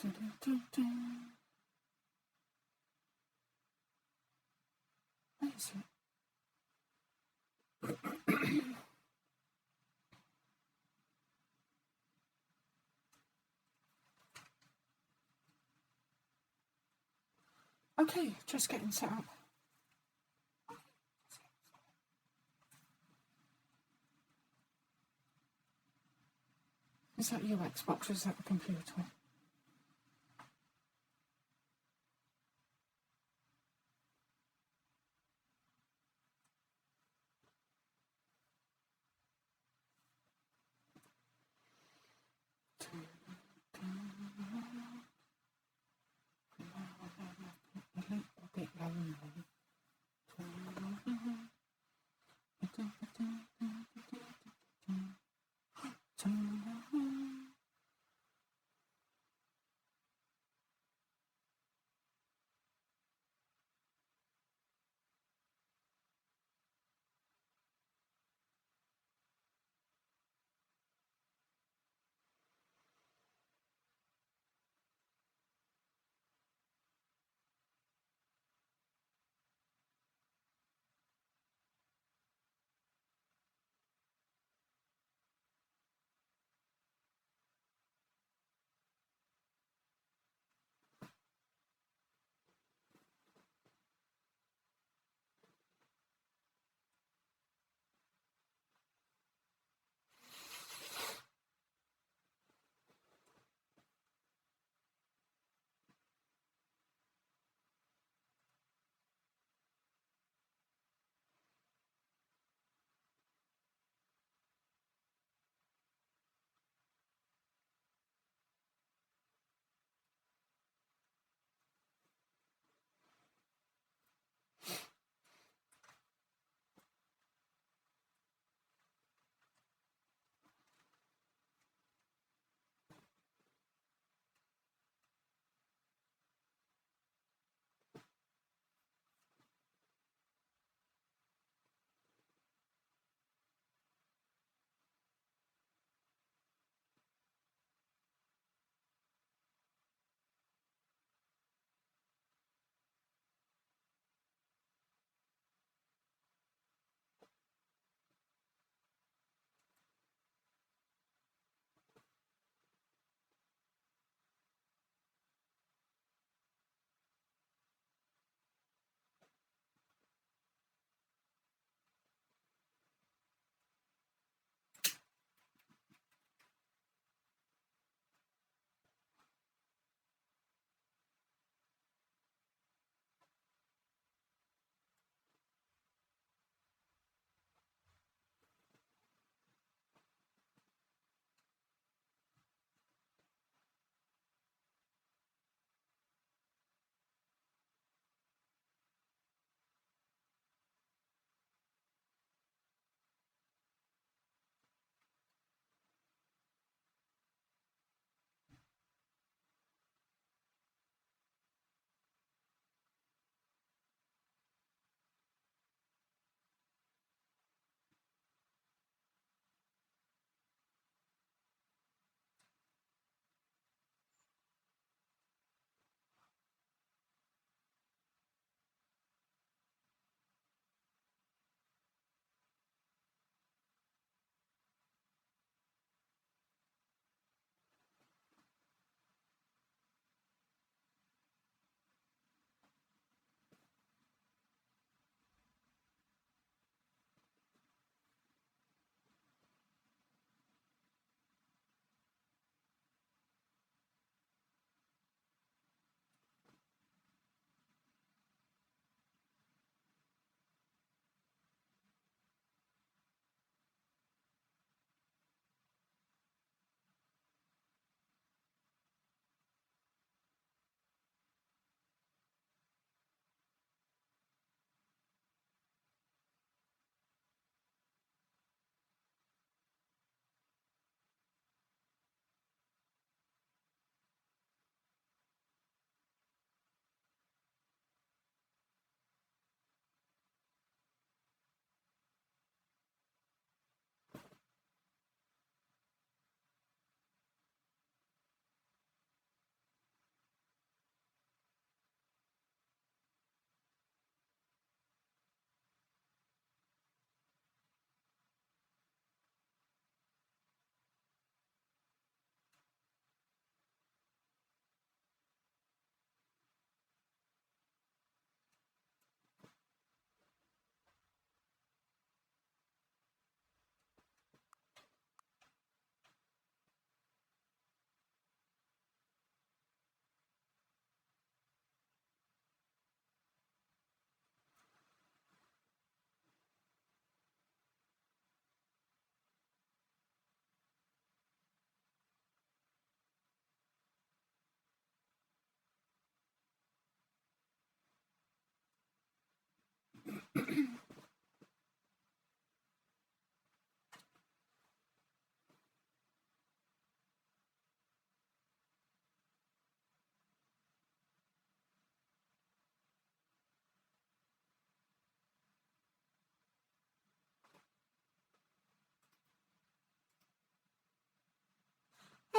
Do, do, do, do. Where is it? Okay, just getting set up. Is that your Xbox or is that the computer? A little bit lonely.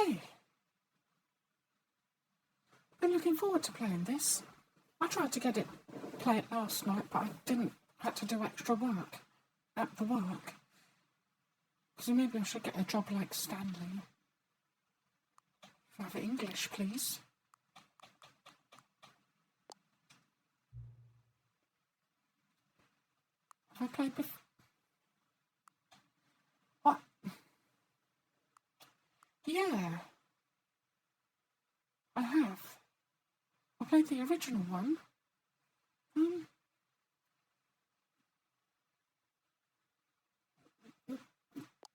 Hey, been looking forward to playing this. I tried to play it last night, but I didn't. Had to do extra work at the work. So maybe I should get a job like Stanley. If I have English, please. Have I played before? What? Yeah, I have. I played the original one.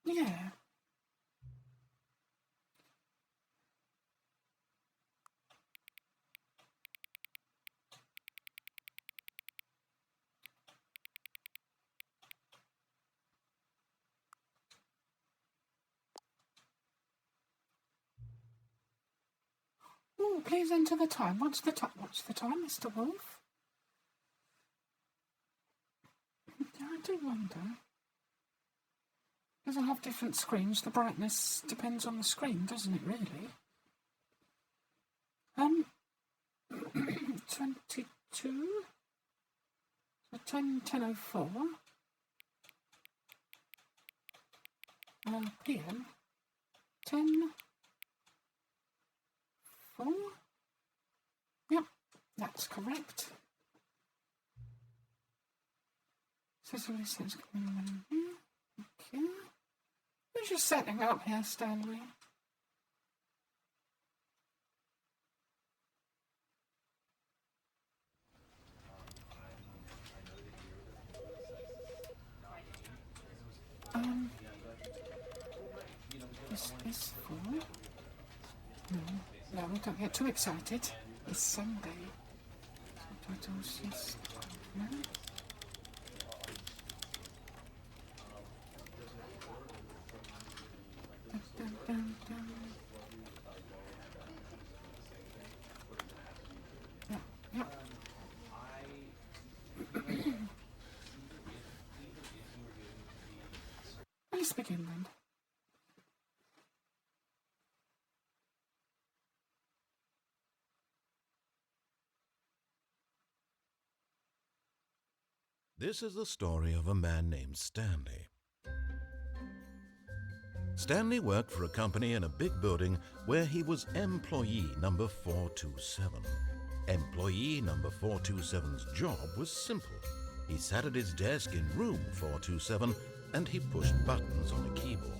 Yeah. Oh, please enter the time. What's the time? What's the time, Mr. Wolf? Yeah, I do wonder. Because I have different screens, the brightness depends on the screen, doesn't it, really? 22, so 10:04 p.m. 10:04. Yep, that's correct. Okay. We're just setting up here, Stanley. This is for... No, don't get too excited. It's Sunday. No. Yep. Let's begin then. This is the story of a man named Stanley. Stanley worked for a company in a big building where he was employee number 427. Employee number 427's job was simple. He sat at his desk in room 427 and he pushed buttons on a keyboard.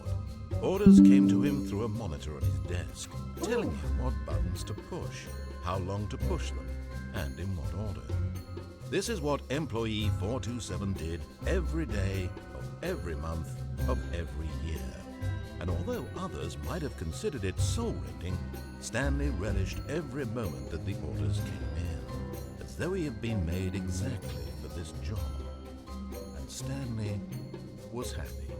Orders came to him through a monitor on his desk, telling him what buttons to push, how long to push them, and in what order. This is what employee 427 did every day of every month of every year. And although others might have considered it soul-rending, Stanley relished every moment that the orders came in, as though he had been made exactly for this job. And Stanley was happy.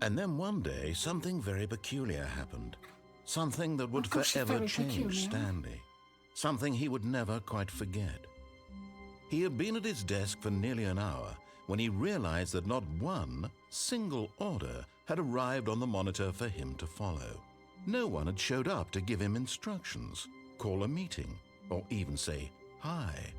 And then one day, something very peculiar happened. Something that would forever change Stanley. Something he would never quite forget. He had been at his desk for nearly an hour when he realized that not one single order had arrived on the monitor for him to follow. No one had showed up to give him instructions, call a meeting, or even say hi.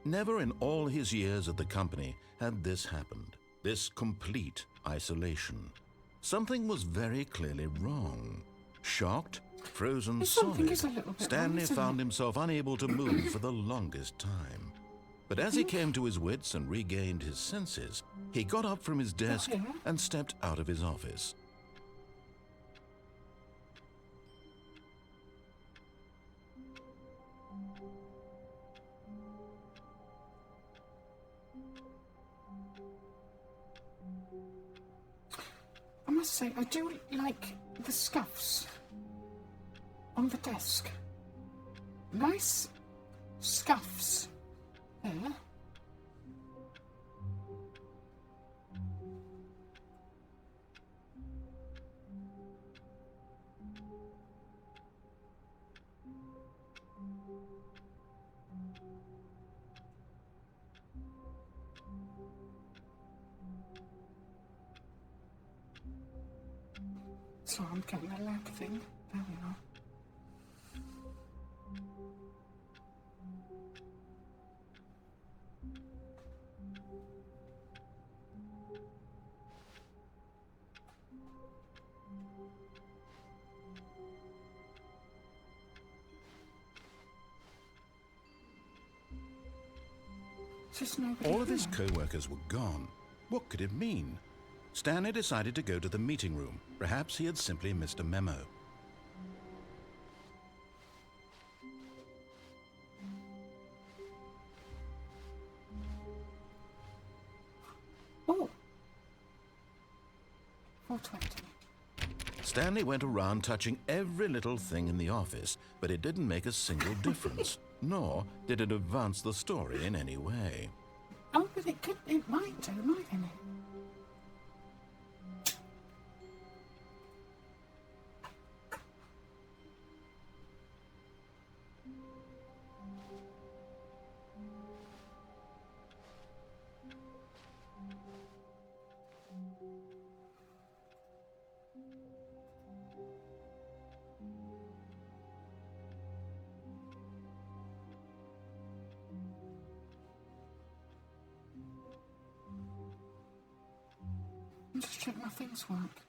Never in all his years at the company had this happened, this complete isolation. Something was very clearly wrong. Shocked, frozen solid, Stanley found himself unable to move for the longest time. But as he came to his wits and regained his senses, he got up from his desk and stepped out of his office. I must say, I do like the scuffs on the desk. Nice scuffs there. So I'm getting a lag thing. There we are. All of his co-workers were gone. What could it mean? Stanley decided to go to the meeting room. Perhaps he had simply missed a memo. Oh. 4:20. Stanley went around touching every little thing in the office, but it didn't make a single difference, nor did it advance the story in any way. Oh, but it might do, mightn't it? Just check my things work.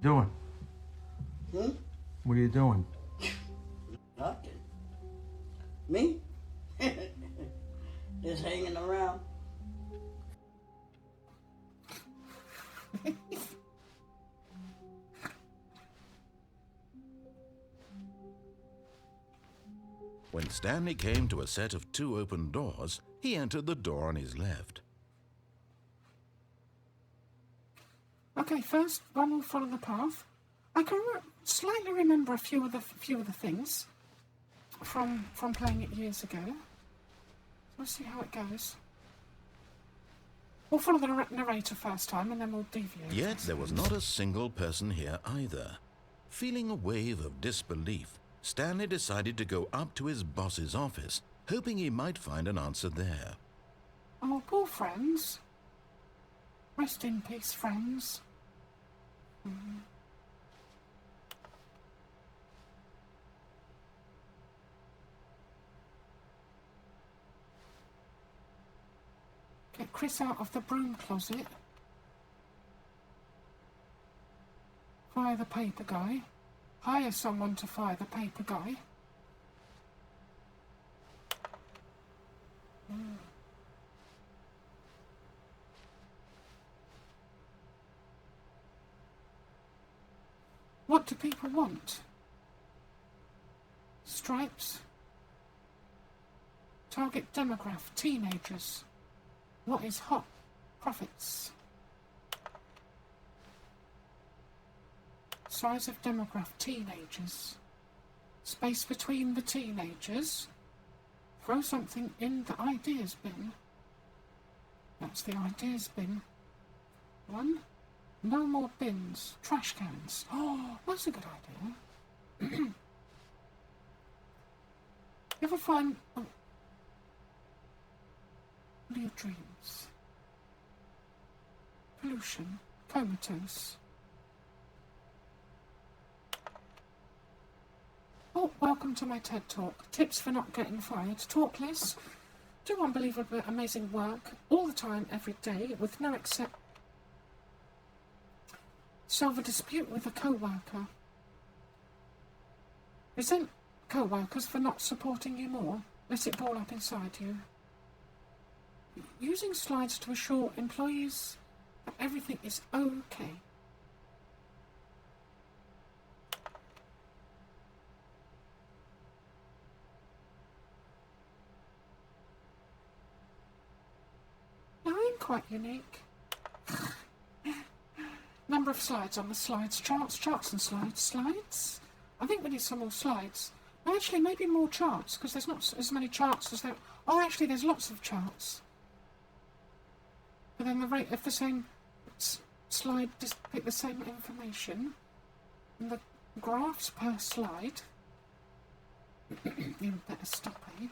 Doing? Hmm? What are you doing? Nothing. Me? Just hanging around. When Stanley came to a set of 2 open doors, he entered the door on his left. Okay, first one will follow the path. I can slightly remember a few of the things from playing it years ago. Let's see how it goes. We'll follow the narrator first time, and then we'll deviate. Yet there was not a single person here either. Feeling a wave of disbelief, Stanley decided to go up to his boss's office, hoping he might find an answer there. Oh, poor friends. Rest in peace, friends. Get Chris out of the broom closet. Fire the paper guy. Hire someone to fire the paper guy. What do people want? Stripes? Target demographic, teenagers. What is hot? Profits. Size of demographic, teenagers. Space between the teenagers. Throw something in the ideas bin. That's the ideas bin. 1. No more bins. Trash cans. Oh, that's a good idea. You ever find... Oh, what are your dreams? Pollution. Comatose. Oh, welcome to my TED Talk. Tips for not getting fired. Talk less. Do unbelievable, amazing work all the time, every day, with no except. Solve a dispute with a co-worker. Resent co-workers for not supporting you more. Let it ball up inside you. Using slides to assure employees that everything is okay. I'm quite unique. Number of slides on the slides. Charts and slides. Slides? I think we need some more slides. Actually, maybe more charts, because there's not as many charts as there... Oh, actually, there's lots of charts. But then the rate of the same slide depict the same information. And the graphs per slide... You better stop, eh?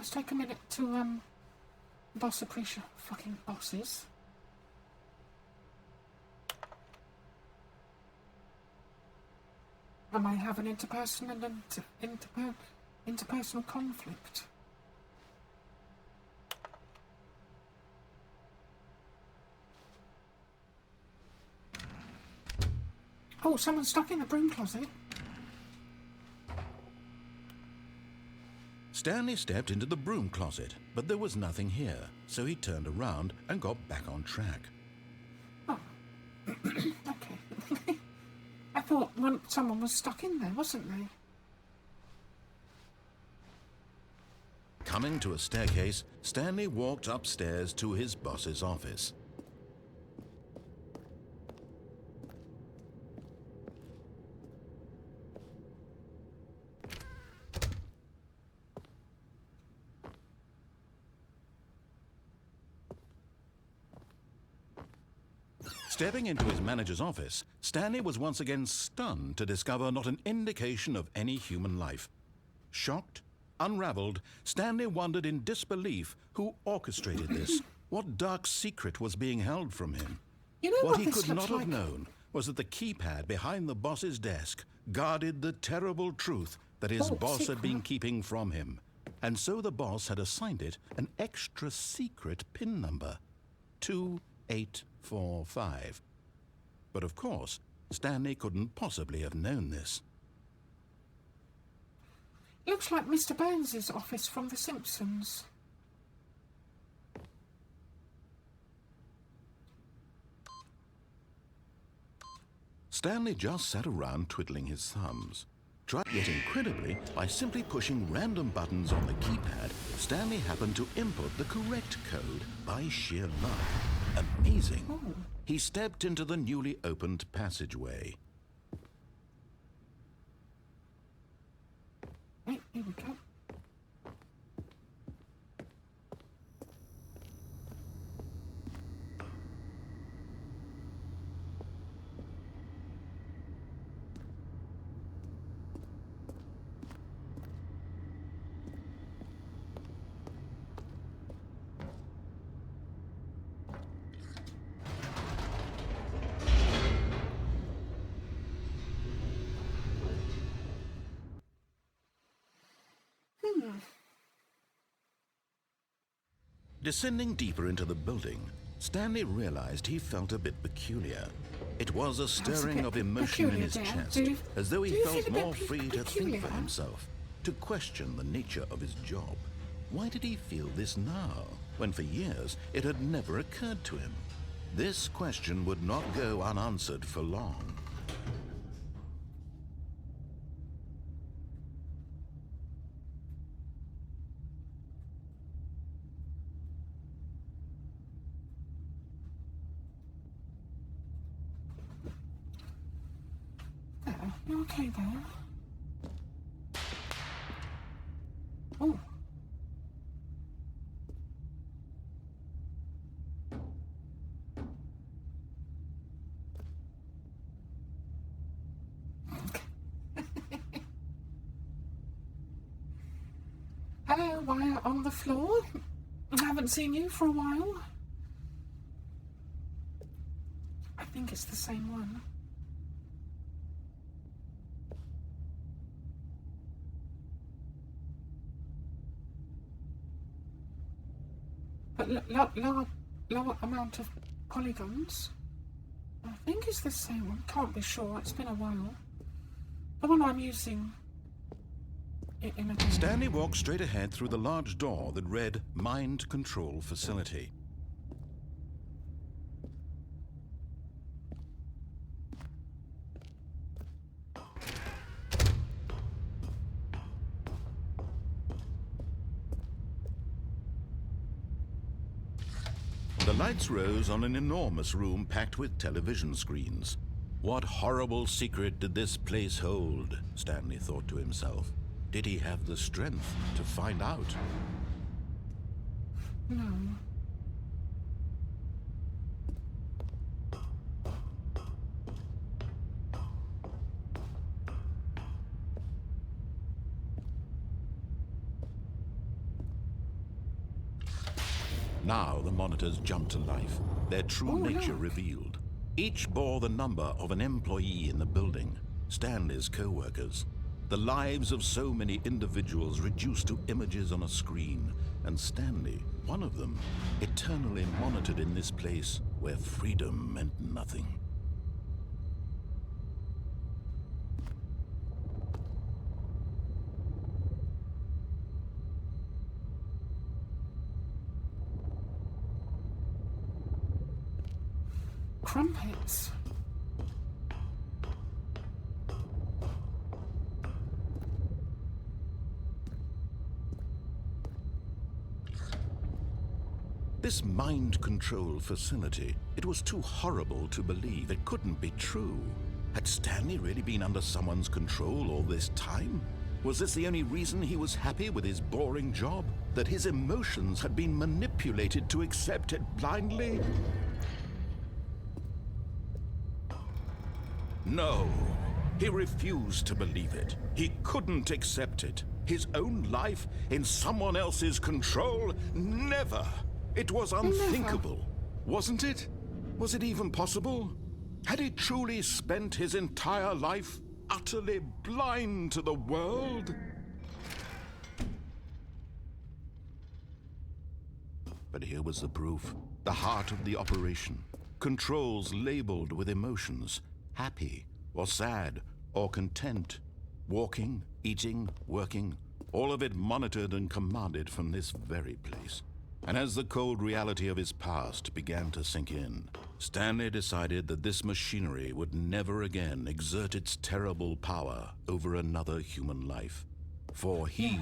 always take a minute to boss appreciate fucking bosses. I may have an interpersonal conflict. Oh, someone's stuck in the broom closet. Stanley stepped into the broom closet, but there was nothing here, so he turned around and got back on track. Oh, okay. I thought someone was stuck in there, wasn't they? Coming to a staircase, Stanley walked upstairs to his boss's office. Stepping into his manager's office, Stanley was once again stunned to discover not an indication of any human life. Shocked, unraveled, Stanley wondered in disbelief who orchestrated this. What dark secret was being held from him? You know What what he this could looks not like? have known was that the keypad behind the boss's desk guarded the terrible truth that his Oh, boss had been secret. keeping from him. And so the boss had assigned it an extra secret PIN number, 2845. But of course, Stanley couldn't possibly have known this. Looks like Mr. Burns's office from The Simpsons. Stanley just sat around twiddling his thumbs. Yet incredibly, by simply pushing random buttons on the keypad, Stanley happened to input the correct code by sheer luck. Amazing. Oh. He stepped into the newly opened passageway. Right, here we go. Descending deeper into the building, Stanley realized he felt a bit peculiar. It was a stirring bit of emotion in peculiar, his Dan. chest, Do you- as though he do you felt feel a bit more free to think peculiar? for himself, to question the nature of his job. Why did he feel this now, when for years it had never occurred to him? This question would not go unanswered for long. There, you okay there? Oh. Hello, wire on the floor. I haven't seen you for a while. I think it's the same one. But lower amount of polygons. I think it's the same one. Can't be sure. It's been a while. The one I'm using in a game. Stanley walked straight ahead through the large door that read Mind Control Facility. The lights rose on an enormous room packed with television screens. What horrible secret did this place hold? Stanley thought to himself. Did he have the strength to find out? No. Now the monitors jumped to life, their true nature look. revealed. Each bore the number of an employee in the building, Stanley's co-workers. The lives of so many individuals reduced to images on a screen, and Stanley, one of them, eternally monitored in this place where freedom meant nothing. Crumpets. This mind control facility, it was too horrible to believe. It couldn't be true. Had Stanley really been under someone's control all this time? Was this the only reason he was happy with his boring job? That his emotions had been manipulated to accept it blindly? No, he refused to believe it. He couldn't accept it. His own life in someone else's control? Never! It was unthinkable, wasn't it? Was it even possible? Had he truly spent his entire life utterly blind to the world? But here was the proof, the heart of the operation. Controls labeled with emotions, happy or sad or content, walking, eating, working, all of it monitored and commanded from this very place. And as the cold reality of his past began to sink in, Stanley decided that this machinery would never again exert its terrible power over another human life. For he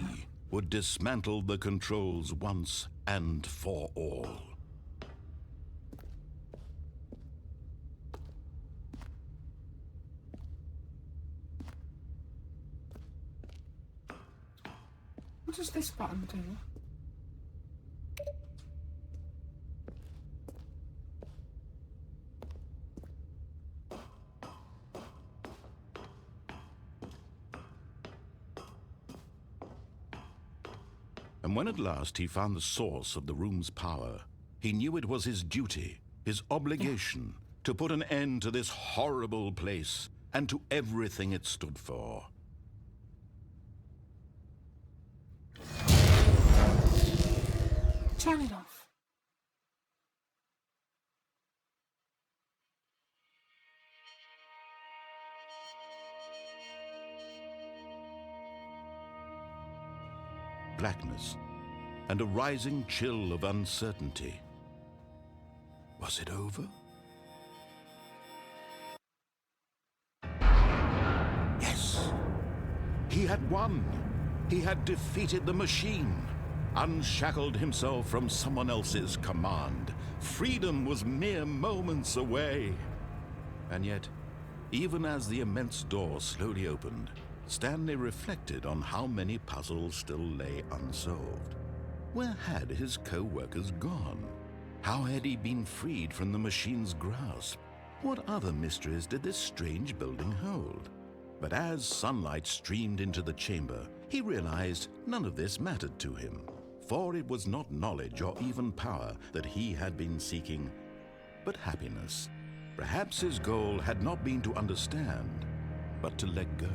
would dismantle the controls once and for all. What does this button do? And when at last he found the source of the room's power, he knew it was his duty, his obligation, to put an end to this horrible place and to everything it stood for. Turn it off. Blackness and a rising chill of uncertainty. Was it over? Yes! He had won! He had defeated the machine, unshackled himself from someone else's command. Freedom was mere moments away. And yet, even as the immense door slowly opened, Stanley reflected on how many puzzles still lay unsolved. Where had his co-workers gone? How had he been freed from the machine's grasp? What other mysteries did this strange building hold? But as sunlight streamed into the chamber, he realized none of this mattered to him, for it was not knowledge or even power that he had been seeking, but happiness. Perhaps his goal had not been to understand, but to let go.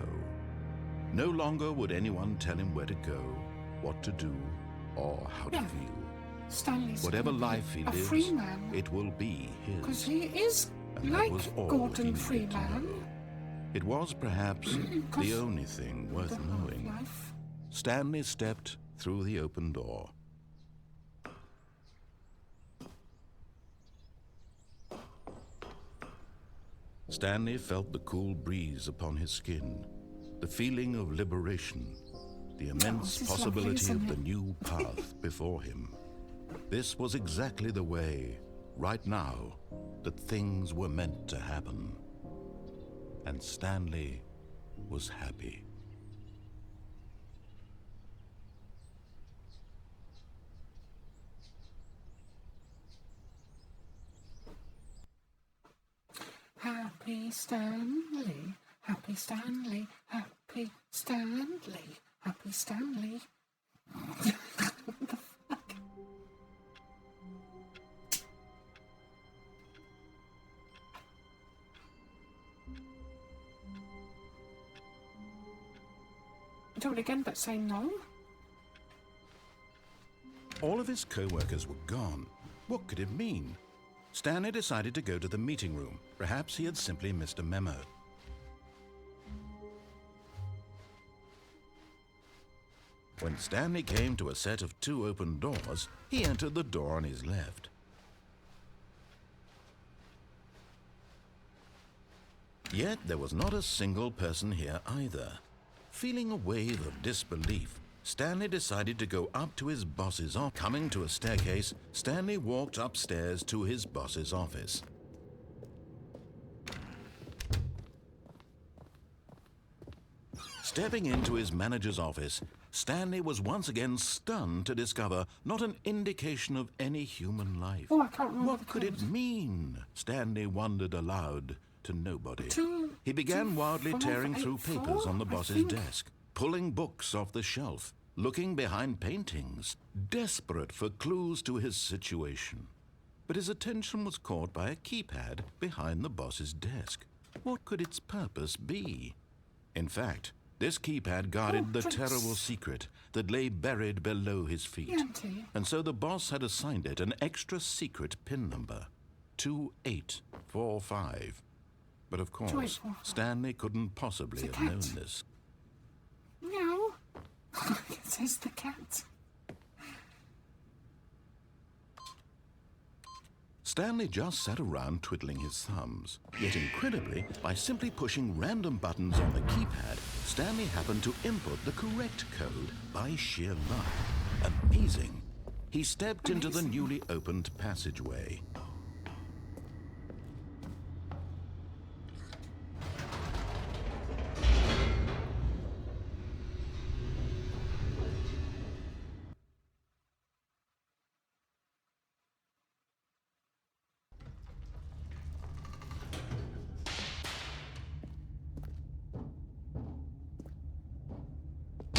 No longer would anyone tell him where to go, what to do, or how to feel. Stanley's Whatever life he a lives, free man. it will be Because his. he is And that like was all Gordon he needed to Freeman. know. It was perhaps the only thing worth The knowing. half-life. Stanley stepped through the open door. Stanley felt the cool breeze upon his skin, the feeling of liberation, the immense this is possibility lovely, of isn't the it? new path before him. This was exactly the way, right now, that things were meant to happen. And Stanley was happy. Happy Stanley, happy Stanley, happy Stanley, happy Stanley. What the fuck? it again, but say no. All of his co-workers were gone. What could it mean? Stanley decided to go to the meeting room. Perhaps he had simply missed a memo. When Stanley came to a set of 2 open doors, he entered the door on his left. Yet there was not a single person here either. Feeling a wave of disbelief, Stanley decided to go up to his boss's office. Coming to a staircase, Stanley walked upstairs to his boss's office. Stepping into his manager's office, Stanley was once again stunned to discover not an indication of any human life. Oh, I can't remember. What could it mean? Stanley wondered aloud to nobody. Two, He began wildly 5, tearing through 8, papers 4, on the I boss's think. desk, pulling books off the shelf, looking behind paintings, desperate for clues to his situation. But his attention was caught by a keypad behind the boss's desk. What could its purpose be? In fact, this keypad guarded the drinks. terrible secret that lay buried below his feet. Auntie. And so the boss had assigned it an extra secret PIN number, 2845. But of course, 2845. Stanley couldn't possibly It's a have known cat. this. Meow. It says the cat. Stanley just sat around twiddling his thumbs. Yet incredibly, by simply pushing random buttons on the keypad, Stanley happened to input the correct code by sheer luck. Amazing. He stepped into the newly opened passageway.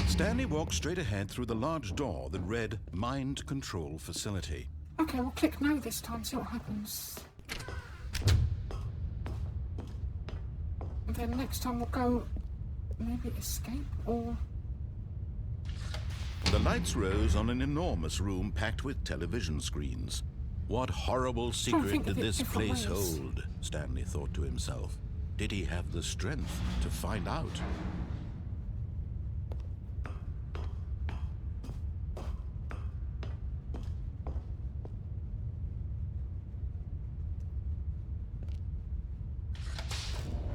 Stanley walked straight ahead through the large door that read Mind Control Facility. Okay, we'll click no this time, see what happens. And then next time we'll go maybe escape or... The lights rose on an enormous room packed with television screens. What horrible secret think did of it this different place ways. hold? Stanley thought to himself. Did he have the strength to find out?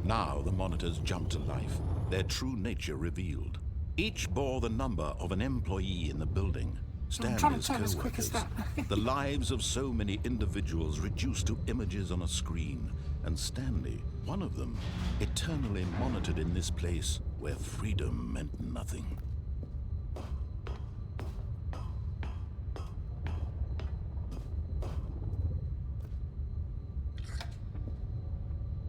Now the monitors jumped to life, their true nature revealed. Each bore the number of an employee in the building. trying to Stanley's turn as quick as co-workers. that. The lives of so many individuals reduced to images on a screen. And Stanley, one of them, eternally monitored in this place where freedom meant nothing.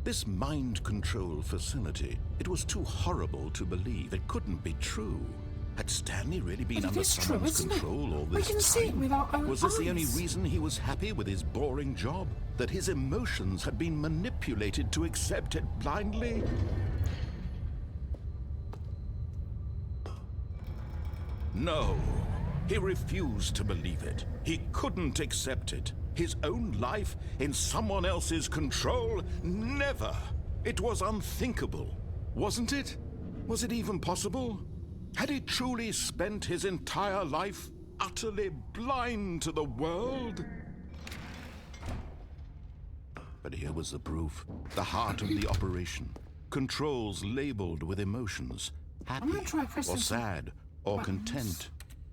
This mind control facility, it was too horrible to believe. It couldn't be true. Had Stanley really been But it under is true, someone's isn't it? control all We this can time? see it with our own Was this the only eyes. reason he was happy with his boring job? That his emotions had been manipulated to accept it blindly? No. He refused to believe it. He couldn't accept it. His own life in someone else's control? Never. It was unthinkable. Wasn't it? Was it even possible? Had he truly spent his entire life utterly blind to the world? But here was the proof. The heart of the operation. Controls labeled with emotions. Happy gonna try pressing or sad or buttons. content.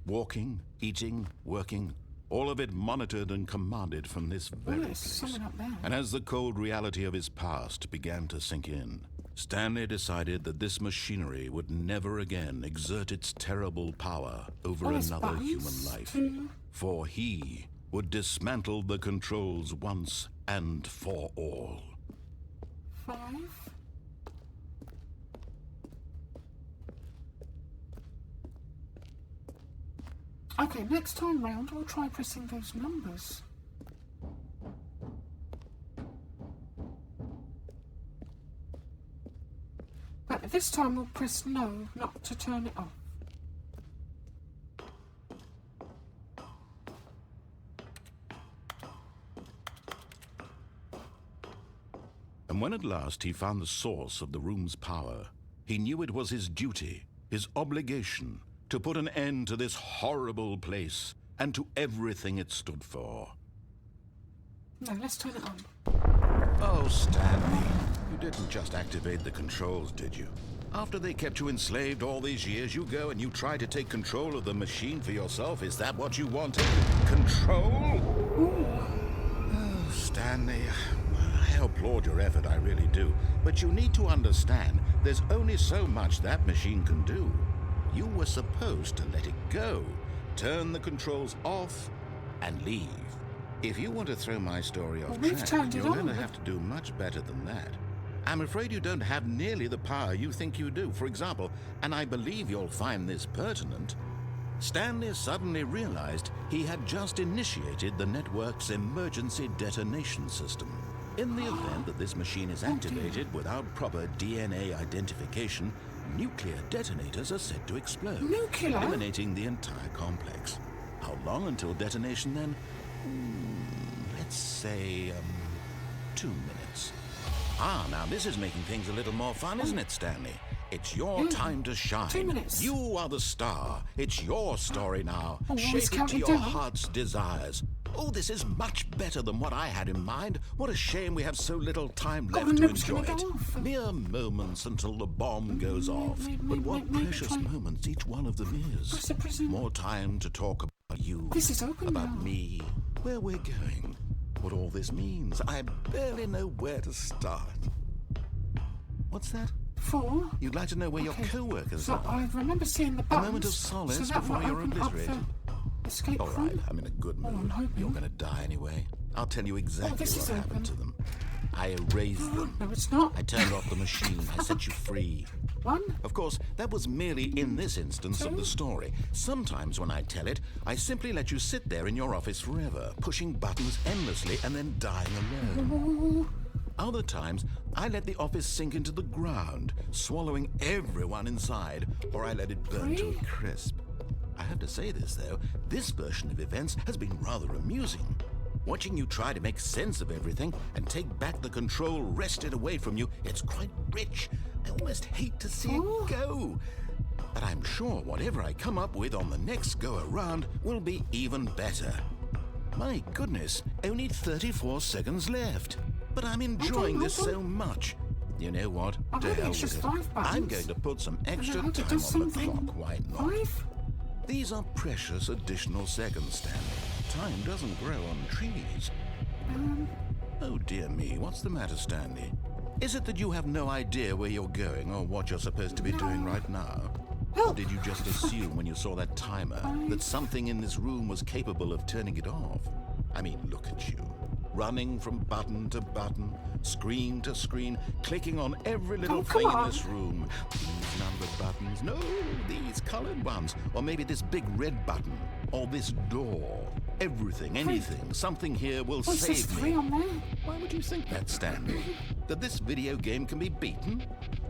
Walking, eating, working. All of it monitored and commanded from this very there's place. someone up there. And as the cold reality of his past began to sink in, Stanley decided that this machinery would never again exert its terrible power over Oh, there's another buttons human life. to- For he would dismantle the controls once and for all. 5. Okay, next time round we'll try pressing those numbers. But this time we'll press no, not to turn it off. And when at last he found the source of the room's power, he knew it was his duty, his obligation, to put an end to this horrible place and to everything it stood for. No, let's turn it on. Oh, Stanley, you didn't just activate the controls, did you? After they kept you enslaved all these years, you go and you try to take control of the machine for yourself? Is that what you wanted? Control? Oh, Stanley, I applaud your effort, I really do. But you need to understand, there's only so much that machine can do. You were supposed to let it go, turn the controls off, and leave. If you want to throw my story off track, you're going to have to do much better than that. I'm afraid you don't have nearly the power you think you do. For example, and I believe you'll find this pertinent, Stanley suddenly realized he had just initiated the network's emergency detonation system. In the event that this machine is activated without proper DNA identification, nuclear detonators are said to explode, eliminating the entire complex. How long until detonation then? Let's say, 2 minutes. Ah, now this is making things a little more fun, isn't it, Stanley? It's your time to shine. 2 minutes. You are the star. It's your story now. Shape it to your heart's desires. Oh, this is much better than what I had in mind. What a shame we have so little time left to enjoy it. Mere moments until the bomb goes off. But what precious moments each one of them is. More time to talk about you, about me, where we're going, what all this means. I barely know where to start. What's that? 4. You'd like to know where your co-workers So are? I remember seeing the buttons. A moment of solace before you're obliterated. Escape All right, I'm in a good mood. You're going to die anyway. I'll tell you exactly what happened to them. I erased them. No, it's not. I turned off the machine. I set you free. 1. Of course, that was merely in this instance of the story. Sometimes when I tell it, I simply let you sit there in your office forever, pushing buttons endlessly and then dying alone. Other times, I let the office sink into the ground, swallowing everyone inside, or I let it burn to a crisp. I have to say this, though, this version of events has been rather amusing. Watching you try to make sense of everything and take back the control wrested away from you, it's quite rich. I almost hate to see it go. But I'm sure whatever I come up with on the next go-around will be even better. My goodness, only 34 seconds left. But I'm enjoying this so much. You know what? To hell with it. I'm going to put some extra time on the clock, why not? 5? These are precious additional seconds, Stanley. Time doesn't grow on trees. Oh dear me, what's the matter, Stanley? Is it that you have no idea where you're going or what you're supposed to be doing right now? Or did you just assume when you saw that timer that something in this room was capable of turning it off? I mean, look at you. Running from button to button, screen to screen, clicking on every little thing in this room. These numbered buttons, no, these colored ones. Or maybe this big red button, or this door. Everything, anything, something here will save me. Why would you think that, Stanley? That this video game can be beaten?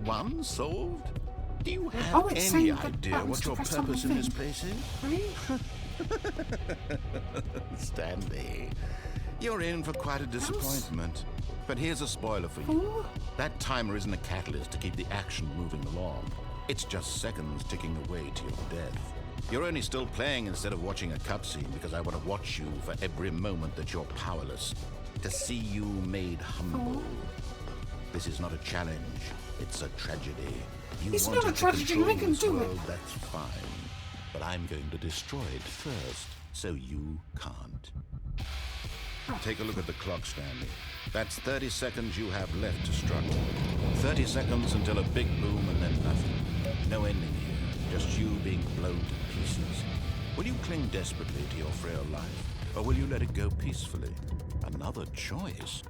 Won? Solved? Do you have any idea what your purpose in this place is? Stanley, you're in for quite a disappointment. But here's a spoiler for you. That timer isn't a catalyst to keep the action moving along. It's just seconds ticking away to your death. You're only still playing instead of watching a cutscene because I want to watch you for every moment that you're powerless. To see you made humble. This is not a challenge. It's a tragedy. You It's wanted not a tragedy. to I control can this do world, it. that's fine. But I'm going to destroy it first, so you can't. Take a look at the clock, Stanley. That's 30 seconds you have left to struggle. 30 seconds until a big boom and then nothing. No ending here, just you being blown to pieces. Will you cling desperately to your frail life, or will you let it go peacefully? Another choice.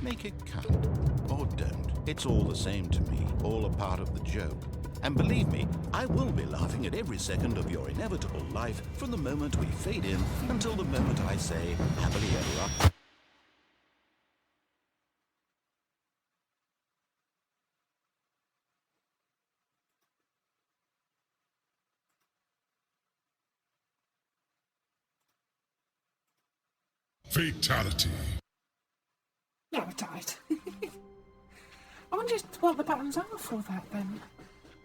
Make it count, or don't. It's all the same to me, all a part of the joke. And believe me, I will be laughing at every second of your inevitable life from the moment we fade in until the moment I say, happily ever after. Fatality. Yeah, I died. wonder what the buttons are for that then.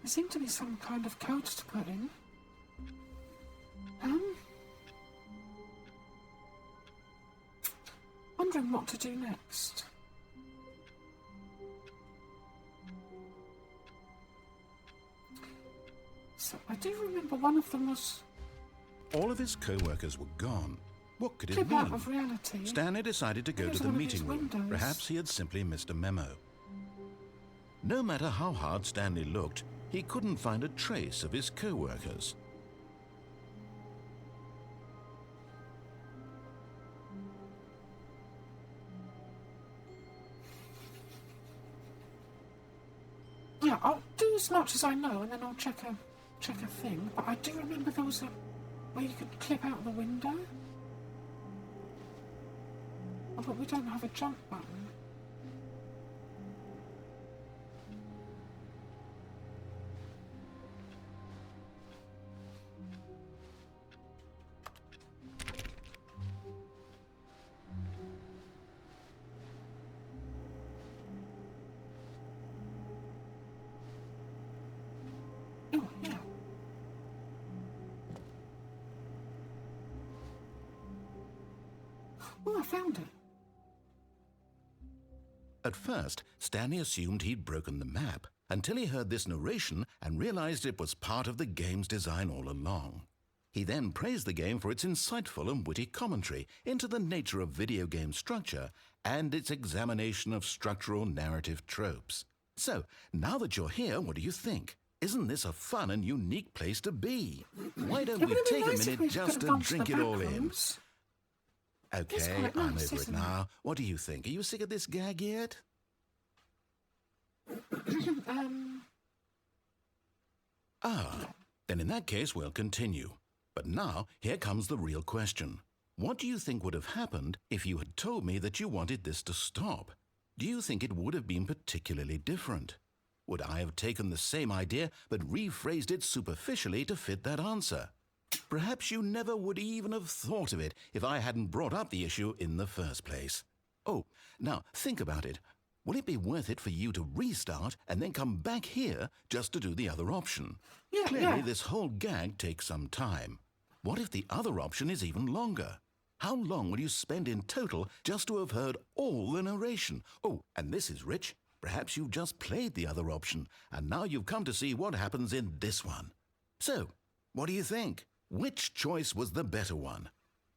There seemed to be some kind of code to put in. Wondering what to do next. So I do remember one of them was... All of his co-workers were gone. What could it clip mean? out of reality. Stanley decided to go to the meeting room. Perhaps he had simply missed a memo. No matter how hard Stanley looked, he couldn't find a trace of his co-workers. Yeah, I'll do as much as I know, and then I'll check a thing. But I do remember there was a where you could clip out the window. Oh, but we don't have a jump button. Oh, yeah. Oh, I found it. At first, Stanley assumed he'd broken the map until he heard this narration and realized it was part of the game's design all along. He then praised the game for its insightful and witty commentary into the nature of video game structure and its examination of structural narrative tropes. So, now that you're here, what do you think? Isn't this a fun and unique place to be? Why don't we take a minute just to drink it all in? Okay, I'm over it now. What do you think? Are you sick of this gag yet? Then in that case, we'll continue. But now, here comes the real question. What do you think would have happened if you had told me that you wanted this to stop? Do you think it would have been particularly different? Would I have taken the same idea but rephrased it superficially to fit that answer? Perhaps you never would even have thought of it if I hadn't brought up the issue in the first place. Oh, now think about it. Will it be worth it for you to restart and then come back here just to do the other option? Clearly, this whole gag takes some time. What if the other option is even longer? How long will you spend in total just to have heard all the narration? Oh, and this is rich. Perhaps you've just played the other option, and now you've come to see what happens in this one. So, what do you think? Which choice was the better one?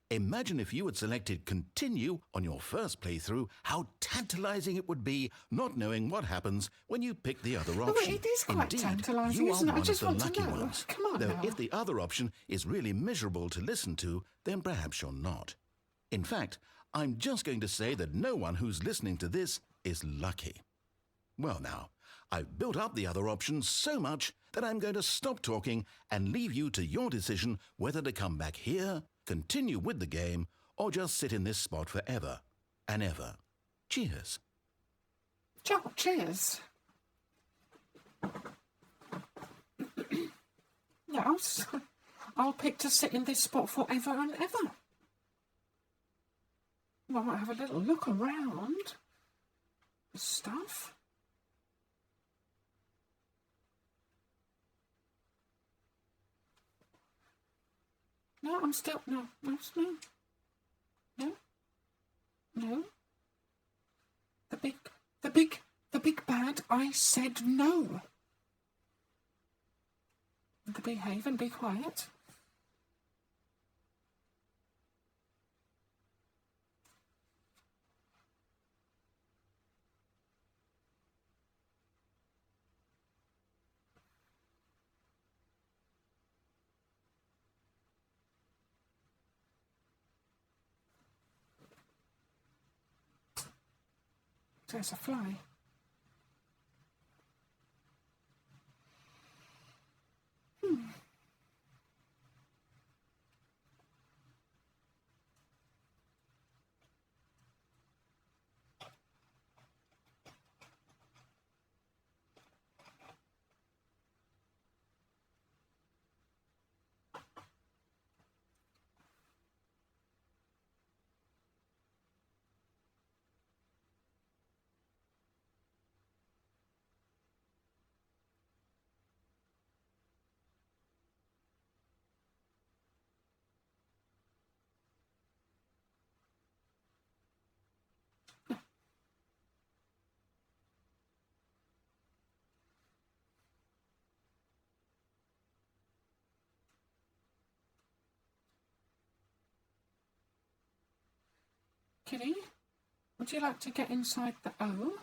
Imagine if you had selected continue on your first playthrough, how tantalizing it would be not knowing what happens when you pick the other option. Oh, it is quite Indeed, tantalizing, you isn't are it? I one just of the want lucky to know. ones. Come on Though now. if the other option is really miserable to listen to, then perhaps you're not. In fact, I'm just going to say that no one who's listening to this is lucky. Well now, I've built up the other option so much that I'm going to stop talking and leave you to your decision whether to come back here, continue with the game, or just sit in this spot forever and ever. Cheers. Cheers. Yeah, I'll pick to sit in this spot forever and ever. Well, I might have a little look around. Stuff. No, I'm still... No. The big bad, I said no. To behave and be quiet. There's a fly. Kitty, would you like to get inside the O?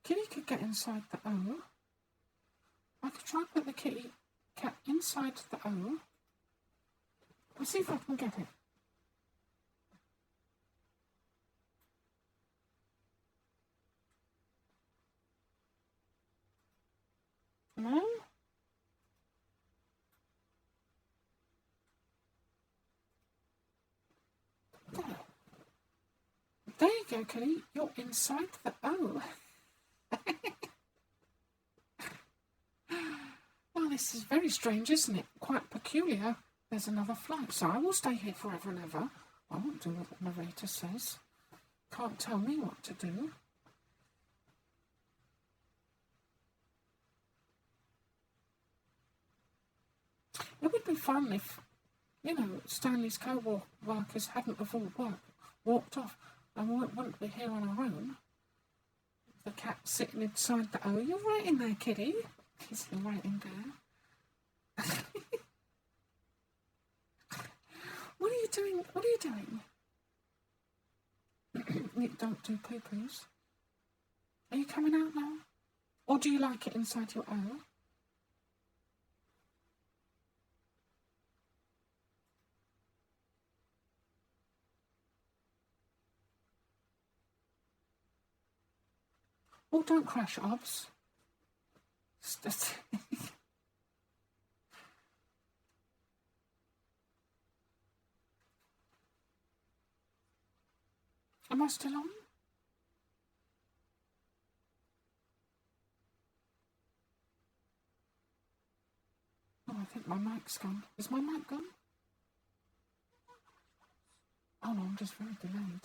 Kitty could get inside the O. I could try and put the kitty cat inside the O. I'll see if I can get it. No? There you go, Kitty. You're inside the O. Well, this is very strange, isn't it? Quite peculiar. There's another flight, so I will stay here forever and ever. I won't do what the narrator says. Can't tell me what to do. It would be fun if, you know, Stanley's co-workers hadn't have all walked off and we wouldn't be here on our own. The cat sitting inside the O. You're right in there, Kitty. He's right in there. What are you doing? What are you doing? You don't do poo-poos. Are you coming out now? Or do you like it inside your O? Oh, don't crash, Obs. Am I still on? Oh, I think my mic's gone. Is my mic gone? Oh no, I'm just very delayed.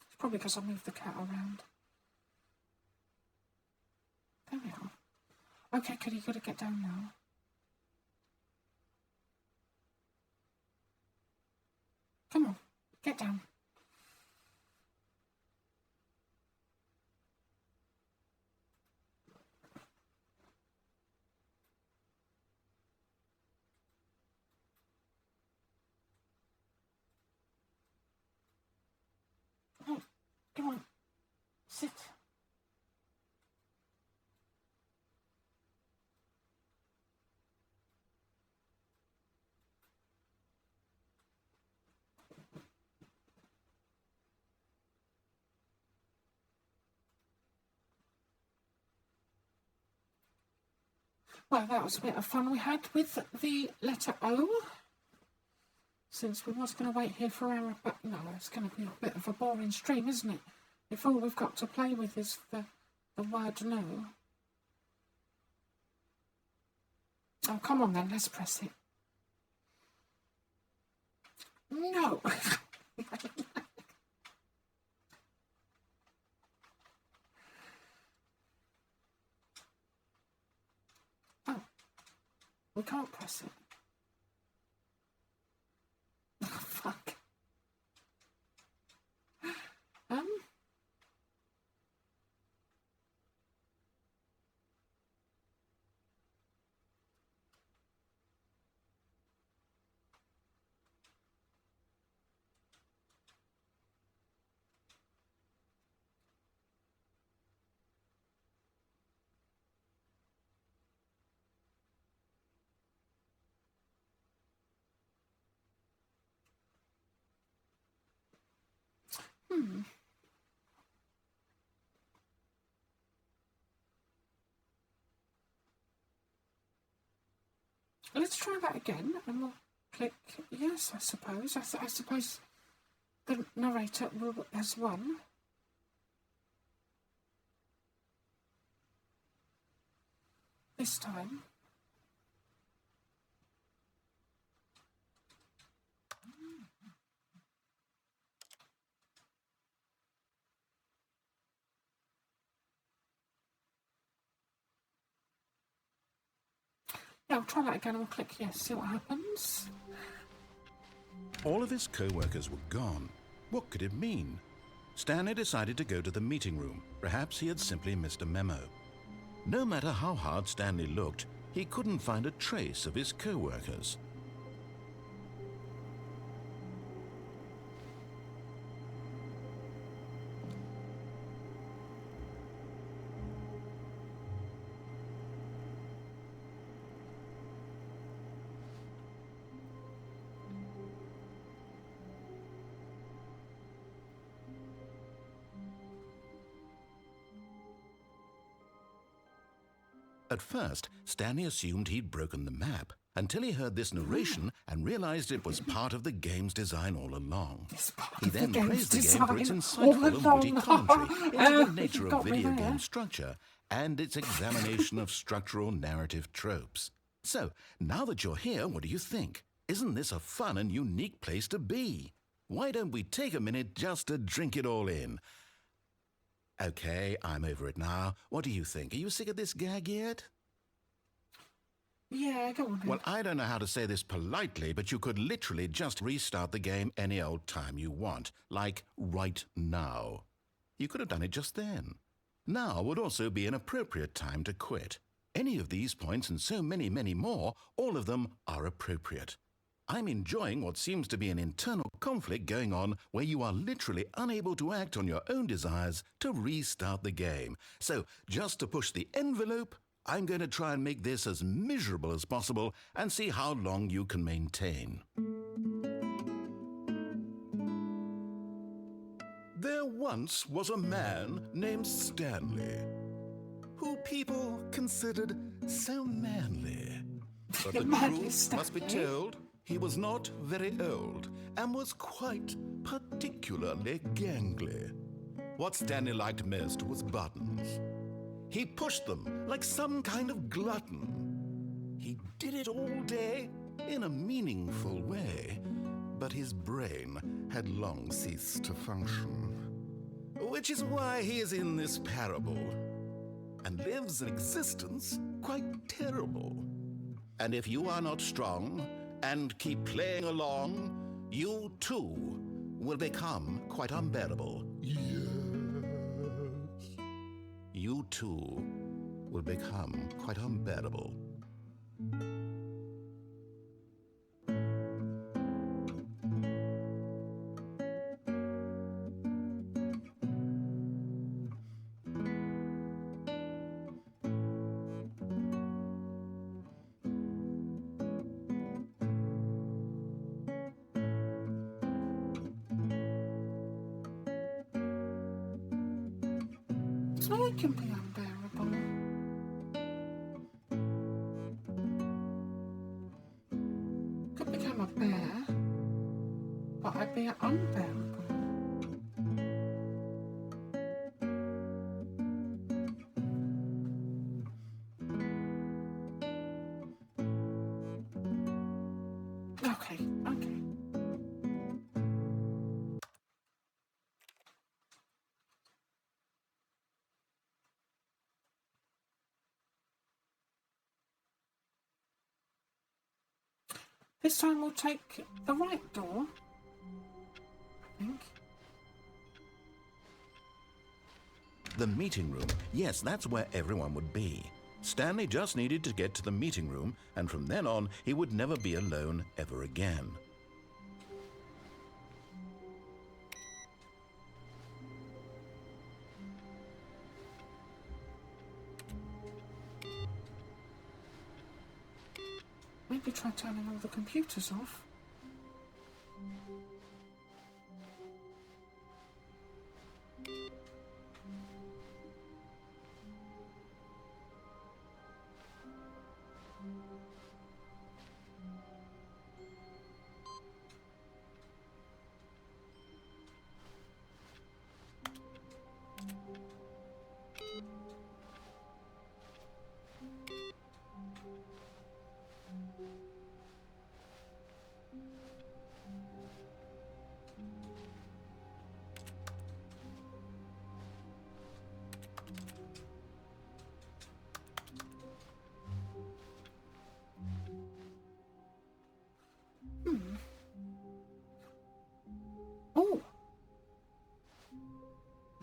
It's probably because I moved the cat around. There we are. Okay, Kitty, you gotta get down now. Come on, get down. Oh, come on, sit. Well, that was a bit of fun we had with the letter O. Since we was going to wait here for hours, but no, it's going to be a bit of a boring stream, isn't it? If all we've got to play with is the word no. Oh, come on then, let's press it. No! Oh, we can't press it. Oh, fuck. Let's try that again, and we'll click yes, I suppose. I suppose the narrator has won. This time. Yeah, I'll try that again and we'll click yes, see what happens. All of his co-workers were gone. What could it mean? Stanley decided to go to the meeting room. Perhaps he had simply missed a memo. No matter how hard Stanley looked, he couldn't find a trace of his co-workers. At first, Stanley assumed he'd broken the map, until he heard this narration and realized it was part of the game's design all along. He then praised the game for its insightful and witty commentary into the nature of video game structure and its examination of structural narrative tropes. So, now that you're here, what do you think? Isn't this a fun and unique place to be? Why don't we take a minute just to drink it all in? Okay, I'm over it now. What do you think? Are you sick of this gag yet? Yeah, go on then. Well, I don't know how to say this politely, but you could literally just restart the game any old time you want. Like right now. You could have done it just then. Now would also be an appropriate time to quit. Any of these points and so many, many more, all of them are appropriate. I'm enjoying what seems to be an internal conflict going on where you are literally unable to act on your own desires to restart the game. So, just to push the envelope, I'm going to try and make this as miserable as possible and see how long you can maintain. There once was a man named Stanley, who people considered so manly. But the truth must be told, he was not very old and was quite particularly gangly. What Stanley liked most was buttons. He pushed them like some kind of glutton. He did it all day in a meaningful way, but his brain had long ceased to function. Which is why he is in this parable and lives an existence quite terrible. And if you are not strong and keep playing along, you too will become quite unbearable. Yes. You too will become quite unbearable. So it can be unbearable. Could become a bear, but I'd be unbearable. Okay. This time we'll take the right door, I think. The meeting room. Yes, that's where everyone would be. Stanley just needed to get to the meeting room, and from then on, he would never be alone ever again. Maybe try turning all the computers off.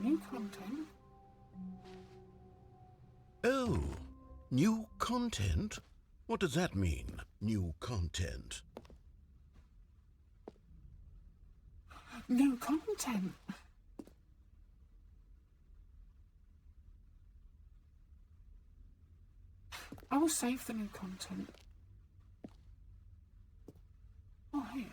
new content. Oh, new content? What does that mean, new content? New content. I will save the new content. Oh, hey.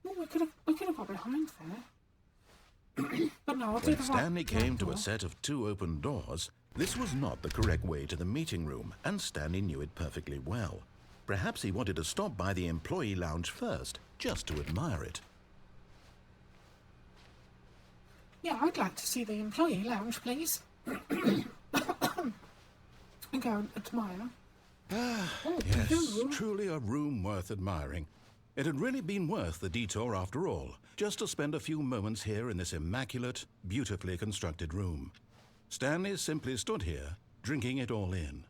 Well, we could have got behind there. But no, I'll do When the Stanley right came to door. a set of 2 open doors, this was not the correct way to the meeting room, and Stanley knew it perfectly well. Perhaps he wanted to stop by the employee lounge first, just to admire it. Yeah, I'd like to see the employee lounge, please. And go and admire. Oh, Yes, you. truly a room worth admiring. It had really been worth the detour after all, just to spend a few moments here in this immaculate, beautifully constructed room. Stanley simply stood here, drinking it all in.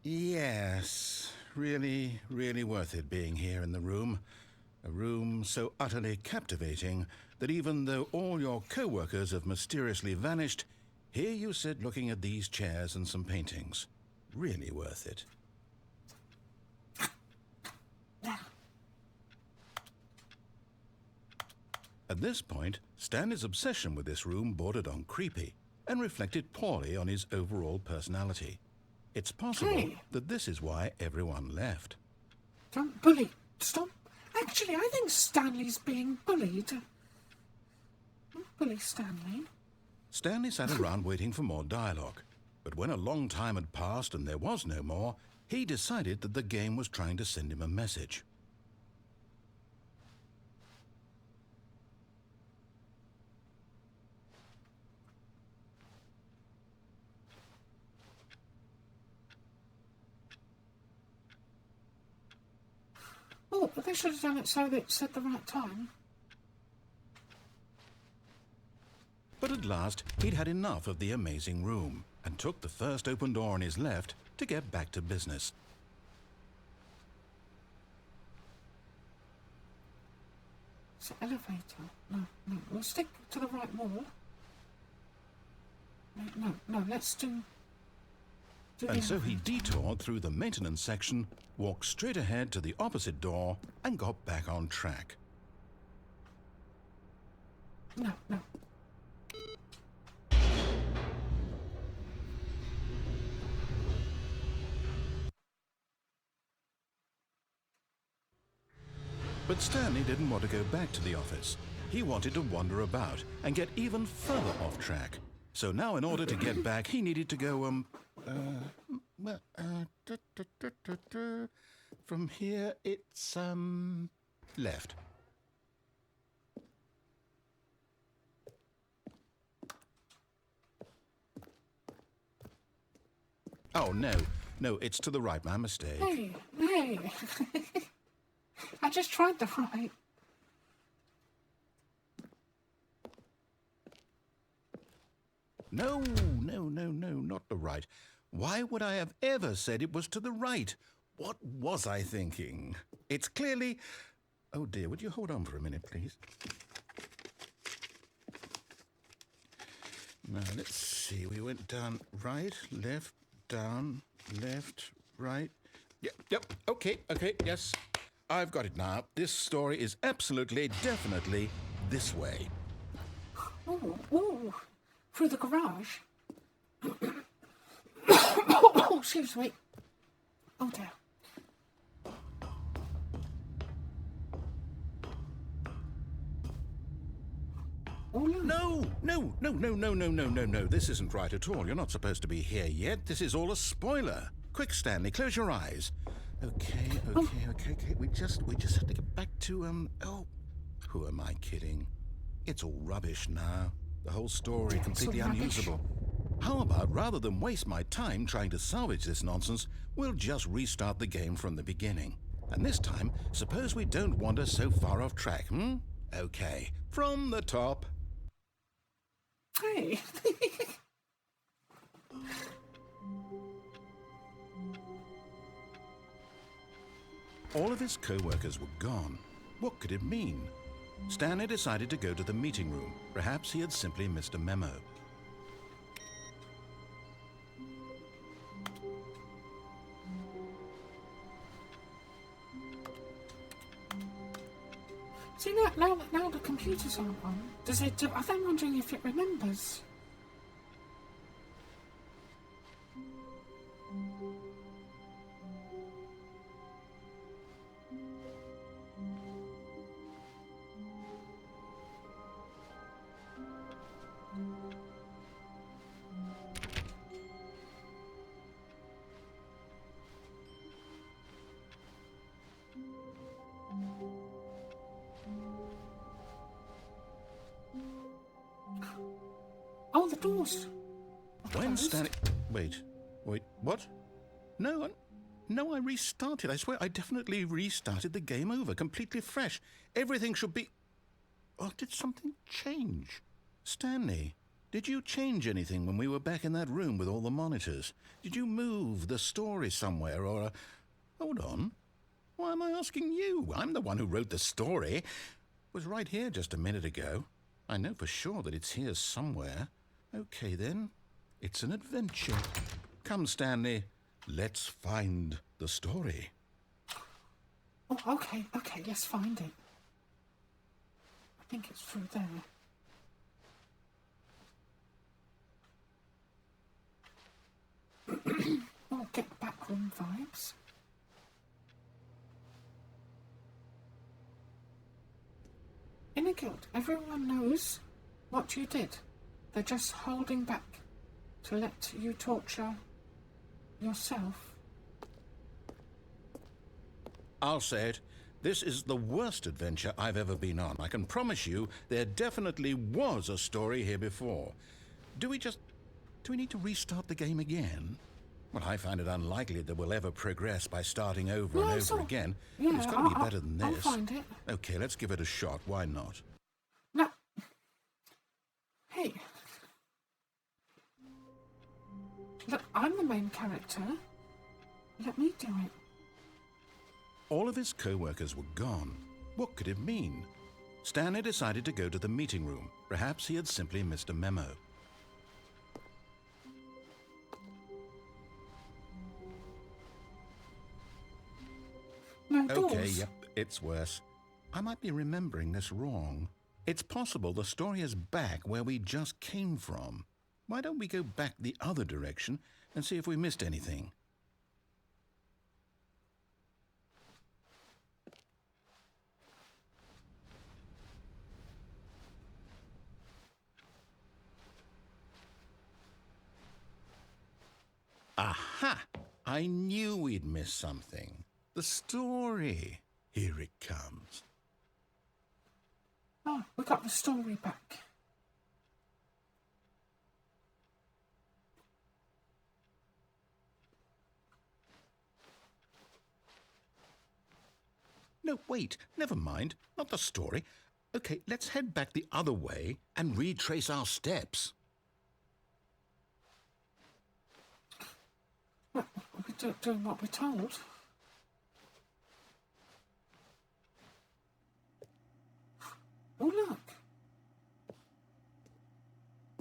Yes, really, really worth it being here in the room. A room so utterly captivating that even though all your co-workers have mysteriously vanished, here you sit looking at these chairs and some paintings. Really worth it. At this point, Stanley's obsession with this room bordered on creepy and reflected poorly on his overall personality. It's possible Hey. that this is why everyone left. Don't bully. Stop. Actually, I think Stanley's being bullied. Don't bully Stanley. Stanley sat around waiting for more dialogue, but when a long time had passed and there was no more, he decided that the game was trying to send him a message. Oh, but they should have done it so that it said the right time. But at last, he'd had enough of the amazing room and took the first open door on his left to get back to business. It's an elevator. No, we'll stick to the right wall. No, let's do the And so he elevator. detoured through the maintenance section, walked straight ahead to the opposite door, and got back on track. No. But Stanley didn't want to go back to the office. He wanted to wander about and get even further off track. So now in order to get back, he needed to go, from here it's, left. Oh, no, it's to the right, my mistake. Hey. I just tried the right. No, not the right. Why would I have ever said it was to the right? What was I thinking? It's clearly... Oh dear, would you hold on for a minute, please? Now, let's see. We went down right, left, down, left, right. Yep, okay, yes. I've got it now. This story is absolutely, definitely this way. Ooh, through the garage. Oh, excuse me. Oh dear. Oh no. No. This isn't right at all. You're not supposed to be here yet. This is all a spoiler. Quick, Stanley, close your eyes. Okay. We just have to get back to, who am I kidding? It's all rubbish now. The whole story completely all rubbish. unusable. How about, rather than waste my time trying to salvage this nonsense, we'll just restart the game from the beginning. And this time, suppose we don't wander so far off track, Okay, from the top. Hey. All of his co-workers were gone. What could it mean? Stanley decided to go to the meeting room. Perhaps he had simply missed a memo. See, now the computers aren't on. I'm wondering if it remembers. Oh, the doors. When Stanley... Wait, what? No, I restarted. I swear I definitely restarted the game over, completely fresh. Everything should be... Oh, did something change? Stanley, did you change anything when we were back in that room with all the monitors? Did you move the story somewhere or... Hold on. Why am I asking you? I'm the one who wrote the story. It was right here just a minute ago. I know for sure that it's here somewhere. Okay, then. It's an adventure. Come, Stanley. Let's find the story. Oh, okay, let's find it. I think it's through there. Oh, get backroom vibes. In a guild, everyone knows what you did. They're just holding back to let you torture yourself. I'll say it. This is the worst adventure I've ever been on. I can promise you there definitely was a story here before. Do we need to restart the game again? Well, I find it unlikely that we'll ever progress by starting over and over again. Yeah, It's got to be better than this. I'll find it. Okay, let's give it a shot. Why not? No. Hey. Look, I'm the main character. Let me do it. All of his co-workers were gone. What could it mean? Stanley decided to go to the meeting room. Perhaps he had simply missed a memo. No Okay, doors. yep, it's worse. I might be remembering this wrong. It's possible the story is back where we just came from. Why don't we go back the other direction and see if we missed anything? Aha! I knew we'd missed something. The story. Here it comes. Oh, we got the story back. No, wait, never mind. Not the story. Okay, let's head back the other way and retrace our steps. Well, we're doing what we're told. Oh, look.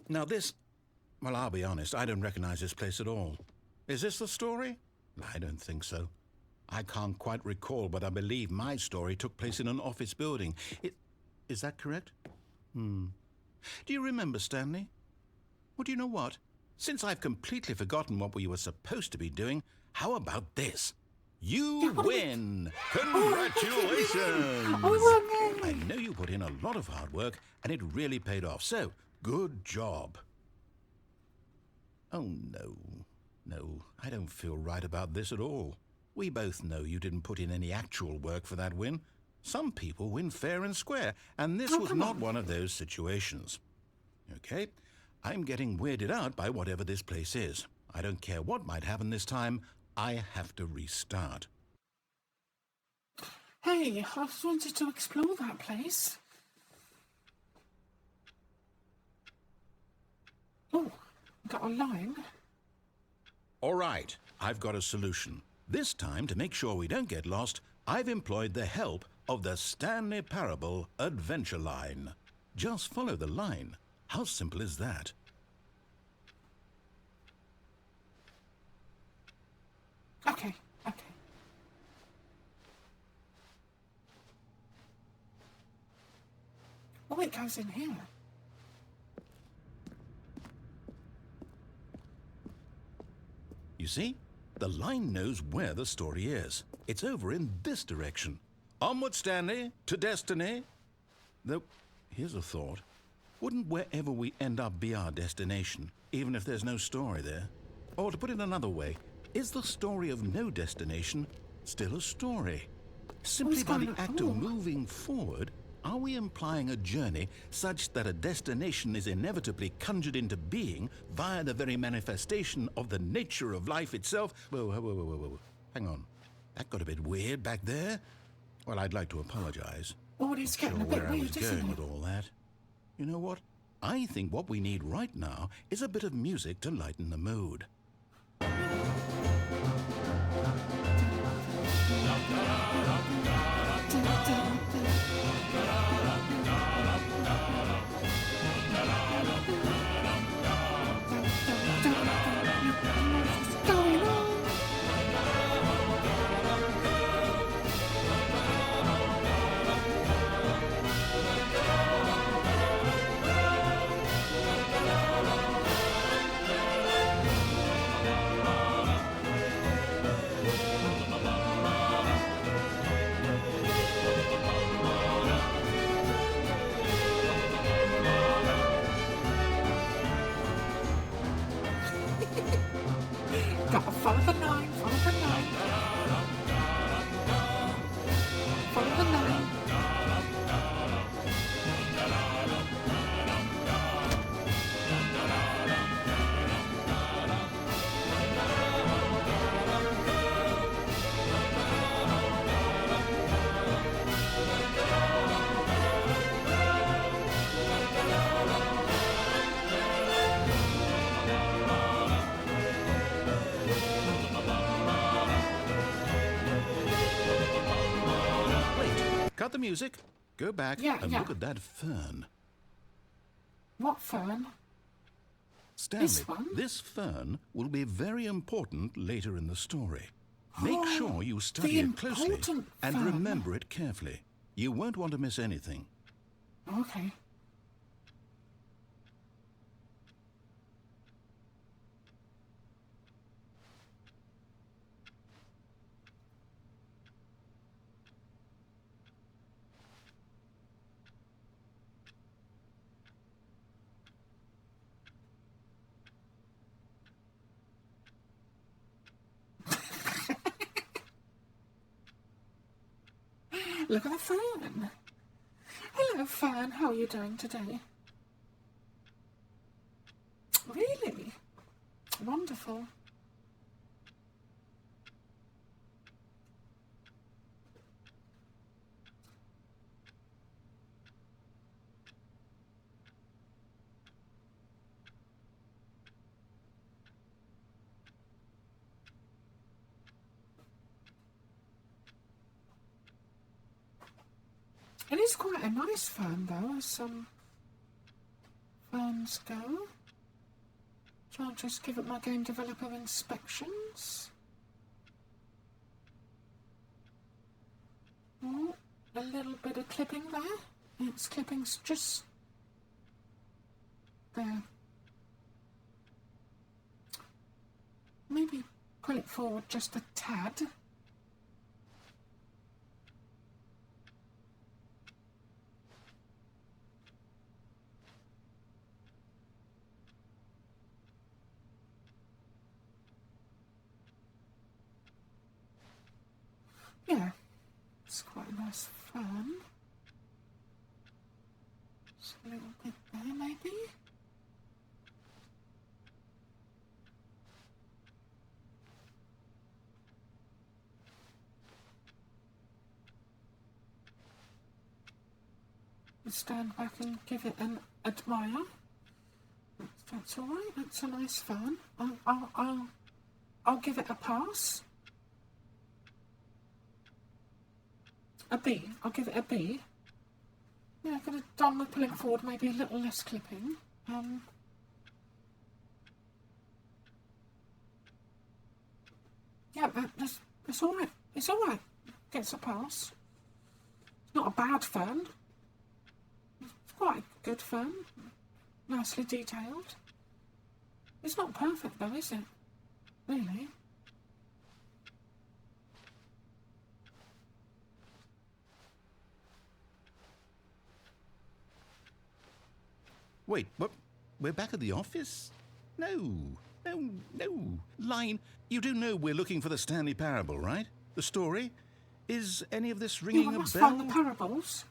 Now this... Well, I'll be honest, I don't recognize this place at all. Is this the story? I don't think so. I can't quite recall, but I believe my story took place in an office building. Is that correct? Do you remember, Stanley? Well, do you know what? Since I've completely forgotten what we were supposed to be doing, how about this? You win! Congratulations! I know you put in a lot of hard work, and it really paid off, so good job. Oh, no, I don't feel right about this at all. We both know you didn't put in any actual work for that win. Some people win fair and square, and this was not one of those situations. Okay, I'm getting weirded out by whatever this place is. I don't care what might happen this time. I have to restart. Hey, I just wanted to explore that place. Oh, got a line. All right, I've got a solution. This time, to make sure we don't get lost, I've employed the help of the Stanley Parable Adventure Line. Just follow the line. How simple is that? Okay. Oh, it goes in here. You see? The line knows where the story is. It's over in this direction. Onward, Stanley, to destiny. Though, here's a thought. Wouldn't wherever we end up be our destination, even if there's no story there? Or to put it another way, is the story of no destination still a story? Simply by the act of moving forward, are we implying a journey such that a destination is inevitably conjured into being via the very manifestation of the nature of life itself? Whoa. Hang on. That got a bit weird back there. Well, I'd like to apologize. Oh, it's getting a bit weird, isn't it? Not sure where I was going with all that. You know what? I think what we need right now is a bit of music to lighten the mood. Gotta follow the line, follow the line. Follow the line. Cut the music, go back and look at that fern. What fern? Stanley, This one? this fern will be very important later in the story. Make sure you study the it closely important and fern. remember it carefully. You won't want to miss anything. Okay. Look at the fern. Hello, fern. How are you doing today? Really? Wonderful. It is quite a nice fern, though, as some ferns go. So I'll just give it my game developer inspections. Oh, a little bit of clipping there. Its clipping's just there. Maybe pull it forward just a tad. Yeah, it's quite a nice fern. Just a little bit there, maybe. Stand back and give it an admire. That's all right. That's a nice fern. I'll give it a pass. A B. I'll give it a B. Yeah, I could have done with pulling forward maybe a little less clipping. Yeah, it's all right. It's all right. Gets a pass. It's not a bad fern. It's quite a good fern. Nicely detailed. It's not perfect though, is it? Really? Wait, what? We're back at the office? No. Line, you do know we're looking for the Stanley Parable, right? The story? Is any of this ringing a bell? Must find the parables.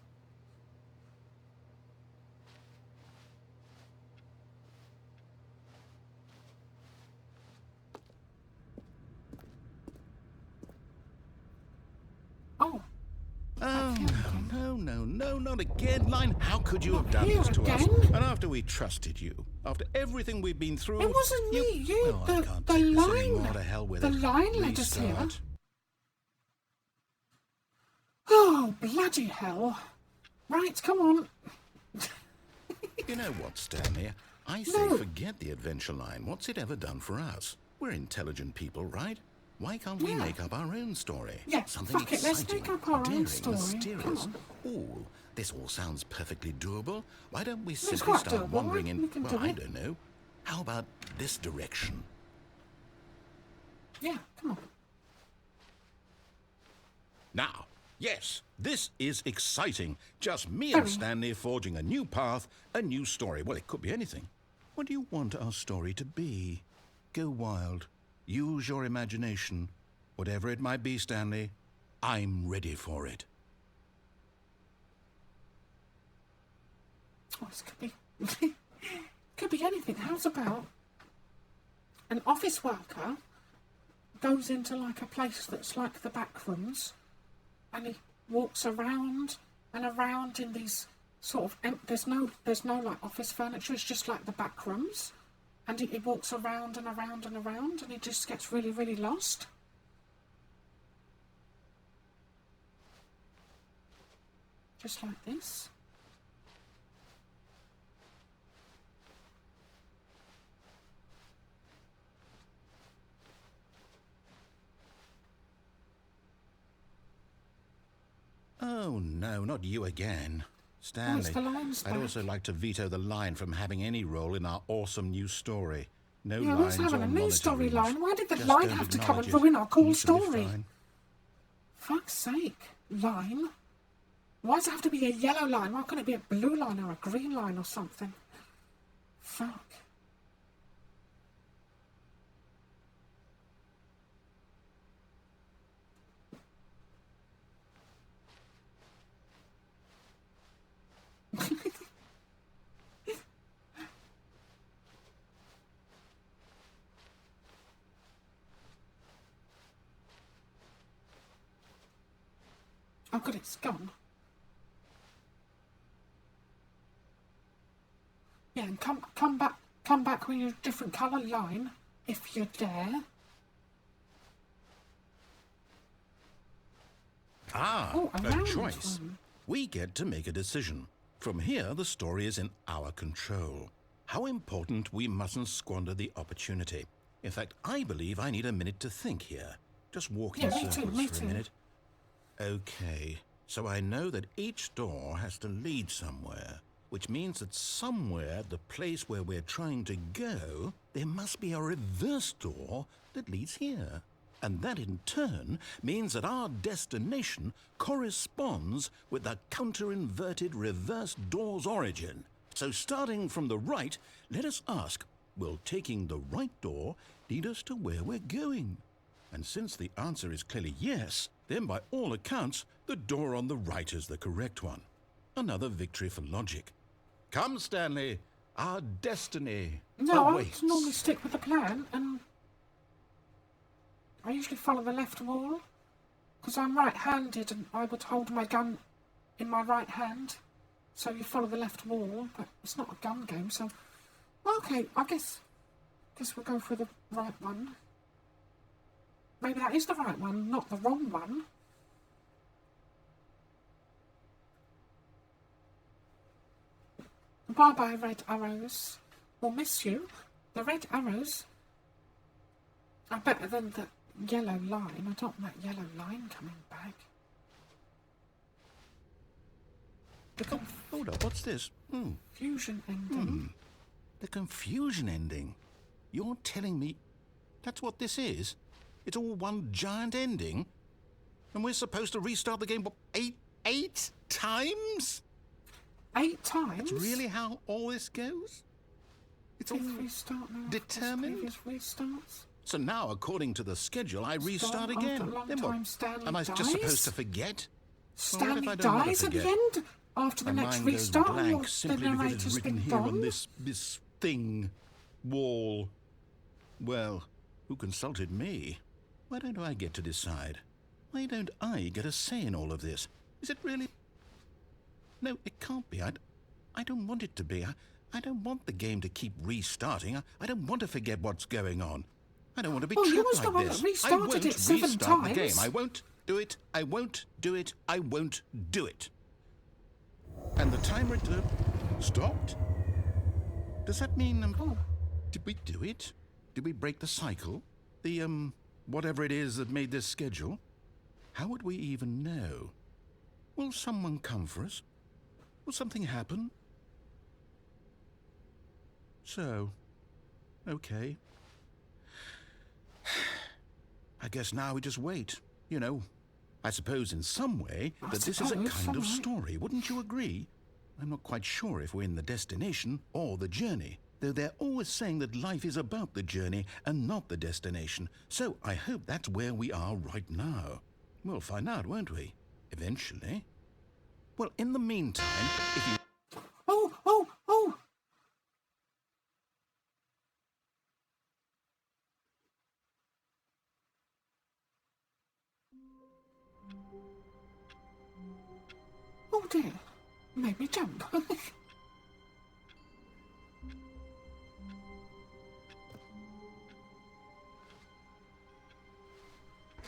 Oh. Oh, no, not again. Line, how could you have done Here this to us? again? And after we trusted you, after everything we've been through... It wasn't me, you. Oh, I can't The take this line. anymore. To hell with The it. line led us here. Restart. Oh, bloody hell. Right, come on. You know what, Stanley? I say No. forget the adventure line. What's it ever done for us? We're intelligent people, right? Why can't we Yeah. make up our own story? Yeah, Something fuck it, let's exciting, make up our own daring, story. mysterious. Come Oh, this all sounds perfectly doable. Why don't we It's simply quite start doable, wandering right? in, We can well, do I it. don't know. How about this direction? Yeah, come on. Now, yes, this is exciting. Just me Very. and Stanley forging a new path, a new story. Well, it could be anything. What do you want our story to be? Go wild. Use your imagination. Whatever it might be, Stanley, I'm ready for it. Oh, this could be... could be anything. How's about an office worker goes into like a place that's like the back rooms and he walks around and around in these sort of... There's no like office furniture, it's just like the back rooms. And he walks around and around and around and he just gets really, really lost. Just like this. Oh, no, not you again. Stanley, the line's I'd back. also like to veto the line from having any role in our awesome new story. No Yeah, lines who's having or a new monitor rooms. storyline? Why did the Just line don't have to come and acknowledge it. ruin our cool Each will be story? fine. Fuck's sake. Line? Why does it have to be a yellow line? Why couldn't it be a blue line or a green line or something? Fuck. Oh, good, it's gone. Yeah, and come back with your different colour line, if you dare. Ah, Oh, a a round choice. one. We get to make a decision. From here, the story is in our control. How important we mustn't squander the opportunity. In fact, I believe I need a minute to think here. Just walk in Yeah, me too, circles me for a too. minute. Okay, so I know that each door has to lead somewhere, which means that somewhere, the place where we're trying to go, there must be a reverse door that leads here. And that in turn means that our destination corresponds with the counter-inverted reverse door's origin. So starting from the right, let us ask, will taking the right door lead us to where we're going? And since the answer is clearly yes, then by all accounts, the door on the right is the correct one. Another victory for logic. Come, Stanley, our destiny No, I awaits. normally stick with the plan, and I usually follow the left wall, because I'm right-handed and I would hold my gun in my right hand. So you follow the left wall, but it's not a gun game, so... Okay, I guess we'll go for the right one. Maybe that is the right one, not the wrong one. Bye-bye, red arrows. We'll miss you. The red arrows are better than the yellow line. I don't want that yellow line coming back. Hold up, what's this? Fusion ending. The confusion ending. You're telling me that's what this is? It's all one giant ending? And we're supposed to restart the game, what, eight times? 8 times? That's really how all this goes? It's all determined? Previous restarts? So now, according to the schedule, I restart again. Then what? Stanley Am I dies? just supposed to forget? Stanley Well, what if I don't want to dies at the forget? end? After the My next mind goes restart? blank The simply because it's narrator's written been here on gone? this thing, wall. Well, who consulted me? Why don't I get to decide? Why don't I get a say in all of this? Is it really? No, it can't be. I don't want it to be. I don't want the game to keep restarting. I don't want to forget what's going on. I don't want to be Well, you trapped was the like one this. that restarted I won't it 7 restart the game. times. I won't do it. I won't do it. I won't do it. And the timer stopped? Does that mean, did we do it? Did we break the cycle? The, whatever it is that made this schedule? How would we even know? Will someone come for us? Will something happen? So, okay. I guess now we just wait, you know. I suppose in some way that this is a kind of story, wouldn't you agree? I'm not quite sure if we're in the destination or the journey, though they're always saying that life is about the journey and not the destination. So I hope that's where we are right now. We'll find out, won't we? Eventually. Well, in the meantime, if you... Oh! Oh dear, made me jump.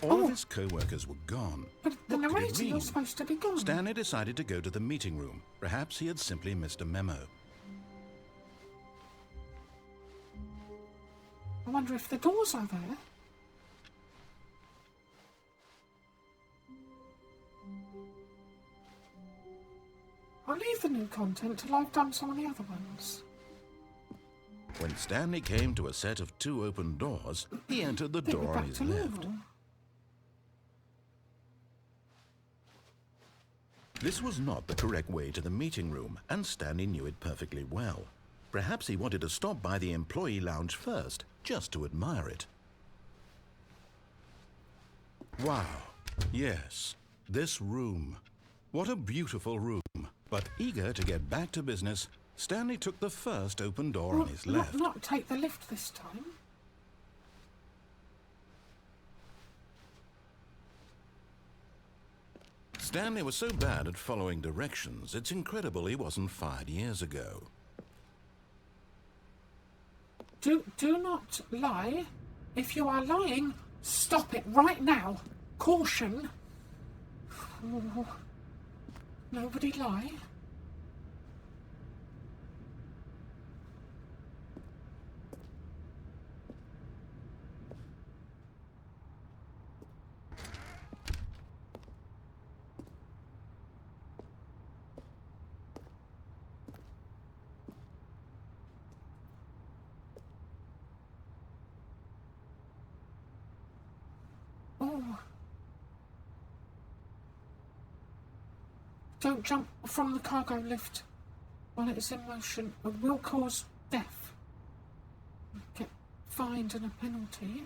All of his co-workers were gone. But the What could it narrator mean? was supposed to be gone. Stanley decided to go to the meeting room. Perhaps he had simply missed a memo. I wonder if the doors are there. I'll leave the new content till I've done some of the other ones. When Stanley came to a set of 2 open doors, he entered the door on his left. This was not the correct way to the meeting room, and Stanley knew it perfectly well. Perhaps he wanted to stop by the employee lounge first, just to admire it. Wow, yes, this room. What a beautiful room. But eager to get back to business, Stanley took the first open door on his left. Not take the lift this time. Stanley was so bad at following directions, it's incredible he wasn't fired years ago. Do not lie. If you are lying, stop it right now. Caution. Oh, nobody lie. Oh. Don't jump from the cargo lift while it is in motion. It will cause death. Get fined and a penalty.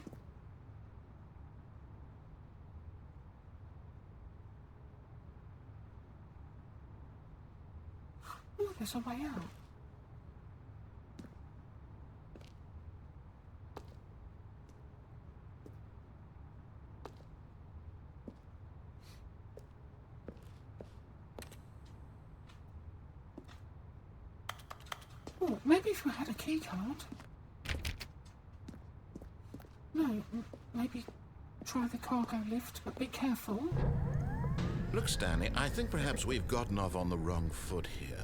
Oh, there's a way out. Oh, maybe if we had a key card. No, maybe try the cargo lift, but be careful. Look, Stanley, I think perhaps we've gotten off on the wrong foot here.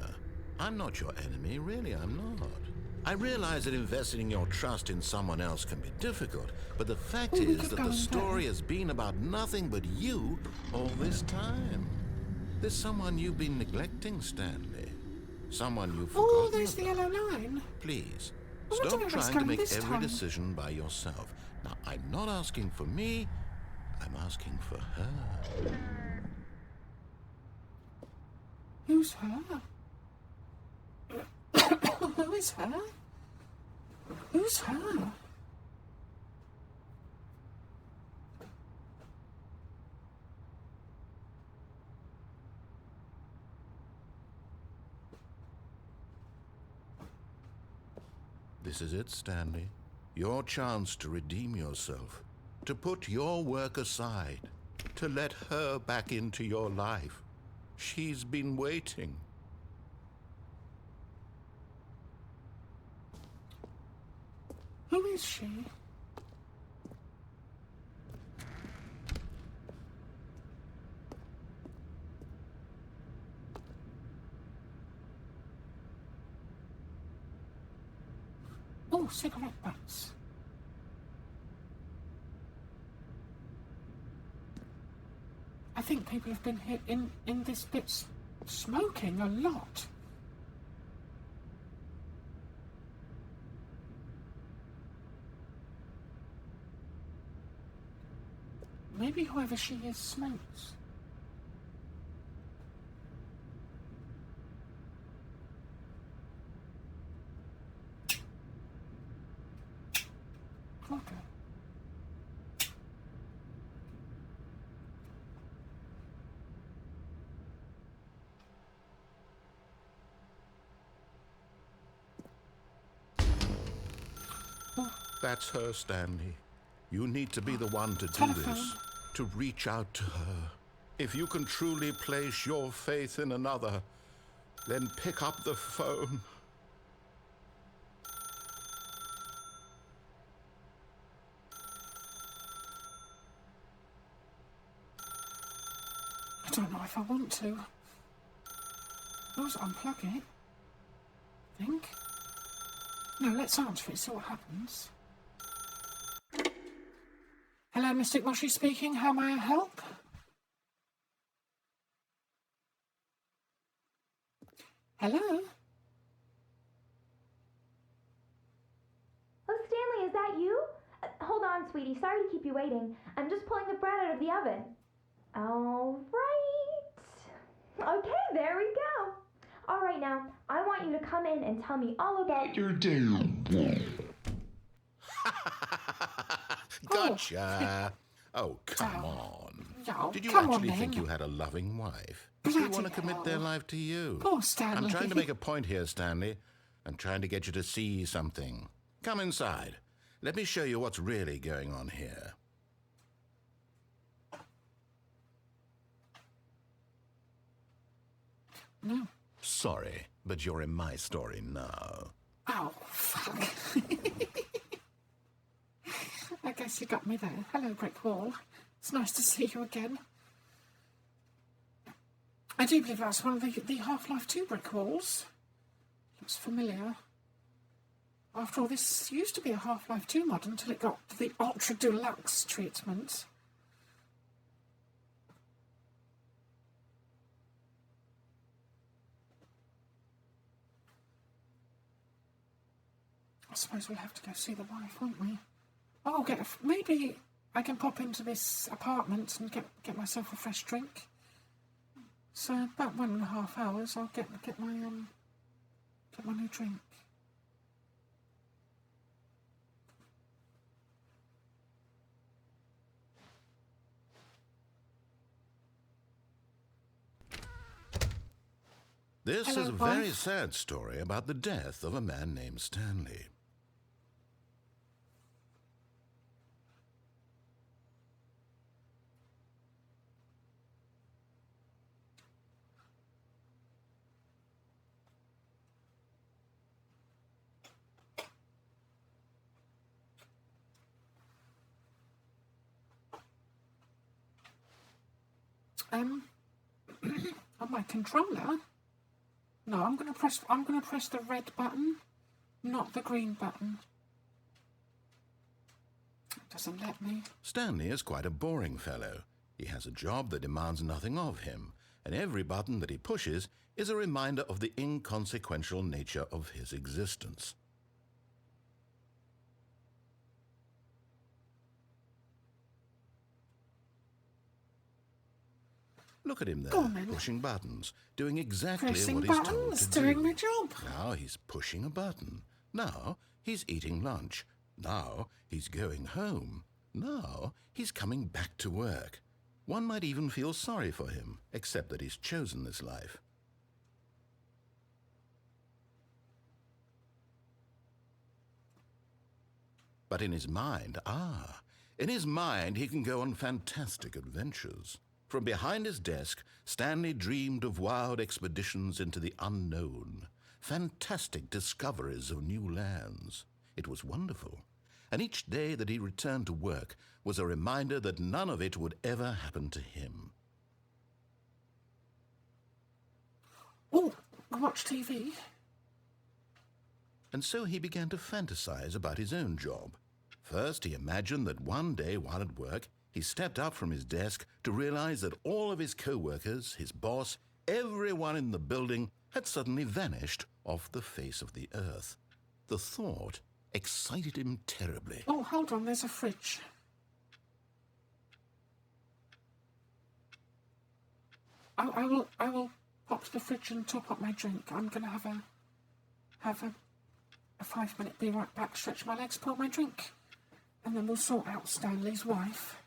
I'm not your enemy, really, I'm not. I realize that investing your trust in someone else can be difficult, but the fact We is could that go the in story there. has been about nothing but you all this time. There's someone you've been neglecting, Stanley. Someone you've Oh, forgotten there's the about. yellow line. Please, I wonder stop where it's trying to going make this every time. decision by yourself. Now, I'm not asking for me, I'm asking for her. Who's her? Who is her? Who's her? This is it, Stanley. Your chance to redeem yourself, to put your work aside, to let her back into your life. She's been waiting. Who is she? Oh, cigarette butts. I think people have been hit in this bit smoking a lot. Maybe whoever she is smokes. Okay. That's her, Stanley. You need to be the one to do Telephone. this, to reach out to her. If you can truly place your faith in another, then pick up the phone. I don't know if I want to. Let's unplug it. I think. No, let's answer it, see what happens. Hello, Mystic Moshi speaking. How may I help? Hello? Oh, Stanley, is that you? Hold on, sweetie. Sorry to keep you waiting. I'm just pulling the bread out of the oven. All right. Okay, there we go. All right, now, I want you to come in and tell me all about your day. Gotcha. Oh, come on. Oh, Did you come on, actually think then. you had a loving wife? Bloody Who want to commit their hell. life to you? Poor Stanley. I'm trying to make a point here, Stanley. I'm trying to get you to see something. Come inside. Let me show you what's really going on here. No. Sorry, but you're in my story now. Oh, fuck. I guess you got me there. Hello, Brick Wall. It's nice to see you again. I do believe that's one of the Half-Life 2 brick walls. Looks familiar. After all, this used to be a Half-Life 2 mod until it got the Ultra Deluxe treatment. I suppose we'll have to go see the wife, won't we? Oh, maybe I can pop into this apartment and get myself a fresh drink. So about 1.5 hours, I'll get my new drink. This Hello, is a very wife. sad story about the death of a man named Stanley. On my controller. No, I'm gonna press the red button, not the green button. It doesn't let me. Stanley is quite a boring fellow. He has a job that demands nothing of him, and every button that he pushes is a reminder of the inconsequential nature of his existence. Look at him there, pushing buttons, doing exactly Pressing what he's told buttons, to doing do. my job. Now he's pushing a button. Now he's eating lunch. Now he's going home. Now he's coming back to work. One might even feel sorry for him, except that he's chosen this life. But in his mind, he can go on fantastic adventures. From behind his desk, Stanley dreamed of wild expeditions into the unknown, fantastic discoveries of new lands. It was wonderful, and each day that he returned to work was a reminder that none of it would ever happen to him. Oh, I watch TV. And so he began to fantasize about his own job. First, he imagined that one day while at work, he stepped up from his desk to realize that all of his co-workers, his boss, everyone in the building had suddenly vanished off the face of the earth. The thought excited him terribly. Oh, hold on, there's a fridge. I will pop to the fridge and top up my drink. I'm gonna have a 5-minute be right back, stretch my legs, pour my drink, and then we'll sort out Stanley's wife.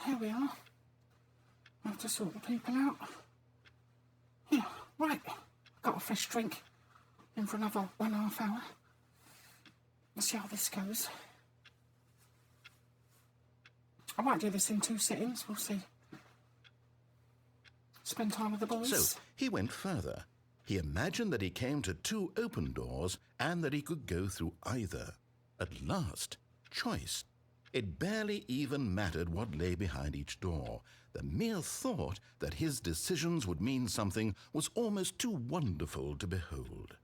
here we are. I have to sort the people out. Yeah, right. Got a fresh drink in for another 1.5 hours. Let's see how this goes. I might do this in 2 sittings, we'll see. Spend time with the boys. So he went further. He imagined that he came to 2 open doors and that he could go through either. At last, choice. It barely even mattered what lay behind each door. The mere thought that his decisions would mean something was almost too wonderful to behold.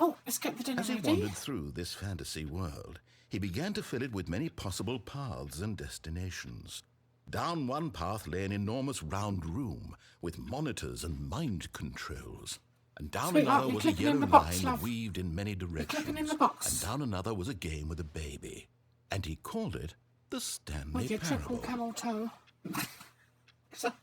Oh, let's get the dinner As he ready. wandered through this fantasy world, he began to fill it with many possible paths and destinations. Down one path lay an enormous round room with monitors and mind controls. And down Sweetheart, another you're was a clicking in yellow the box, line love. weaved in many directions. clicking in the box. And down another was a game with a baby. And he called it the Stanley With your Parable. triple camel toe. Sorry.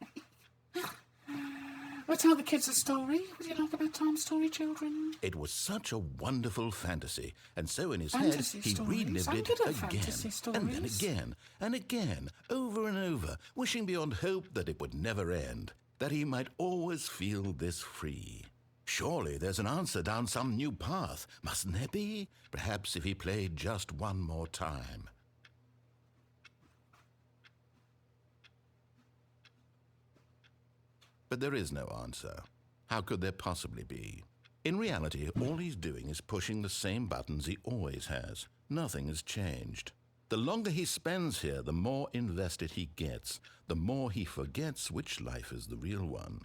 We'll tell the kids a story. Would you like a bedtime story, children? It was such a wonderful fantasy, and so in his Fantasy head he stories. relived I'm it good at again, fantasy and then stories. again, and again, over and over, wishing beyond hope that it would never end, that he might always feel this free. Surely there's an answer down some new path, mustn't there be? Perhaps if he played just one more time. But there is no answer. How could there possibly be? In reality, all he's doing is pushing the same buttons he always has. Nothing has changed. The longer he spends here, the more invested he gets, the more he forgets which life is the real one.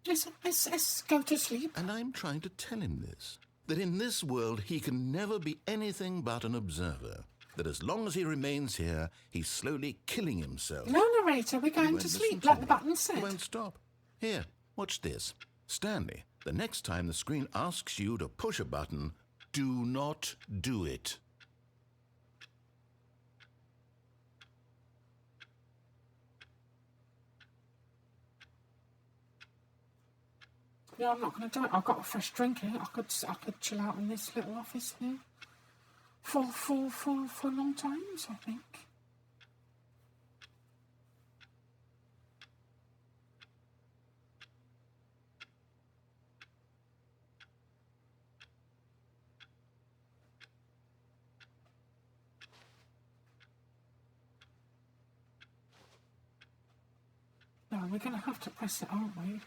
Let's go to sleep. And I'm trying to tell him this, that in this world he can never be anything but an observer, that as long as he remains here, he's slowly killing himself. No, narrator, we're He going won't to listen sleep, to like me. the button He said. won't stop. Here, watch this. Stanley, the next time the screen asks you to push a button, do not do it. Yeah, I'm not going to do it. I've got a fresh drink here. I could chill out in this little office here for long times, I think. No, we're going to have to press it, aren't we?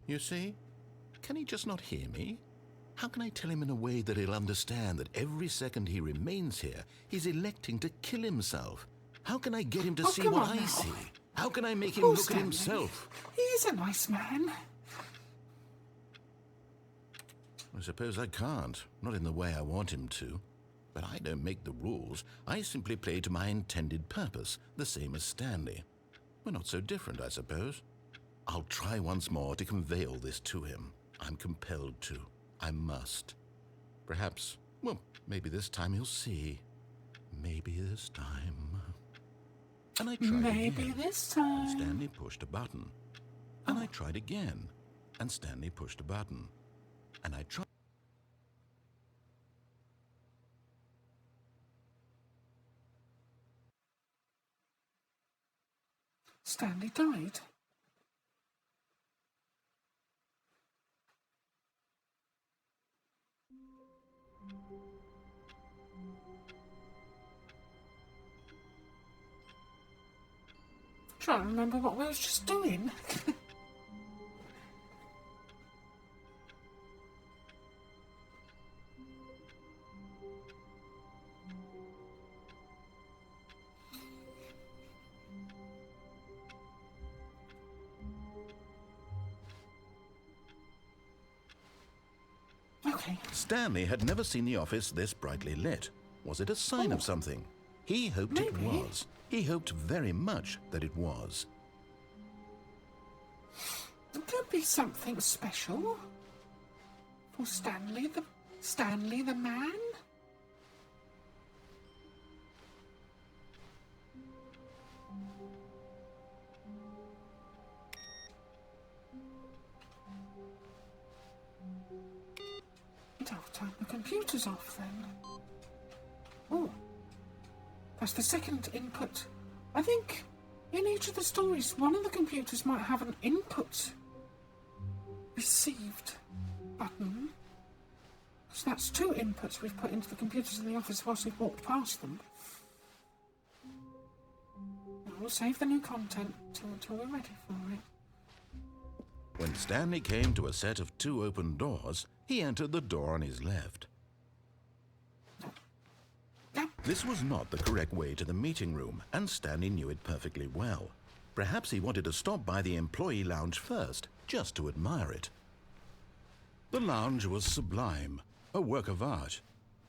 You see? Can he just not hear me? How can I tell him in a way that he'll understand that every second he remains here, he's electing to kill himself? How can I get him to see come what on I now. see? How can I make him Poor look at Stanley. himself? He is a nice man. I suppose I can't, not in the way I want him to. But I don't make the rules. I simply play to my intended purpose, the same as Stanley. We're not so different, I suppose. I'll try once more to convey all this to him. I'm compelled to. I must. Perhaps, well, maybe this time he'll see. Maybe this time. And I tried Maybe again. this time. Stanley pushed a button. And I tried again. And Stanley pushed a button. And I tried. Stanley died. Trying to remember what we was just doing. Okay. Stanley had never seen the office this brightly lit. Was it a sign of something? He hoped it Maybe. was. He hoped very much that it was. It could be something special for Stanley the man. I'll turn the computers off then. Oh, that's the second input. I think in each of the stories, one of the computers might have an input received button. So that's 2 inputs we've put into the computers in the office whilst we've walked past them. We'll save the new content until we're ready for it. When Stanley came to a set of 2 open doors, he entered the door on his left. This was not the correct way to the meeting room, and Stanley knew it perfectly well. Perhaps he wanted to stop by the employee lounge first, just to admire it. The lounge was sublime, a work of art.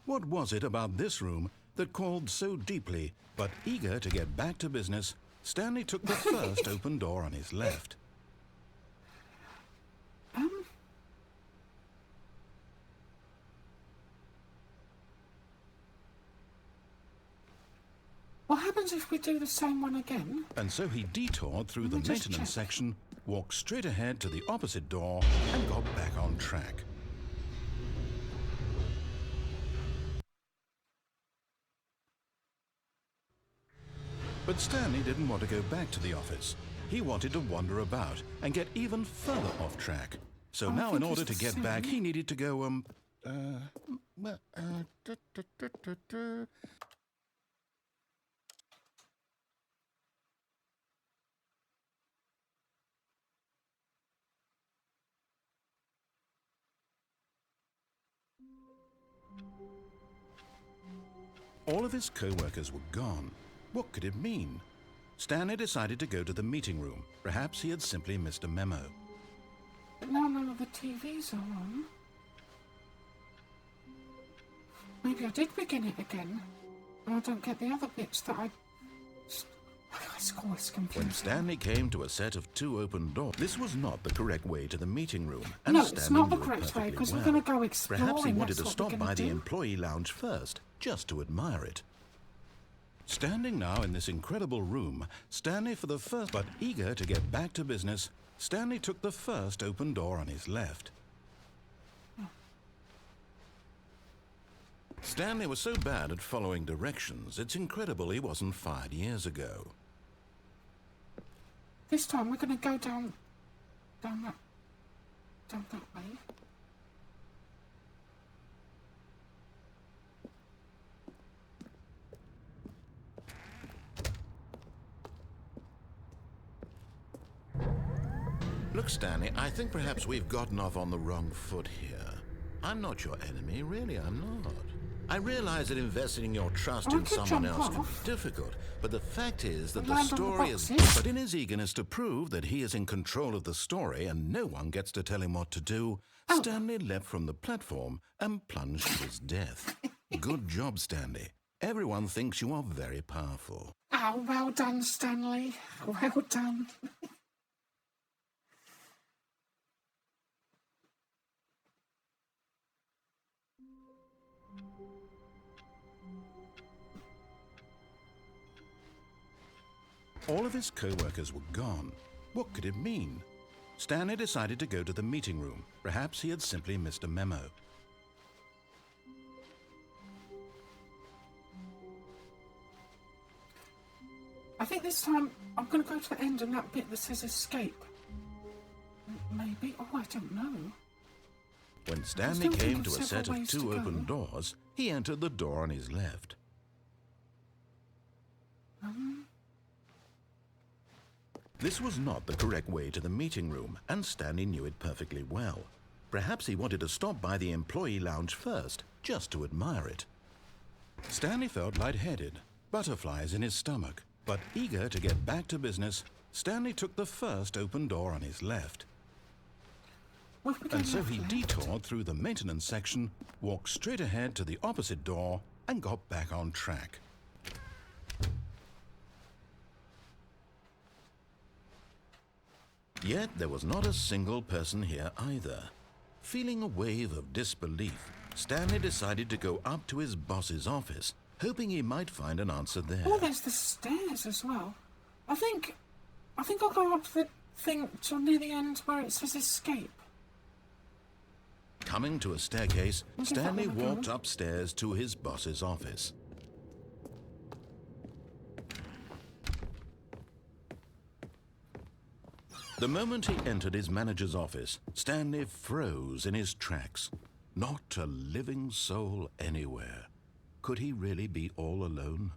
What was it about this room that called so deeply, but eager to get back to business, Stanley took the first open door on his left. What happens if we do the same one again? And so he detoured through the Let me just maintenance check. section, walked straight ahead to the opposite door, and got back on track. But Stanley didn't want to go back to the office. He wanted to wander about and get even further off track. So I now, think in order it's to the get back, same. he needed to go, All of his co-workers were gone. What could it mean? Stanley decided to go to the meeting room. Perhaps he had simply missed a memo. But now none of the TVs are on. Maybe I did begin it again, and I don't get the other bits that It's always confusing. When Stanley came to a set of 2 open doors, this was not the correct way to the meeting room. And No, Stanley it's not the knew it correct way, perfectly because we're well. going to go exploring. Perhaps he wanted that's to what stop we're by gonna the do. employee lounge first, just to admire it. Standing now in this incredible room, Stanley for the first, but eager to get back to business, Stanley took the first open door on his left. Stanley was so bad at following directions, it's incredible he wasn't fired years ago. This time we're going to go down that way. Look, Stanley, I think perhaps we've gotten off on the wrong foot here. I'm not your enemy, really, I'm not. I realize that investing your trust I in could someone jump else can off. be difficult, but the fact is that And the land on the story is... boxes. But in his eagerness to prove that he is in control of the story and no one gets to tell him what to do, Oh. Stanley leapt from the platform and plunged to his death. Good job, Stanley. Everyone thinks you are very powerful. Oh, well done, Stanley. Well done. All of his co-workers were gone. What could it mean? Stanley decided to go to the meeting room. Perhaps he had simply missed a memo. I think this time I'm going to go to the end and that bit that says escape. Maybe. Oh, I don't know. When Stanley still think came of to a several set of ways 2 to open go. doors, he entered the door on his left. This was not the correct way to the meeting room, and Stanley knew it perfectly well. Perhaps he wanted to stop by the employee lounge first, just to admire it. Stanley felt lightheaded, butterflies in his stomach, but eager to get back to business, Stanley took the first open door on his left. What have we And done so left, he left? detoured through the maintenance section, walked straight ahead to the opposite door, and got back on track. Yet there was not a single person here either. Feeling a wave of disbelief, Stanley decided to go up to his boss's office, hoping he might find an answer there. Oh, there's the stairs as well. I think I'll go up the thing till near the end where it says escape. Coming to a staircase, I'll give that Stanley one a go. walked upstairs to his boss's office. The moment he entered his manager's office, Stanley froze in his tracks. Not a living soul anywhere. Could he really be all alone?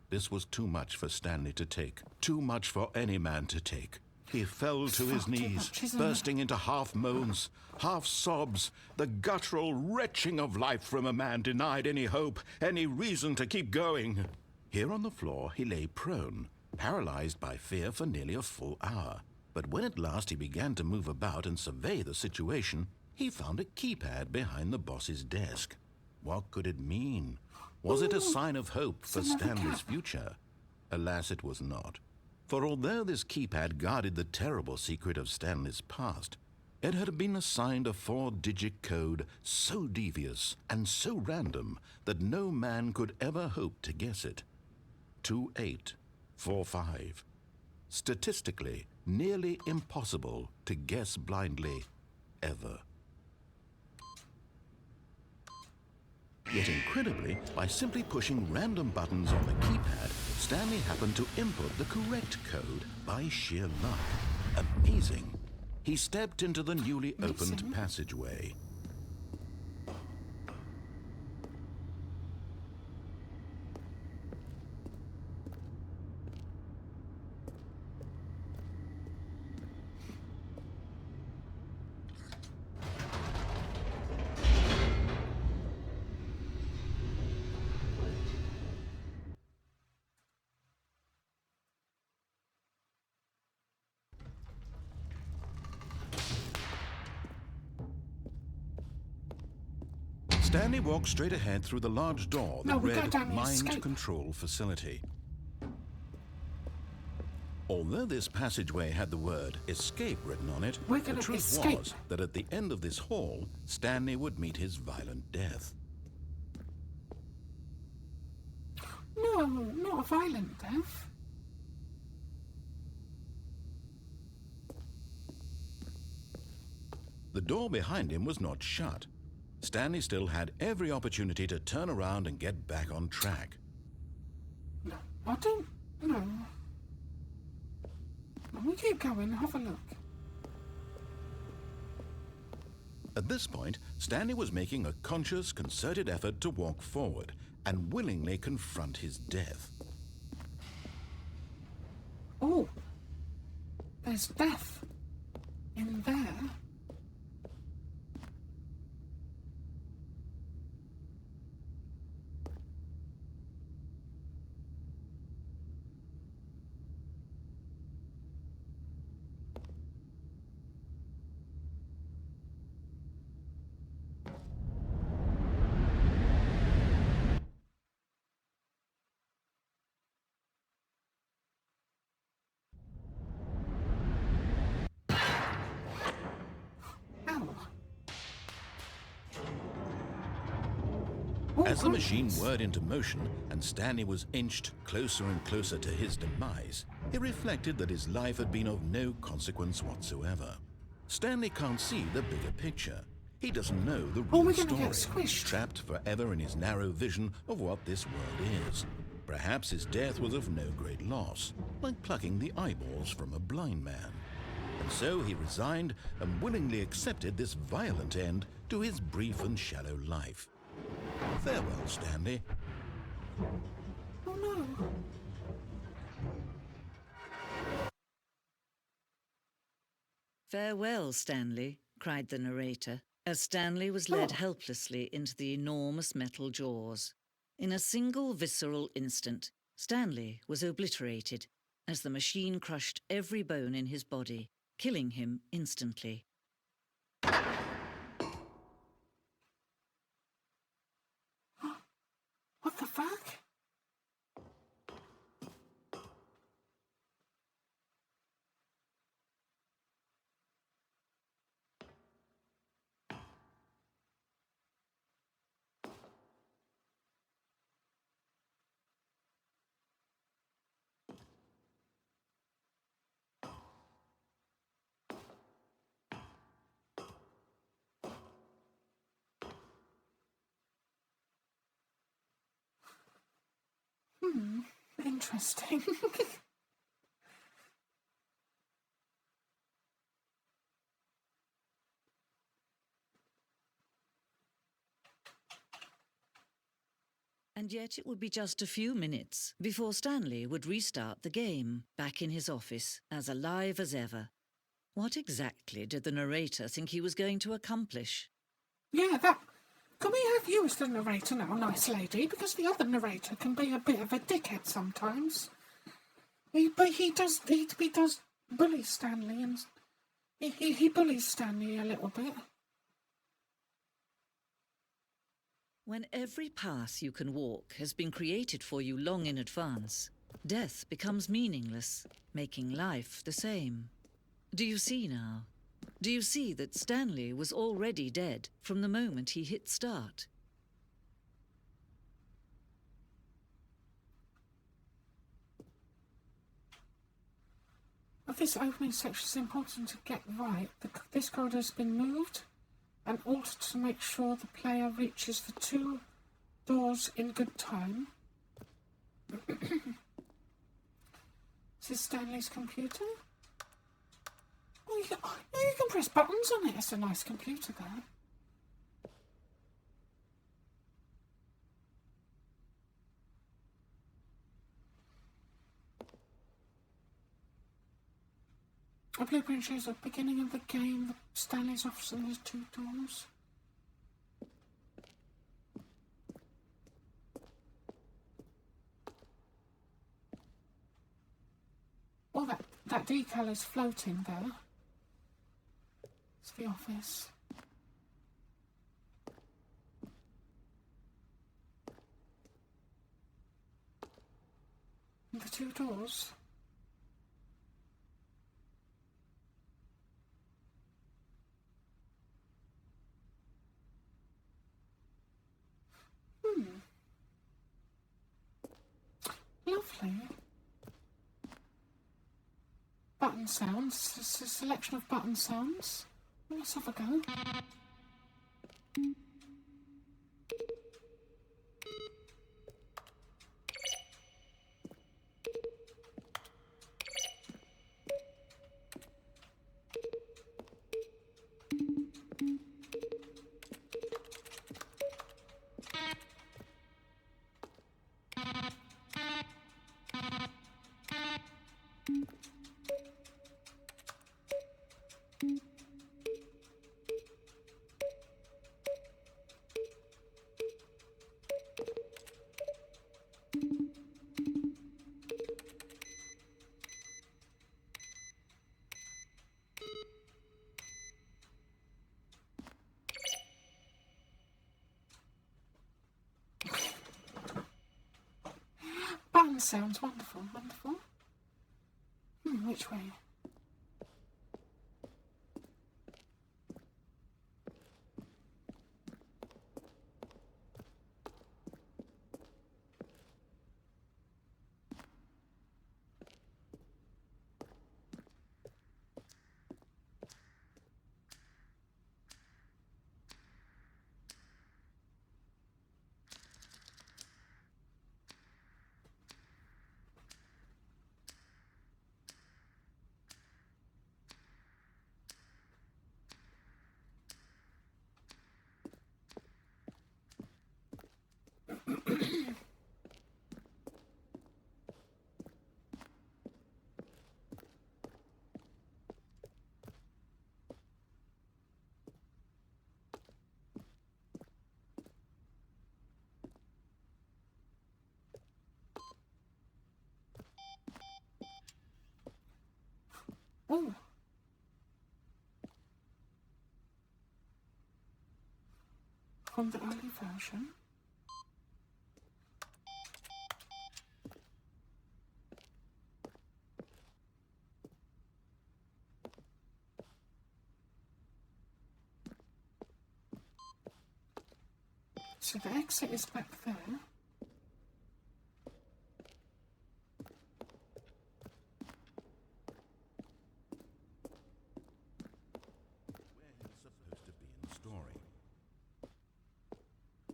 This was too much for Stanley to take. Too much for any man to take. He fell to his Far too knees, much, isn't it? bursting into half moans, half sobs, the guttural retching of life from a man denied any hope, any reason to keep going. Here on the floor, he lay prone, paralyzed by fear for nearly a full hour. But when at last he began to move about and survey the situation, he found a keypad behind the boss's desk. What could it mean? Was it a sign of hope for another Stanley's cap. future? Alas, it was not. For although this keypad guarded the terrible secret of Stanley's past, it had been assigned a 4-digit code so devious and so random that no man could ever hope to guess it. 2845. Statistically, nearly impossible to guess blindly, ever. Yet incredibly, by simply pushing random buttons on the keypad, Stanley happened to input the correct code by sheer luck. Amazing. He stepped into the newly opened Amazing. passageway. Stanley walked straight ahead through the large door that No, we go read down the Mind escape. Control Facility. Although this passageway had the word escape written on it, We're the gonna truth escape. was that at the end of this hall, Stanley would meet his violent death. No, not a violent death. The door behind him was not shut. Stanley still had every opportunity to turn around and get back on track. No, I don't know. We keep going, have a look. At this point, Stanley was making a conscious, concerted effort to walk forward and willingly confront his death. Oh, there's death in there. Ow. Oh, As the machine goodness. whirred into motion and Stanley was inched closer and closer to his demise, he reflected that his life had been of no consequence whatsoever. Stanley can't see the bigger picture. He doesn't know the Oh, real we're gonna get story, squished. trapped forever in his narrow vision of what this world is. Perhaps his death was of no great loss, like plucking the eyeballs from a blind man. And so he resigned and willingly accepted this violent end to his brief and shallow life. Farewell, Stanley. Oh no. "Farewell, Stanley," cried the narrator, as Stanley was led Oh. helplessly into the enormous metal jaws. In a single visceral instant, Stanley was obliterated as the machine crushed every bone in his body, killing him instantly. What the fuck? Interesting. And yet it would be just a few minutes before Stanley would restart the game, back in his office, as alive as ever. What exactly did the narrator think he was going to accomplish? Yeah, that... Can we have you as the narrator now, nice lady? Because the other narrator can be a bit of a dickhead sometimes. But he does bully Stanley, and he bullies Stanley a little bit. When every path you can walk has been created for you long in advance, death becomes meaningless, making life the same. Do you see now? Do you see that Stanley was already dead from the moment he hit start? This opening section is important to get right. This corridor has been moved and altered to make sure the player reaches the 2 doors in good time. This is Stanley's computer. Oh, you can press buttons on it. It's a nice computer there. A blueprint shows the beginning of the game. Stanley's office and there's 2 doors. Oh, that decal is floating there. It's the office. And the 2 doors. Lovely. Button sounds. It's a selection of button sounds. Let's have a go. Button sounds wonderful, wonderful. Which way? Oh. From the early version. So the exit is back there.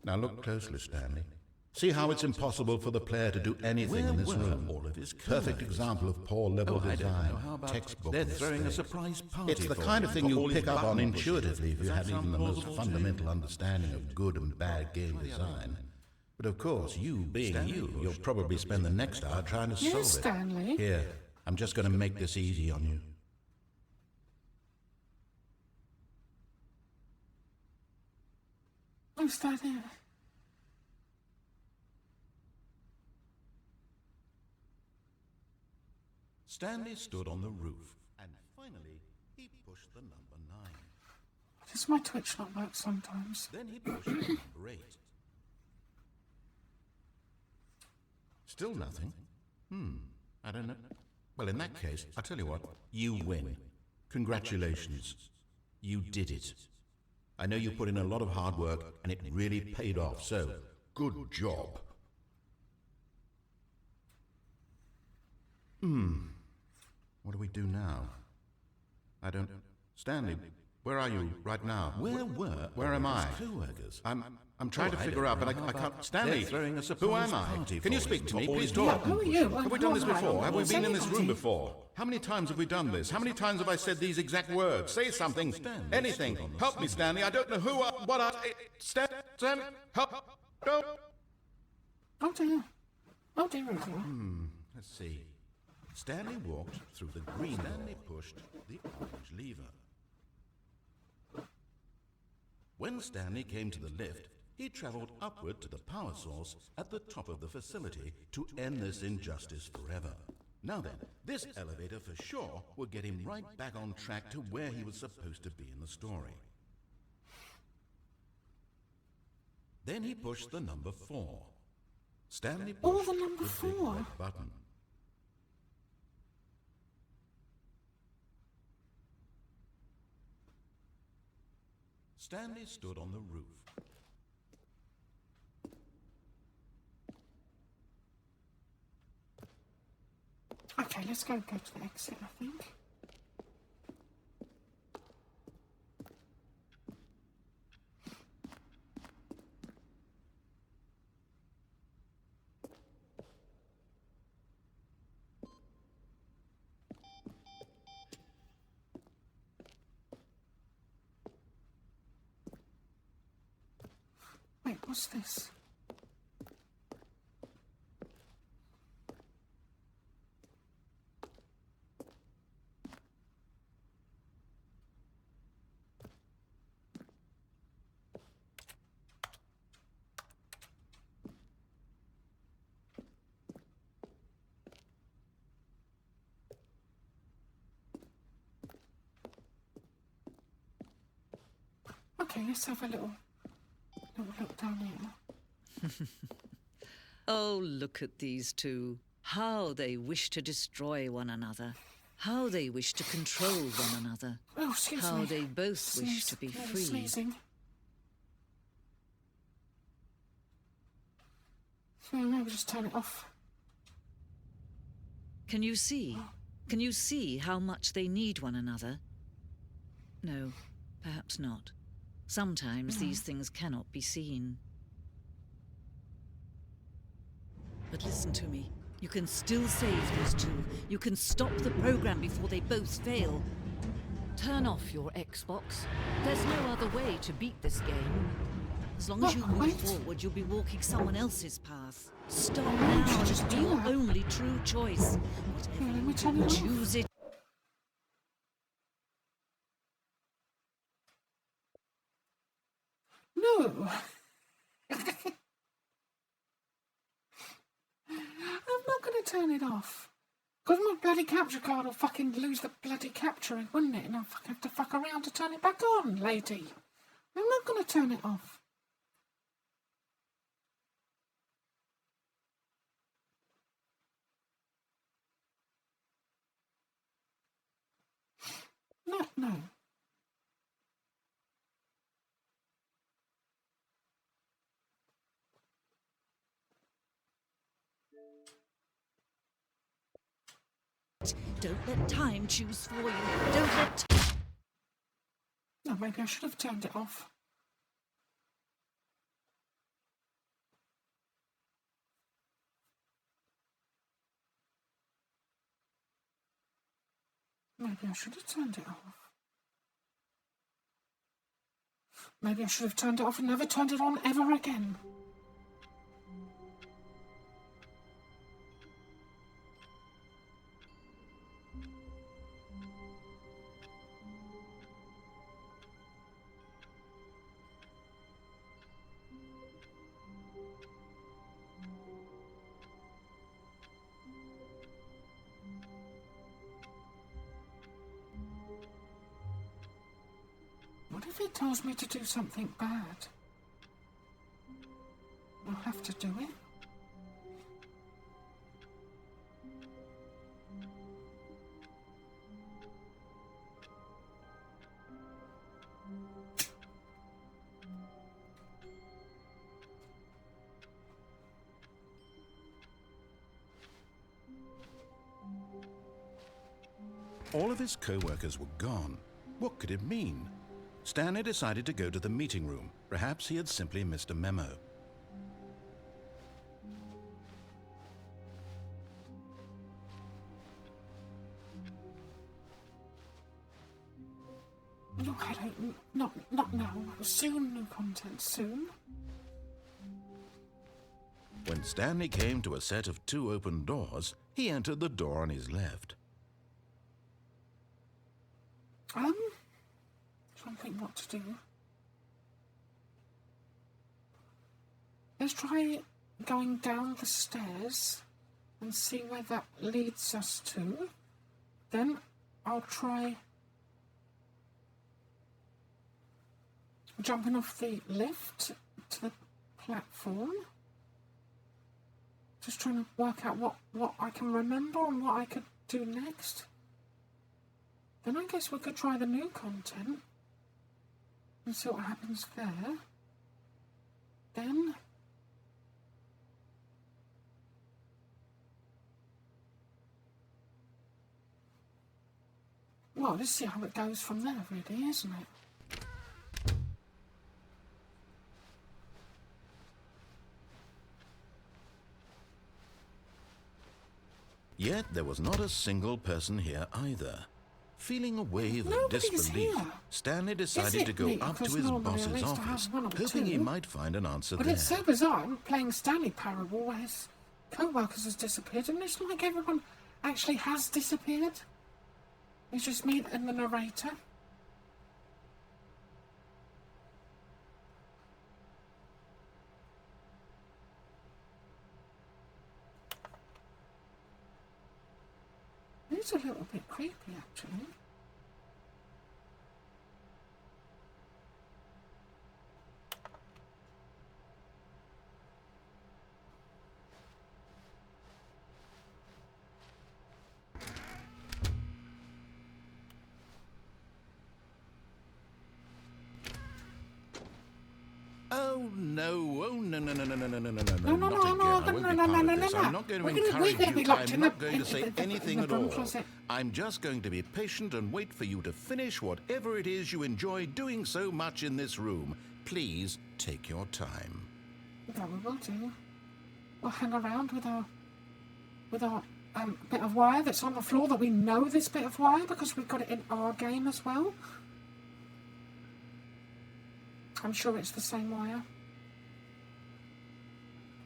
Now look closely, Stanley. See how it's impossible for the player to do anything in this room. All of his Perfect example of poor level design. Textbook They're throwing a mistake. surprise party. It's the for kind him of thing for you all his pick up on button pushes. intuitively if Does you that have sound even the most plausible to fundamental you? understanding of good and bad game design. But of course, you being you, you'll probably spend the next hour trying to solve Yes, it. Stanley. Here, I'm just going to make this easy on you. Who's that here? Stanley stood on the roof, and finally he pushed the number 9. Does my Twitch not work sometimes? Then he pushed the number 8. Still nothing? I don't know. Well, in that case, I'll tell you what. You win. Congratulations. You did it. I know you put in a lot of hard work, and it really paid off, so good job. What do we do now? I don't... Stanley, where are you right now? Where am I? Co-workers. I'm trying to figure out, but I can't... Stanley, They're throwing a who surprise am I? party Can you for speak him to for me? all Please his talk. Who are you? Have we done this before? Have we been in this room Anybody? before? How many times have we done this? How many times have I said these exact words? Say something. Anything. Help me, Stanley. I don't know who I... What I... Stan... Help... Go... Oh dear. Oh dear, oh dear. Let's see. Stanley walked through the green door. Stanley pushed the orange lever. When Stanley came to the lift, he travelled upward to the power source at the top of the facility to end this injustice forever. Now then, this elevator for sure would get him right back on track to where he was supposed to be in the story. Then he pushed the number 4. Stanley pushed Oh, the number big 4. red button. Stanley stood on the roof. Okay, let's go to the exit, I think. Wait, what's this? Okay, let's have a little look down here. Oh, look at these two. How they wish to destroy one another. How they wish to control one another. Oh, excuse How me. they both wish to be Yeah, free. Sneezing. So maybe just turn it off. Can you see? Can you see how much they need one another? No, perhaps not. Sometimes these things cannot be seen. But listen to me. You can still save these two. You can stop the program before they both fail. Turn off your Xbox. There's no other way to beat this game. As long as you move Wait. forward, you'll be walking someone else's path. Stop now. just It's do your that. only true choice. Here, let me turn it off. Choose it. No. I'm not going to turn it off. Because my bloody capture card will fucking lose the bloody capturing, wouldn't it? And I'll fucking have to fuck around to turn it back on, lady. I'm not going to turn it off. No. Don't let time choose for you. Don't let... No, maybe I should have turned it off. Maybe I should have turned it off. Maybe I should have turned it off and never turned it on ever again. What if it tells me to do something bad? I'll have to do it. All of his co-workers were gone. What could it mean? Stanley decided to go to the meeting room. Perhaps he had simply missed a memo. No, hello. Not now. Soon, new content. Soon. When Stanley came to a set of 2 open doors, he entered the door on his left. Trying to think what to do. Let's try going down the stairs and see where that leads us to. Then I'll try jumping off the lift to the platform. Just trying to work out what I can remember and what I could do next. Then I guess we could try the new content and see what happens there. Then well, let's see how it goes from there, really, isn't it? Yet there was not a single person here either. Feeling a wave of Nobody's disbelief, here. Stanley decided to go Is it? up to Because his normally I boss's used to have office, one or hoping he two. might find an answer But there. it's so bizarre. I'm playing Stanley Parable where his co-workers has disappeared, and it's like everyone actually has disappeared. It's just me and the narrator. It's a little bit creepy, actually. Oh no! Oh no! No! No! No! No! No! No! No! No, no, Not no, again! no, I won't no, be no, part no, of no, this. no. I'm not going to We're gonna encourage be you. locked I'm in not the- going to in say the anything at broom all. closet. I'm just going to be patient and wait for you to finish whatever it is you enjoy doing so much in this room. Please take your time. Yeah, we will do. We'll hang around with our bit of wire that's on the floor that we know this bit of wire because we've got it in our game as well. I'm sure it's the same wire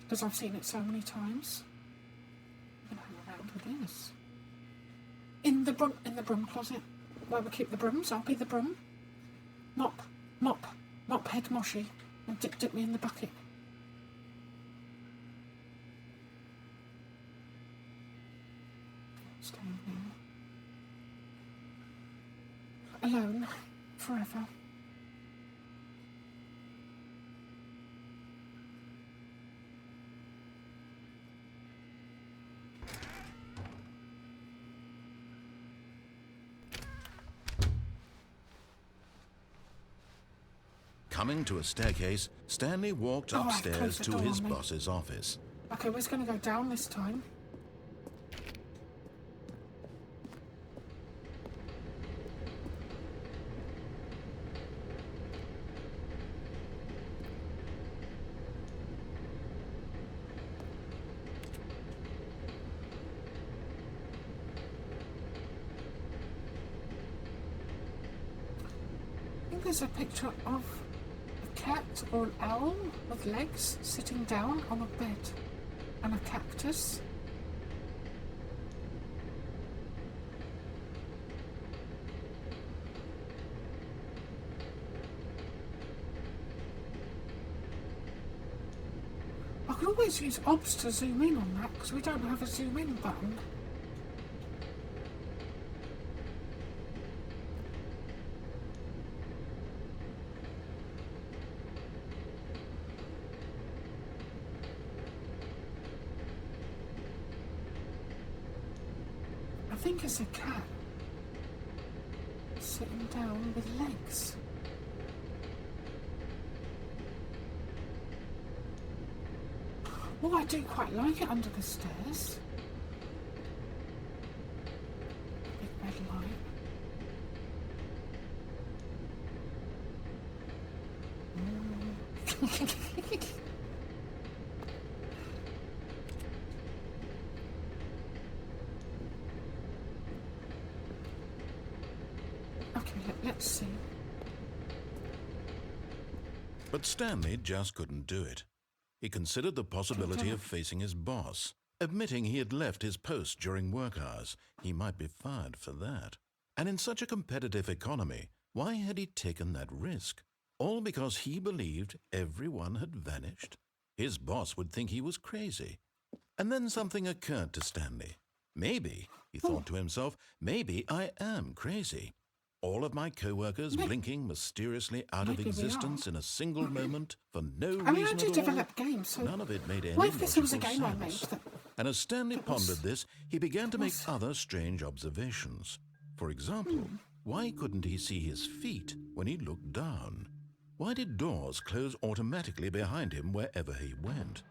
because I've seen it so many times. I'm gonna hang around with this in the broom closet where we keep the brooms. I'll be the broom. Mop head Moshi and dip me in the bucket. Staying here. Alone. Forever. Coming to a staircase, Stanley walked Oh, I've upstairs closed the to door his on me. boss's office. Okay, we're just going to go down this time. think there's a picture of a cat or an owl with legs sitting down on a bed and a cactus. I can always use OBS to zoom in on that because we don't have a zoom in button. I think it's a cat sitting down with legs. Oh, I do quite like it under the stairs. Big red light. Okay, let's see. But Stanley just couldn't do it. He considered the possibility of facing his boss, admitting he had left his post during work hours. He might be fired for that. And in such a competitive economy, why had he taken that risk? All because he believed everyone had vanished? His boss would think he was crazy. And then something occurred to Stanley. Maybe, he thought to himself, maybe I am crazy. All of my co-workers blinking mysteriously out of existence in a single moment for no reason I do at all. develop games, so None of it made any what if this was a logical game I made sense. that And as Stanley pondered this, he began to make was- other strange observations. For example, why couldn't he see his feet when he looked down? Why did doors close automatically behind him wherever he went?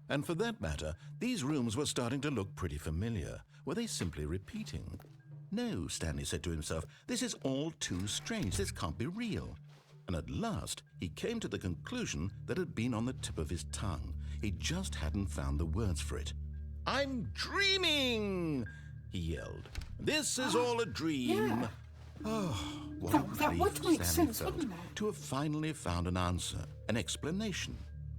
And for that matter, these rooms were starting to look pretty familiar. Were they simply repeating? No, Stanley said to himself, this is all too strange. This can't be real. And at last, he came to the conclusion that had been on the tip of his tongue. He just hadn't found the words for it. I'm dreaming, he yelled. This is all a dream. Yeah. Oh, what That a would relief make Stanley sense, felt wouldn't it? to have finally found an answer, an explanation.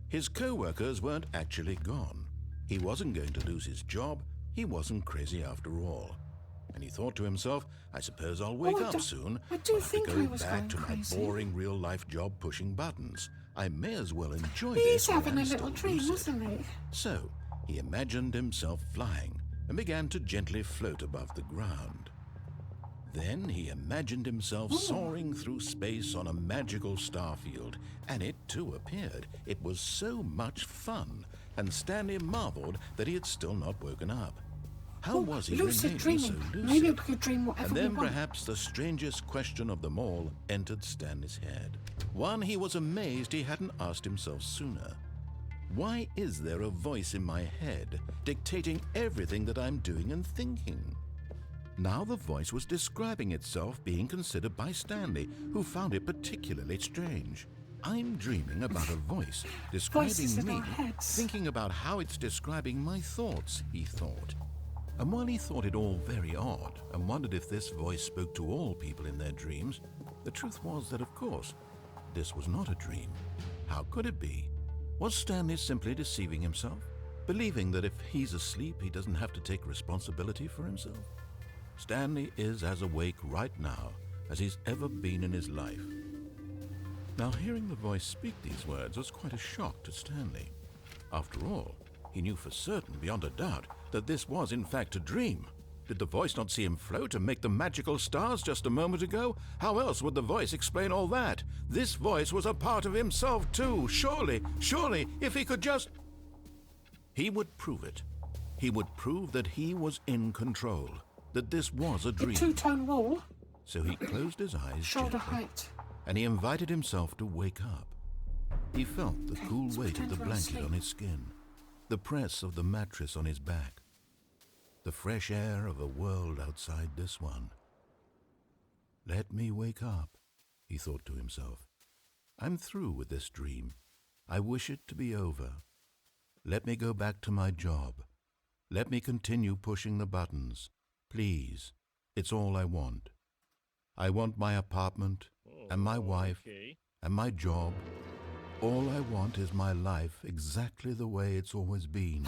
His co-workers weren't actually gone. He wasn't going to lose his job. He wasn't crazy after all. And he thought to himself, I suppose I'll wake up soon. I do I'll have think to I go was back going to my crazy. boring real-life job pushing buttons. I may as well enjoy He's this while having a I'm little still dream, lucid. wasn't he? So he imagined himself flying and began to gently float above the ground. Then he imagined himself soaring through space on a magical starfield, and it too appeared. It was so much fun, and Stanley marveled that he had still not woken up. How was he lucid remaining so dreaming. lucid? Maybe we could dream whatever And then we want. perhaps the strangest question of them all entered Stanley's head. One he was amazed he hadn't asked himself sooner. Why is there a voice in my head dictating everything that I'm doing and thinking? Now the voice was describing itself being considered by Stanley, who found it particularly strange. I'm dreaming about a voice Voices describing in me, our heads. thinking about how it's describing my thoughts, he thought. And while he thought it all very odd and wondered if this voice spoke to all people in their dreams, the truth was that, of course, this was not a dream. How could it be? Was Stanley simply deceiving himself, believing that if he's asleep, he doesn't have to take responsibility for himself? Stanley is as awake right now as he's ever been in his life. Now, hearing the voice speak these words was quite a shock to Stanley. After all, he knew for certain, beyond a doubt, that this was in fact a dream. Did the voice not see him float and make the magical stars just a moment ago? How else would the voice explain all that? This voice was a part of himself too. Surely, if he could just... He would prove it. He would prove that he was in control, that this was a The dream. two-tone wall, So he closed his eyes shoulder gently, height. and he invited himself to wake up. He felt the cool let's weight of pretend the we're blanket asleep. on his skin, the press of the mattress on his back, the fresh air of a world outside this one. Let me wake up, he thought to himself. I'm through with this dream. I wish it to be over. Let me go back to my job. Let me continue pushing the buttons. Please, it's all I want. I want my apartment and my wife and my job. All I want is my life exactly the way it's always been.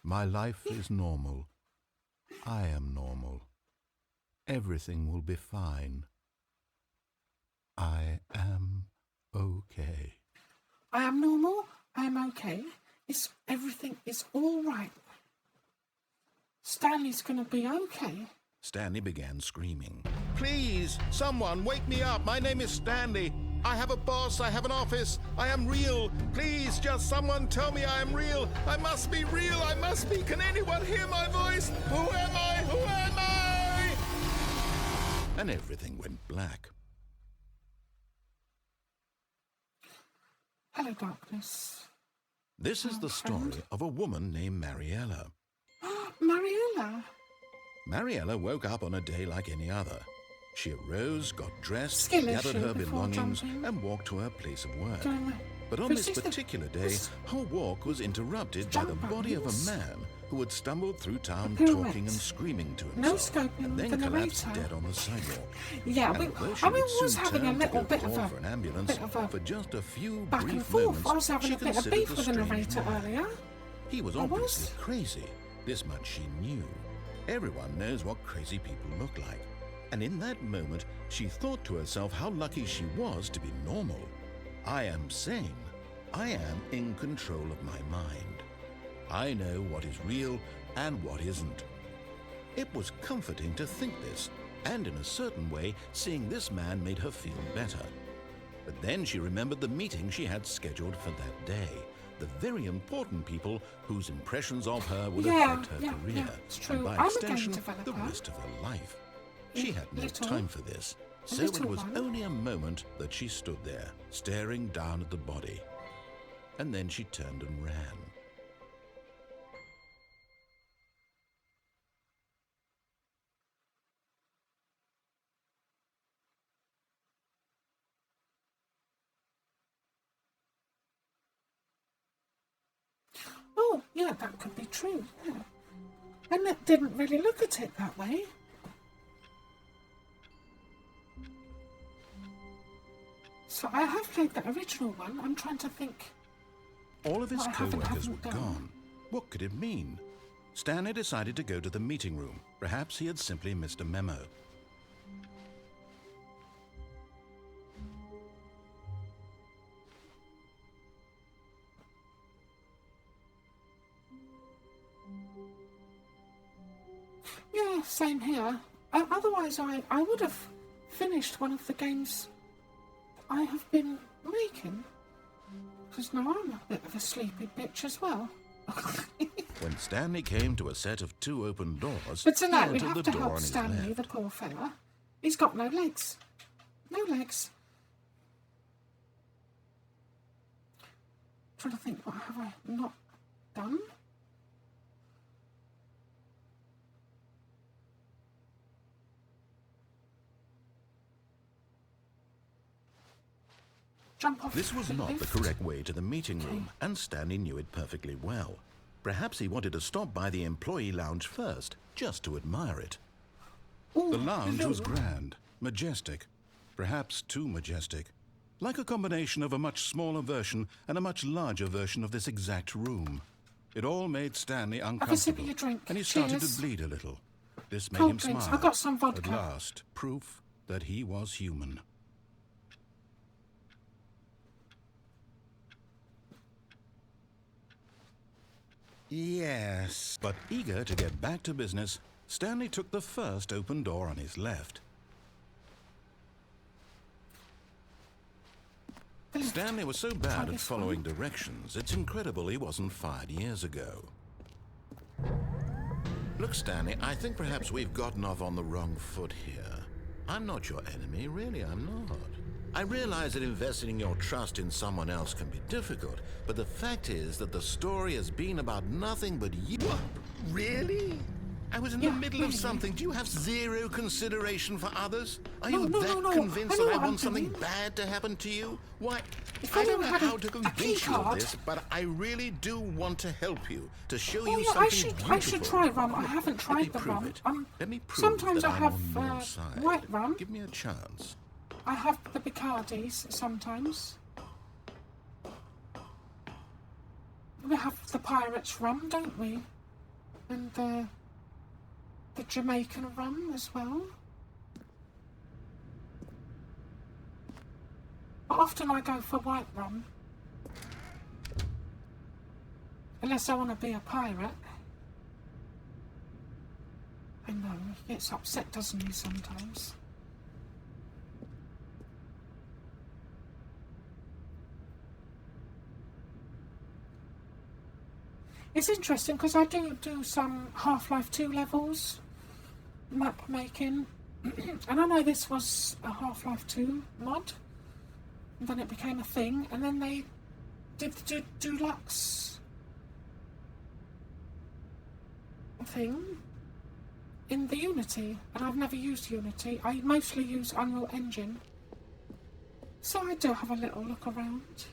My life is normal. I am normal. Everything will be fine. I am okay. I am normal. I am okay. Everything is all right. Stanley's going to be okay. Stanley began screaming. Please, someone, wake me up. My name is Stanley. I have a boss. I have an office. I am real. Please, just someone tell me I am real. I must be real. I must be. Can anyone hear my voice? Who am I? Who am I? And everything went black. Hello, darkness. This is the story of a woman named Mariella. Mariella. Mariella woke up on a day like any other. She arose, got dressed, Skill gathered issue her before belongings, jumping. and walked to her place of work. Doing But on this particular day, her walk was interrupted by the Jump body of a buttons. man who had stumbled through town Pirouettes. talking and screaming to No himself, scoping and then the collapsed narrator. dead on the sidewalk. Yeah, And we, although she I would was soon having a turn to little go bit call of for an ambulance, bit of a for just a few back brief and forth. moments, I was having she a bit of considered beef the with the strange narrator man. earlier. He was I was. obviously crazy. This much she knew. Everyone knows what crazy people look like. And in that moment, she thought to herself how lucky she was to be normal. I am sane. I am in control of my mind. I know what is real and what isn't. It was comforting to think this, and in a certain way, seeing this man made her feel better. But then she remembered the meeting she had scheduled for that day. The very important people whose impressions of her would affect her career, yeah, it's true. and by I'm a extension, game the developer. rest of her life. She had no Little. time for this, so it Little was one. only a moment that she stood there, staring down at the body. And then she turned and ran. Oh, yeah, that could be true. Yeah. And it didn't really look at it that way. So I have played the original one. I'm trying to think. All of his What I co-workers were haven't done. gone. What could it mean? Stanley decided to go to the meeting room. Perhaps he had simply missed a memo. Yeah, same here. Otherwise, I would have finished one of the games I have been making. Because now I'm a bit of a sleepy bitch as well. When Stanley came to a set of 2 open doors, But tonight he we entered have the to door help on his Stanley, left. the poor fella. He's got no legs. No legs. Trying to think, what have I not done? Jump off This was not the lift. correct way to the meeting room, and Stanley knew it perfectly well. Perhaps he wanted to stop by the employee lounge first, just to admire it. Ooh, The lounge was hello. grand, majestic, perhaps too majestic. Like a combination of a much smaller version and a much larger version of this exact room. It all made Stanley sip of uncomfortable, your drink. and he started Cheers. to bleed a little. This made Cold him drinks. smile. I got some At vodka. last, proof that he was human. Yes. But eager to get back to business, Stanley took the first open door on his left. The lift. Stanley was so Try bad at this following one. directions, it's incredible he wasn't fired years ago. Look, Stanley, I think perhaps we've gotten off on the wrong foot here. I'm not your enemy, really, I'm not. I realize that investing your trust in someone else can be difficult, but the fact is that the story has been about nothing but you. What? Really? I was in the Yeah, middle of really. something. Do you have zero consideration for others? Are No, you no, that no, no. convinced I know that I what I'm want something doing. bad to happen to you? Why? If I I don't know had how a to key convince you of card- this, but I really do want to help you, to show Oh, you yeah, something I should beautiful. try rum. I haven't Let me tried the prove rum. it. Let me prove sometimes that I I'm have on your side. white rum. Give me a chance. I have the Bicardis sometimes. We have the Pirates rum, don't we? And the Jamaican rum as well. But often I go for white rum. Unless I want to be a pirate. I know, he gets upset, doesn't he, sometimes? It's interesting because I do some Half-Life 2 levels, map making, and I know this was a Half-Life 2 mod, and then it became a thing, and then they did the deluxe thing in the Unity, and I've never used Unity. I mostly use Unreal Engine, so I do have a little look around,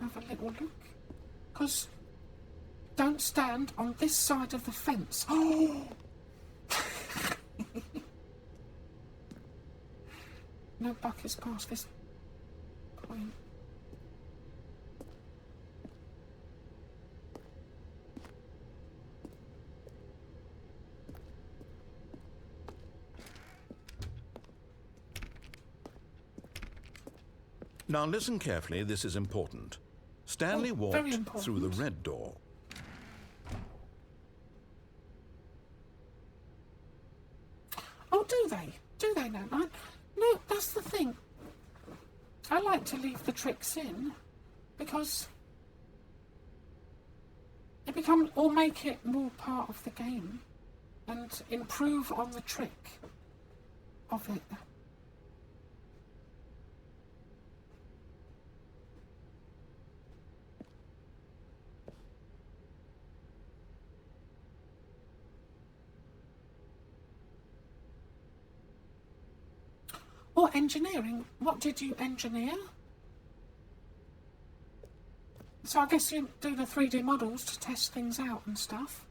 have a little look, because don't stand on this side of the fence. Oh! No buck is past this point. Now listen carefully, this is important. Stanley very walked important. through the red door. Oh, do they? Do they now? No, that's the thing. I like to leave the tricks in because it becomes, or make it more part of the game and improve on the trick of it. Or engineering. What did you engineer? So I guess you do the 3D models to test things out and stuff.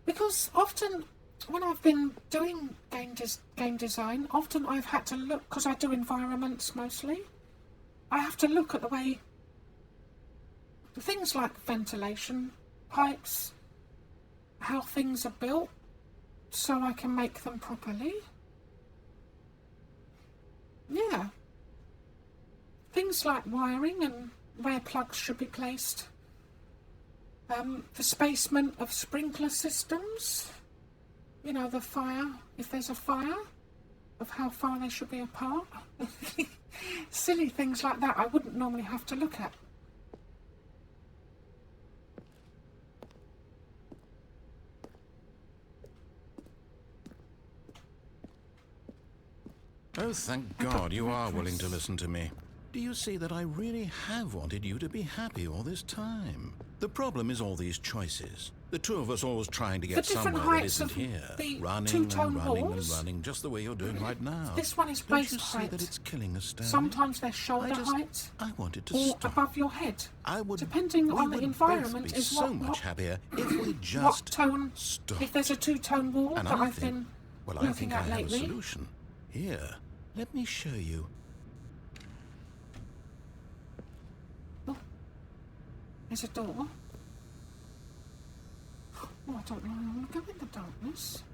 Because often when I've been doing game design, often I've had to look, because I do environments mostly, I have to look at the way things like ventilation, pipes, how things are built, so I can make them properly. Yeah. Things like wiring and where plugs should be placed. The spacement of sprinkler systems. You know, the fire, if there's a fire, of how far they should be apart. Silly things like that I wouldn't normally have to look at. Oh, thank God you are willing to listen to me. Do you see that I really have wanted you to be happy all this time? The problem is all these choices. The two of us always trying to get somewhere that isn't here. Running and running and running, just the way you're doing right now. This one is Don't waist you see height. that it's killing us, Stanley? Sometimes they're shoulder height. I wanted to or stop. above your head. I would, depending we on the would environment, both be is so what much happier if we what just tone. stopped. If there's a two-tone wall And that I I've think, been well, I looking think I at have a lately. solution. Here, let me show you. There's a door. Oh, I don't know. I want to go in the darkness.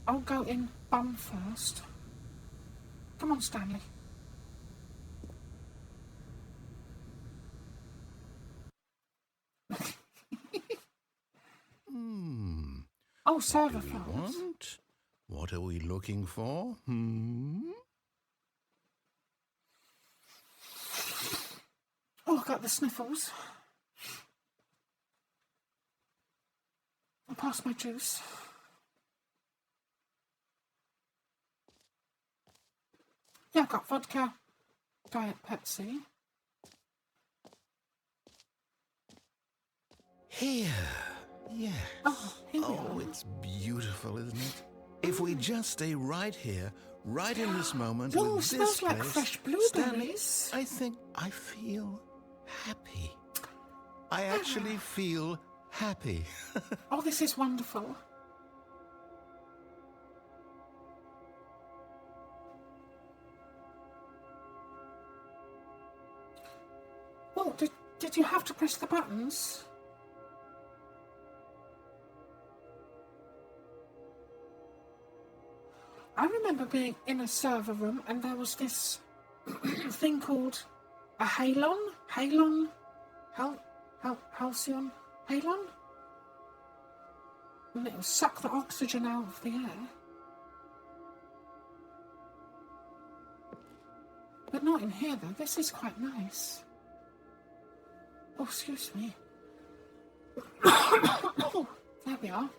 I'll go in bum first. Come on, Stanley. Oh, server What do we files. want? What are we looking for? Oh, I've got the sniffles. I'll pass my juice. Yeah, I've got vodka, Diet Pepsi. Here. Yeah. Oh, here we are. Oh, it's beautiful, isn't it? If we just stay right here, right in this moment Oh, with smells this like place, fresh Stanley, blueberries. I think I feel happy. I actually feel happy. Oh, this is wonderful. Oh, did you have to press the buttons? I remember being in a server room and there was this thing called a halcyon, halcyon, and it would suck the oxygen out of the air. But not in here though, this is quite nice. Oh, excuse me. Oh, there we are.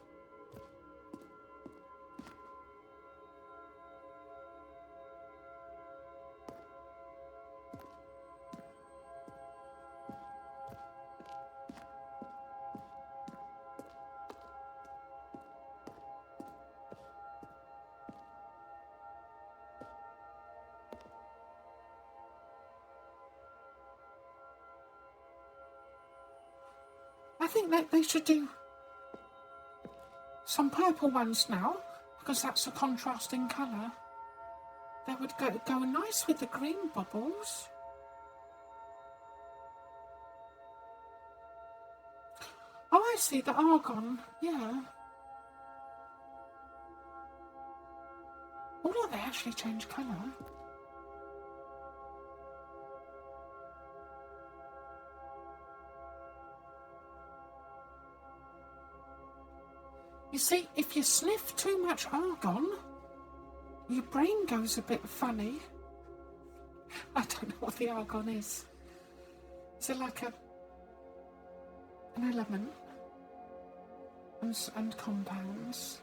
I think that they should do some purple ones now, because that's a contrasting colour. They would go nice with the green bubbles. Oh, I see, the argon, yeah. Oh, no, they actually change colour. You see, if you sniff too much argon, your brain goes a bit funny. I don't know what the argon is. Is it like an element? And compounds?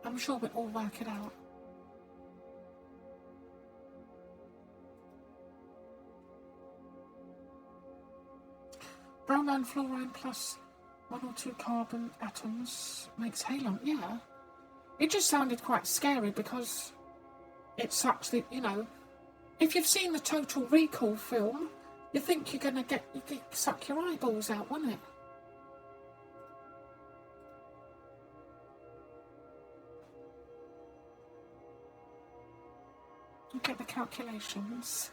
I'm sure we'll all work it out. Bromine, fluorine plus 1 or 2 carbon atoms makes halon. Yeah. It just sounded quite scary because it sucks the, you know, if you've seen the Total Recall film, you think you're going to suck your eyeballs out, wouldn't it? You get the calculations.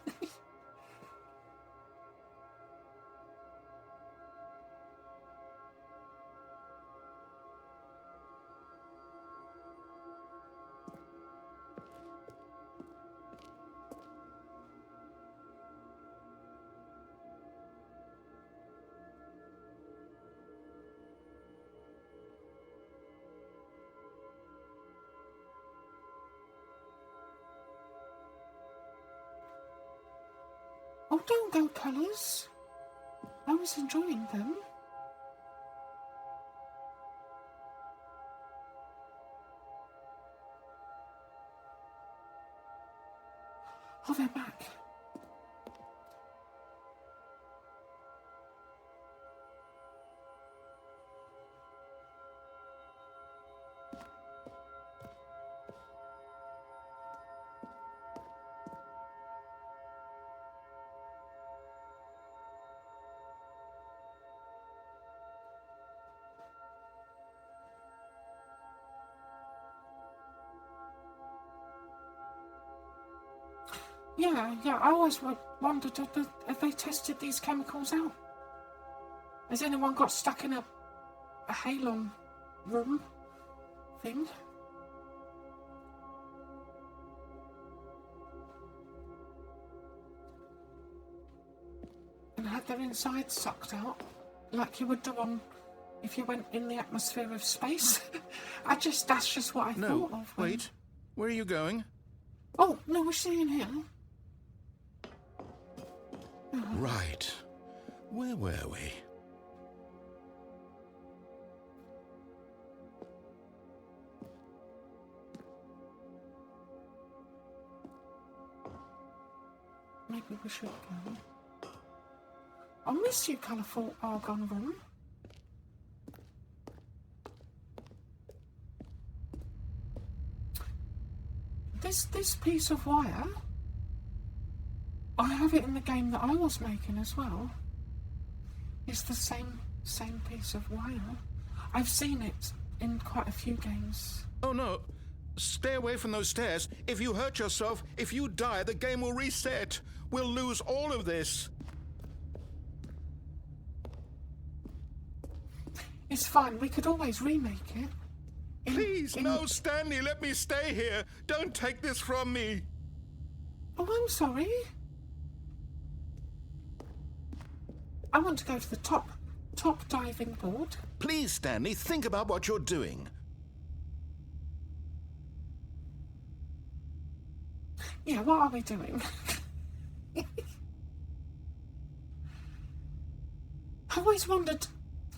Oh, don't go colours. I was enjoying them. Oh, they're back. Yeah, I always wondered if they tested these chemicals out. Has anyone got stuck in a halon room thing? And had their insides sucked out, like you would do on if you went in the atmosphere of space? That's just what I thought of. Wait, where are you going? Oh, no, we're staying here. Right. Where were we? Maybe we should go. I'll miss you, colourful argon room. this piece of wire, I have it in the game that I was making as well. It's the same piece of wire. I've seen it in quite a few games. Oh no! Stay away from those stairs. If you hurt yourself, if you die, the game will reset. We'll lose all of this. It's fine. We could always remake it. Please, no, Stanley, let me stay here. Don't take this from me. Oh, I'm sorry. I want to go to the top diving board. Please, Stanley, think about what you're doing. Yeah, what are we doing? I always wondered,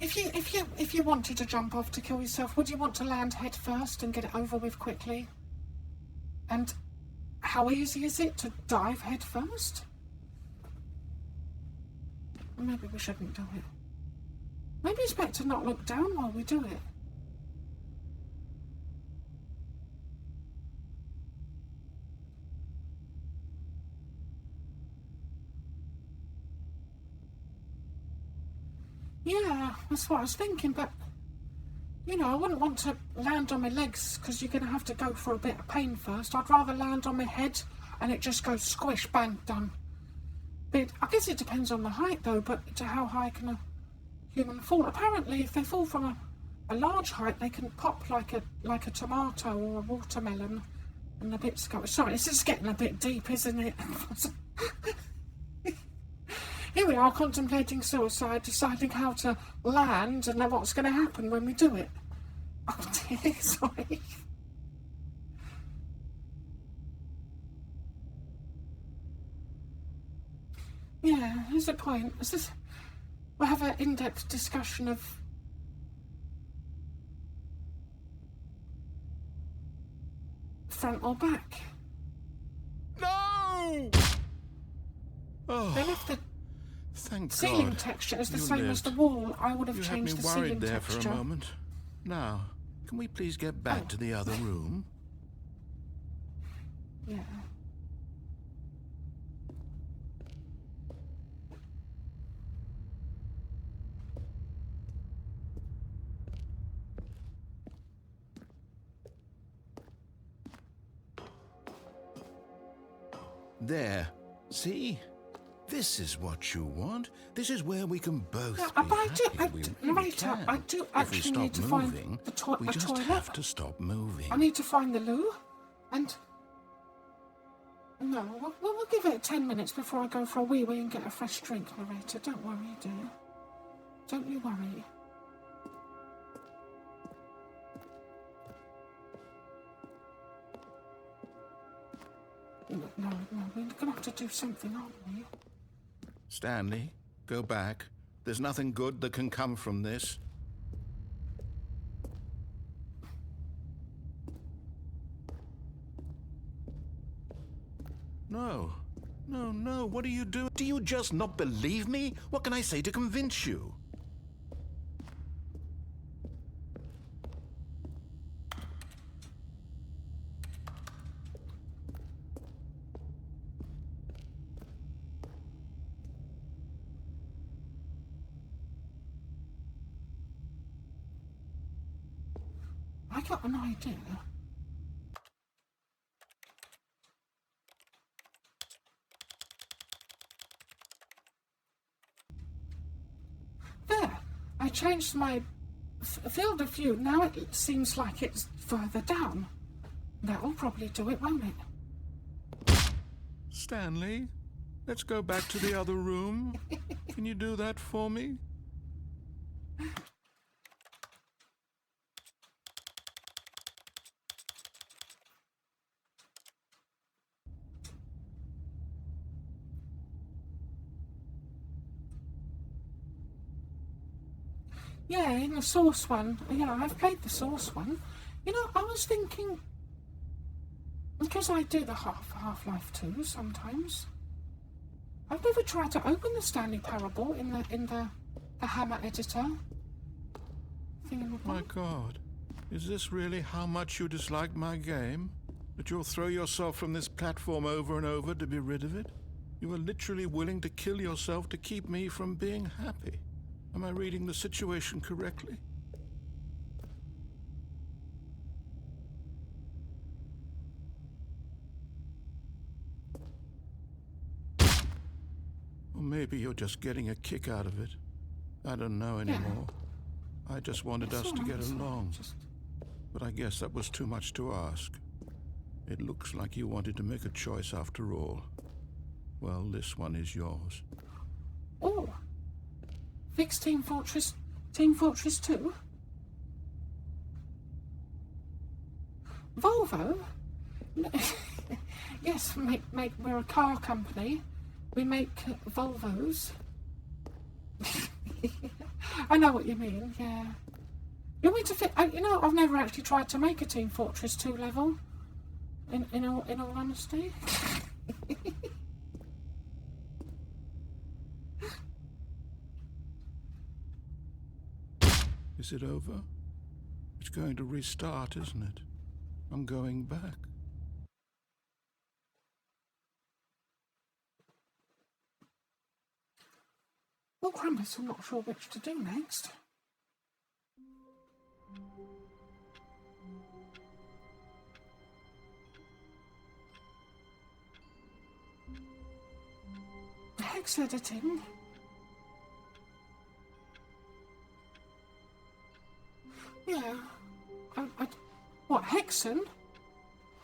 if you wanted to jump off to kill yourself, would you want to land head first and get it over with quickly? And how easy is it to dive head first? Maybe we shouldn't do it. Maybe it's better to not look down while we do it. Yeah, that's what I was thinking, but, you know, I wouldn't want to land on my legs because you're going to have to go for a bit of pain first. I'd rather land on my head and it just goes squish, bang, done. But I guess it depends on the height, though, but to how high can a human fall? Apparently, if they fall from a large height, they can pop like a tomato or a watermelon and the bits go... Sorry, this is getting a bit deep, isn't it? Here we are, contemplating suicide, deciding how to land and then what's going to happen when we do it. Oh dear, sorry. Yeah, there's a point. We'll have an in-depth discussion of front or back. No! Oh. They left the Thank ceiling God. texture as the You same as the lived. wall. I would have You had changed me the worried ceiling there texture. for a moment. Now, can we please get back to the other room? Yeah. There. See? This is what you want. This is where we can both Yeah, be but I do, happy. We really narrator, can. I do If we actually stop need to moving, find we a just toilet. have to stop moving. I need to find the loo, and no, we'll give it 10 minutes before I go for a wee and get a fresh drink, narrator. Don't worry, dear. Don't you worry. No, we're gonna have to do something, aren't we? Stanley, go back. There's nothing good that can come from this. No. No, what are you doing? Do you just not believe me? What can I say to convince you? I got an idea. There, I changed my field of view. Now it seems like it's further down. That'll probably do it, won't it? Stanley, let's go back to the other room. Can you do that for me? Yeah, in the Source one. Yeah, I've played the Source one. You know, I was thinking, because I do the Half-Life 2 sometimes, I've never tried to open the Stanley Parable in the Hammer editor. My God, is this really how much you dislike my game? That you'll throw yourself from this platform over and over to be rid of it? You are literally willing to kill yourself to keep me from being happy. Am I reading the situation correctly? Or maybe you're just getting a kick out of it. I don't know anymore. I just wanted us to get along. But I guess that was too much to ask. It looks like you wanted to make a choice after all. Well, this one is yours. Oh! Fix Team Fortress 2? Volvo? Yes, we're a car company. We make Volvos. I know what you mean, yeah. You want me to fit... You know, I've never actually tried to make a Team Fortress 2 level. In all honesty. Is it over? It's going to restart, isn't it? I'm going back. Well, Krampus, I'm not sure which to do next. Hex editing. Yeah. What, Hexen?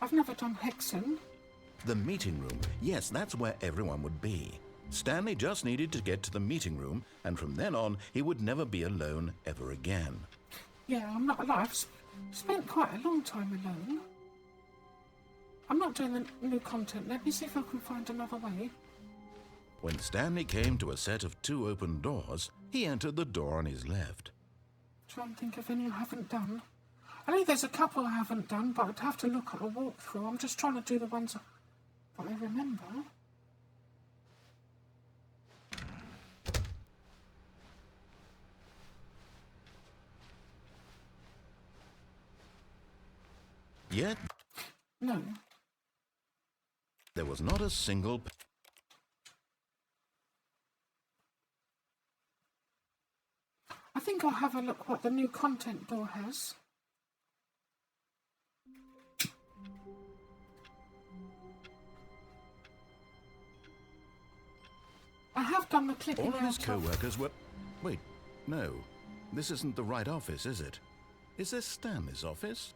I've never done Hexen. The meeting room. Yes, that's where everyone would be. Stanley just needed to get to the meeting room, and from then on, he would never be alone ever again. Yeah, I'm not alive. I've spent quite a long time alone. I'm not doing the new content. Let me see if I can find another way. When Stanley came to a set of 2 open doors, he entered the door on his left. Try and think of any I haven't done. I know there's a couple I haven't done, but I'd have to look at a walkthrough. I'm just trying to do the ones that I remember. Yet, No. there was not a single... I think I'll have a look what the new content door has. I have done the clipping All of his out co-workers were... Wait, no. This isn't the right office, is it? Is this Stanley's office?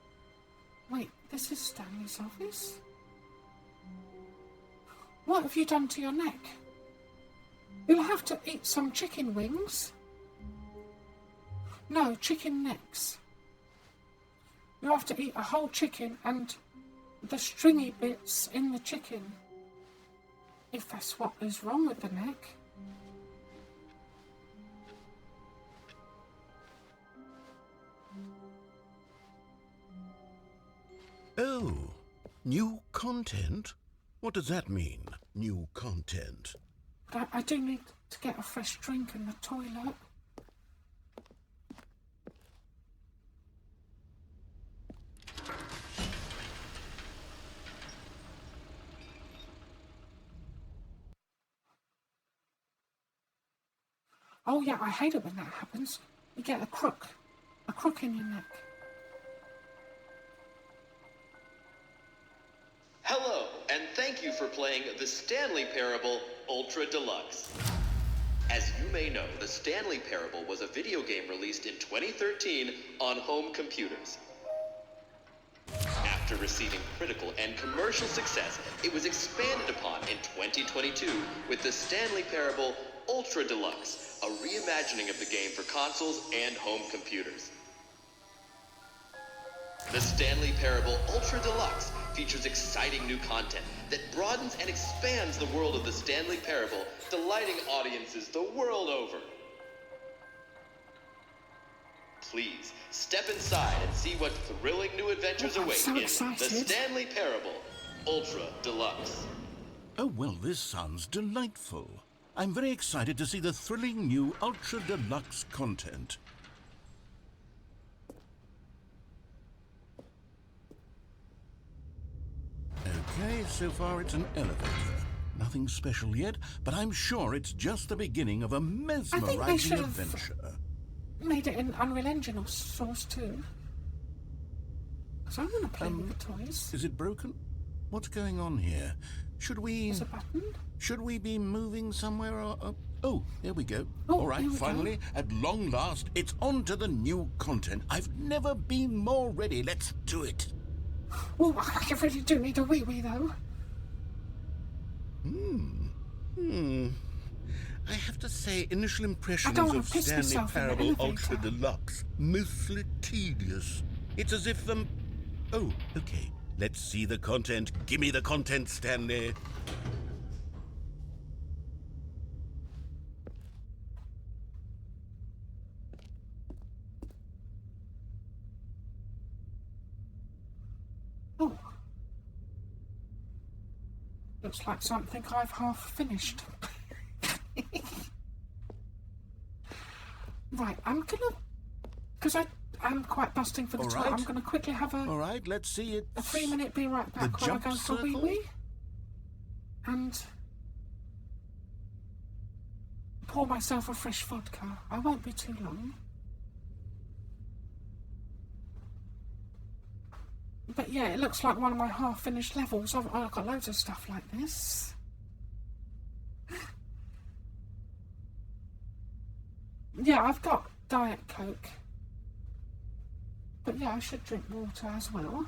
Wait, this is Stanley's office? What have you done to your neck? You'll have to eat some chicken wings. No, chicken necks. You have to eat a whole chicken and the stringy bits in the chicken. If that's what is wrong with the neck. Oh, new content? What does that mean, new content? But I do need to get a fresh drink in the toilet. Oh yeah, I hate it when that happens. You get a crook in your neck. Hello, and thank you for playing the Stanley Parable Ultra Deluxe. As you may know, the Stanley Parable was a video game released in 2013 on home computers. After receiving critical and commercial success, it was expanded upon in 2022 with the Stanley Parable Ultra Deluxe, a reimagining of the game for consoles and home computers. The Stanley Parable Ultra Deluxe features exciting new content that broadens and expands the world of the Stanley Parable, delighting audiences the world over. Please, step inside and see what thrilling new adventures await so in excited. the Stanley Parable Ultra Deluxe. Oh, well, this sounds delightful. I'm very excited to see the thrilling new Ultra Deluxe content. Okay, so far it's an elevator. Nothing special yet, but I'm sure it's just the beginning of a mesmerizing should have adventure. made it in Unreal Engine or Source 2. Because I want to play with the toys. Is it broken? What's going on here? Should we... There's a button. Should we be moving somewhere or... Oh, there we go. Oh, All right, here we finally, at long last, it's on to the new content. I've never been more ready. Let's do it. Oh, I really do need a wee-wee, though. I have to say, initial impressions wanna of piss Stanley myself in the Parable elevator. Ultra Deluxe. Mostly tedious. It's as if Oh, okay. Let's see the content. Give me the content, Stanley. Oh. Looks like something I've half finished. Right, I'm gonna... Because I'm quite busting for the All toilet. right. I'm gonna quickly have All right, let's see it. a 3-minute be right back The while I jump go for a circle? wee-wee. And... pour myself a fresh vodka. I won't be too long. But yeah, it looks like one of my half-finished levels. I've got loads of stuff like this. Yeah, I've got Diet Coke. But yeah, I should drink water as well.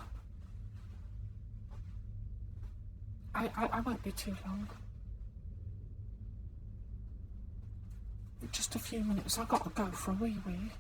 I won't be too long. Just a few minutes. I've got to go for a wee-wee.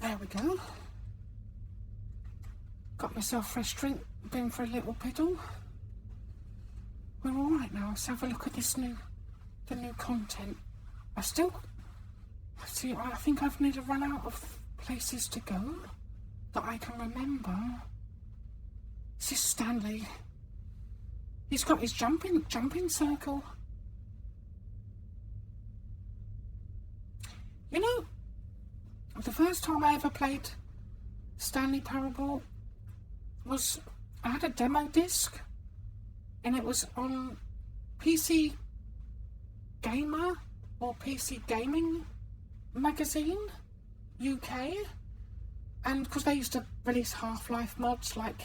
There we go. Got myself a fresh drink, been for a little piddle. We're all right now. Let's have a look at the new content. I think I've nearly run out of places to go that I can remember. This is Stanley. He's got his jumping circle. You know, the first time I ever played Stanley Parable was I had a demo disc, and it was on PC Gamer or PC Gaming Magazine UK, and because they used to release Half-Life mods, like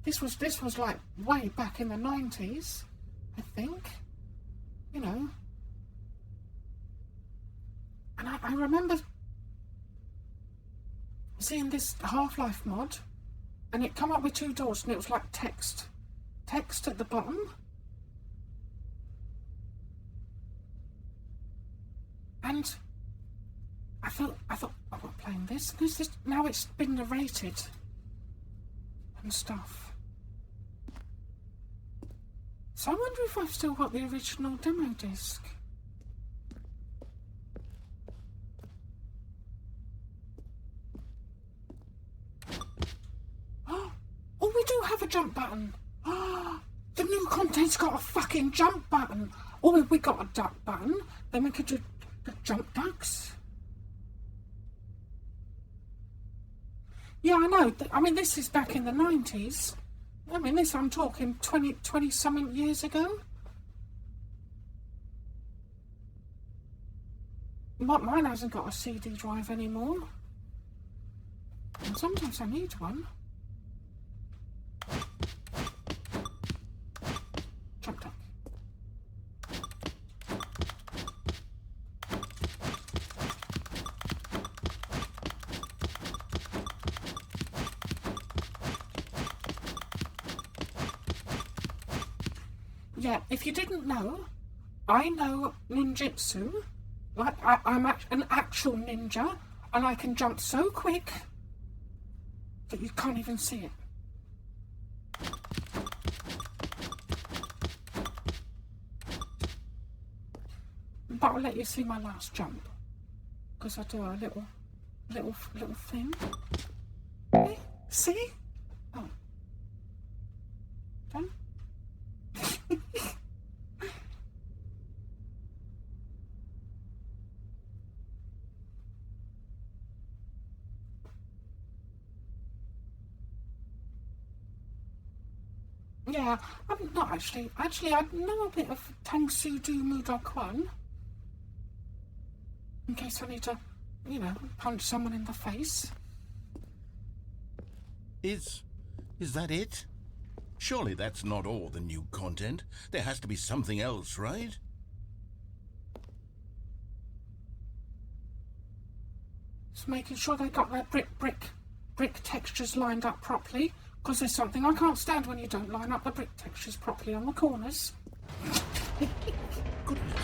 this was like way back in the 90s, I think, you know. And I remember seeing this Half-Life mod, and it come up with 2 doors, and it was like text at the bottom. And I thought I'm not playing this because now it's been narrated and stuff. So I wonder if I've still got the original demo disc. Oh, we do have a jump button. The new content's got a fucking jump button. Oh, we got a duck button. Then we could do the jump ducks. Yeah, I know. I mean, this is back in the 90s. I mean, I'm talking 20 something years ago. Mine hasn't got a CD drive anymore. And sometimes I need one. Jump duck. Yeah, if you didn't know, I know ninjutsu. Like, I'm an actual ninja, and I can jump so quick that you can't even see it. But I'll let you see my last jump, because I do a little thing. Okay, see? Oh. Done? Yeah, I'm not actually. Actually, I know a bit of Tangsudu Mudok-1. In case I need to, you know, punch someone in the face. Is that it? Surely that's not all the new content. There has to be something else, right? Just making sure they got their brick textures lined up properly. Because there's something I can't stand when you don't line up the brick textures properly on the corners. Goodness.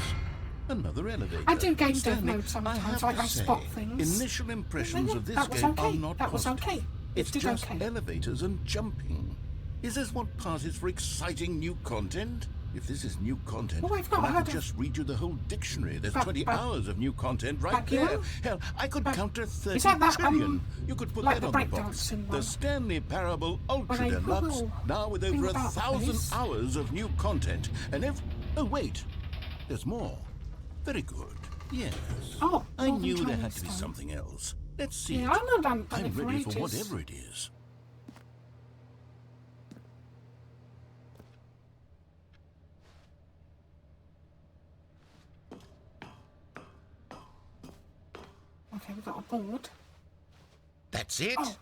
Another elevator. I do game dev Stanley, mode sometimes, like I spot things. Initial impressions of this That was game okay. are not That was positive. okay. It's did just okay. elevators and jumping. Is this what passes for exciting new content? If this is new content, Well, I've not then I heard could of- just read you the whole dictionary. There's But- 20 but- hours of new content right but you there. know- Hell, I could but- counter 30 is that trillion. You could put like that the on the box. breakdancing The one? Stanley Parable Ultra they put Deluxe, little now with thing over about the 1,000 place. hours of new content. And if... Oh, wait. There's more. Very good. Yes. Oh, I Northern knew there Chinese had to be style. something else. Let's see Yeah, it. I'm not done I'm it for ready for ages. whatever it is. Okay, we've got a board. That's it? Oh,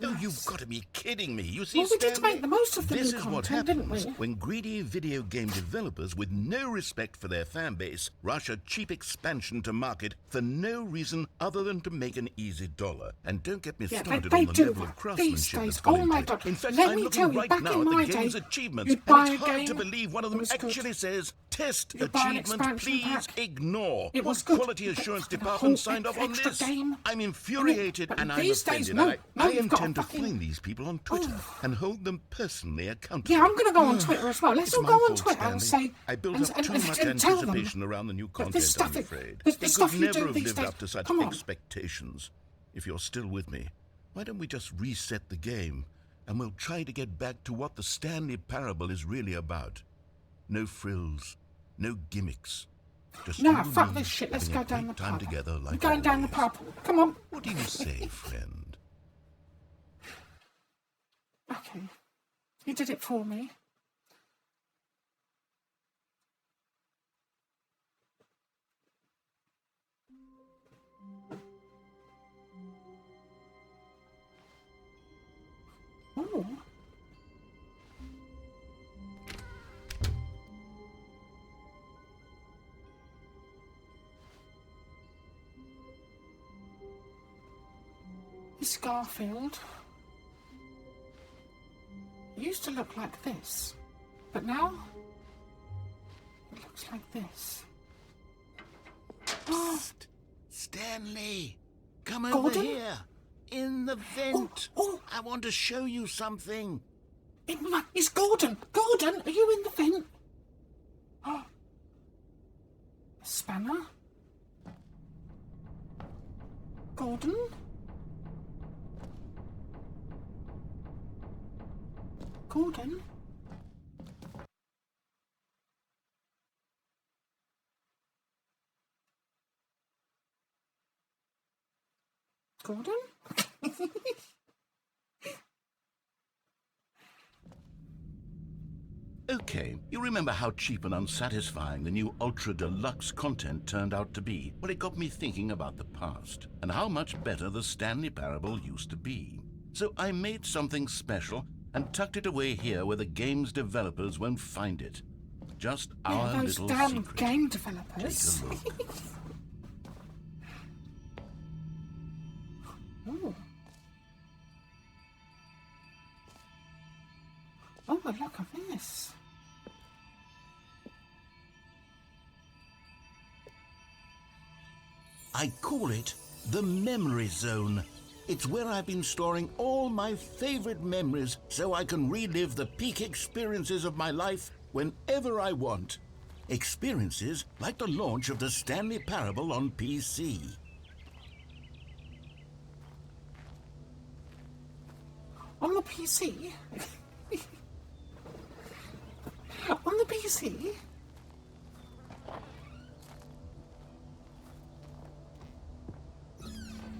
Oh, Yes. you've got to be kidding me. You see, Well, we did Stanley, make the most of the this new is what content, didn't happens we? when greedy video game developers with no respect for their fan base rush a cheap expansion to market for no reason other than to make an easy dollar. And don't get me Yeah, started they on the do level that of craftsmanship these that's days. gone Oh my into it. God. In fact, Let I'm me looking tell you, right back now in at my the game's day, achievements, you'd and buy it's a hard to game, believe one of it them was good. actually says, test You'd buy an achievement, expansion please pack. ignore. It was What good. quality You get assurance fucking a department whole signed off on extra this? game. I'm infuriated But and I'm these offended. days, no, I you've got intend to fucking- flame these people on Twitter and hold them personally accountable. Yeah, I'm going to go on Twitter as well. Let's It's all my go on fault, Twitter and Stanley. say... I built and, up and, too and, much and tell them anticipation around the new that this content, stuff, I'm afraid. the It could stuff you never do have these lived days... up to such Come on. expectations. If you're still with me, why don't we just reset the game and we'll try to get back to what the Stanley Parable is really about. No frills, no gimmicks. Just Nah, you and fuck me this shit. Let's having go a down the great time pub. together We're like going down the always. pub. Come on. What do you say, friend? Okay. You did it for me. Oh. It's Garfield. It used to look like this, but now it looks like this. Psst. Stanley, come Gordon? over here. In the vent. Oh. I want to show you something. It's Gordon. Gordon, are you in the vent? Oh. Spanner? Gordon? Gordon? Gordon? Okay, you remember how cheap and unsatisfying the new Ultra Deluxe content turned out to be? Well, it got me thinking about the past and how much better the Stanley Parable used to be. So I made something special and tucked it away here where the game's developers won't find it. Just our Yeah, those little damn secret. game developers. Take a look. Ooh. Oh, but look at this. I call it the Memory Zone. It's where I've been storing all my favorite memories so I can relive the peak experiences of my life whenever I want. Experiences like the launch of the Stanley Parable on PC. On the PC? On the PC?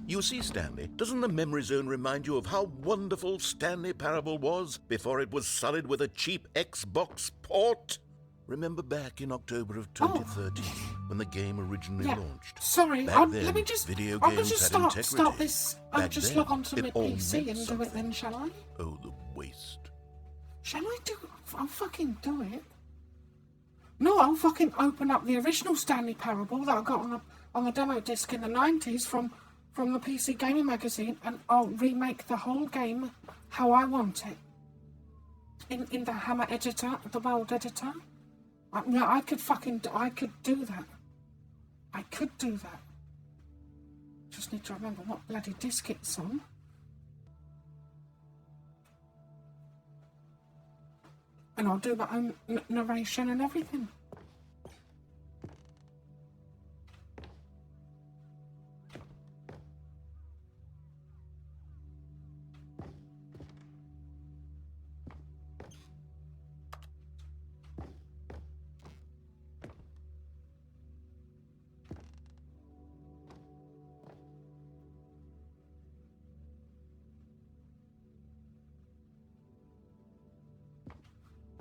You see, Stanley, doesn't the Memory Zone remind you of how wonderful Stanley Parable was before it was sullied with a cheap Xbox port? Remember back in October of 2013 when the game originally Yeah. launched? Sorry, Back let then, me just. video I'm gonna games just had start integrity. this. I'll Back just then, log on to it my all PC meant and do it something. then, shall I? Oh, the waste. Shall I do it? I'll fucking do it. No, I'll fucking open up the original Stanley Parable that I got on the demo disc in the 90s from the PC Gaming Magazine, and I'll remake the whole game how I want it. In the Hammer editor, the world editor. I could do that. I could do that. Just need to remember what bloody disc it's on. And I'll do my own narration and everything.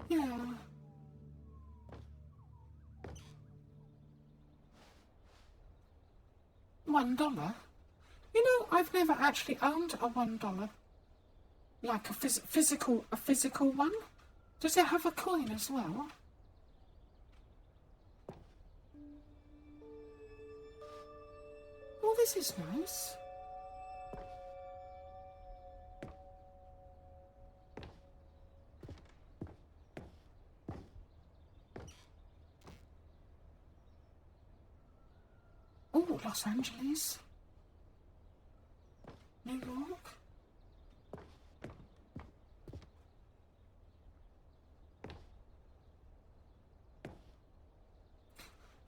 Yeah. $1? You know, I've never actually owned a $1 like a physical one? Does it have a coin as well? Oh, this is nice. Oh, Los Angeles. New York.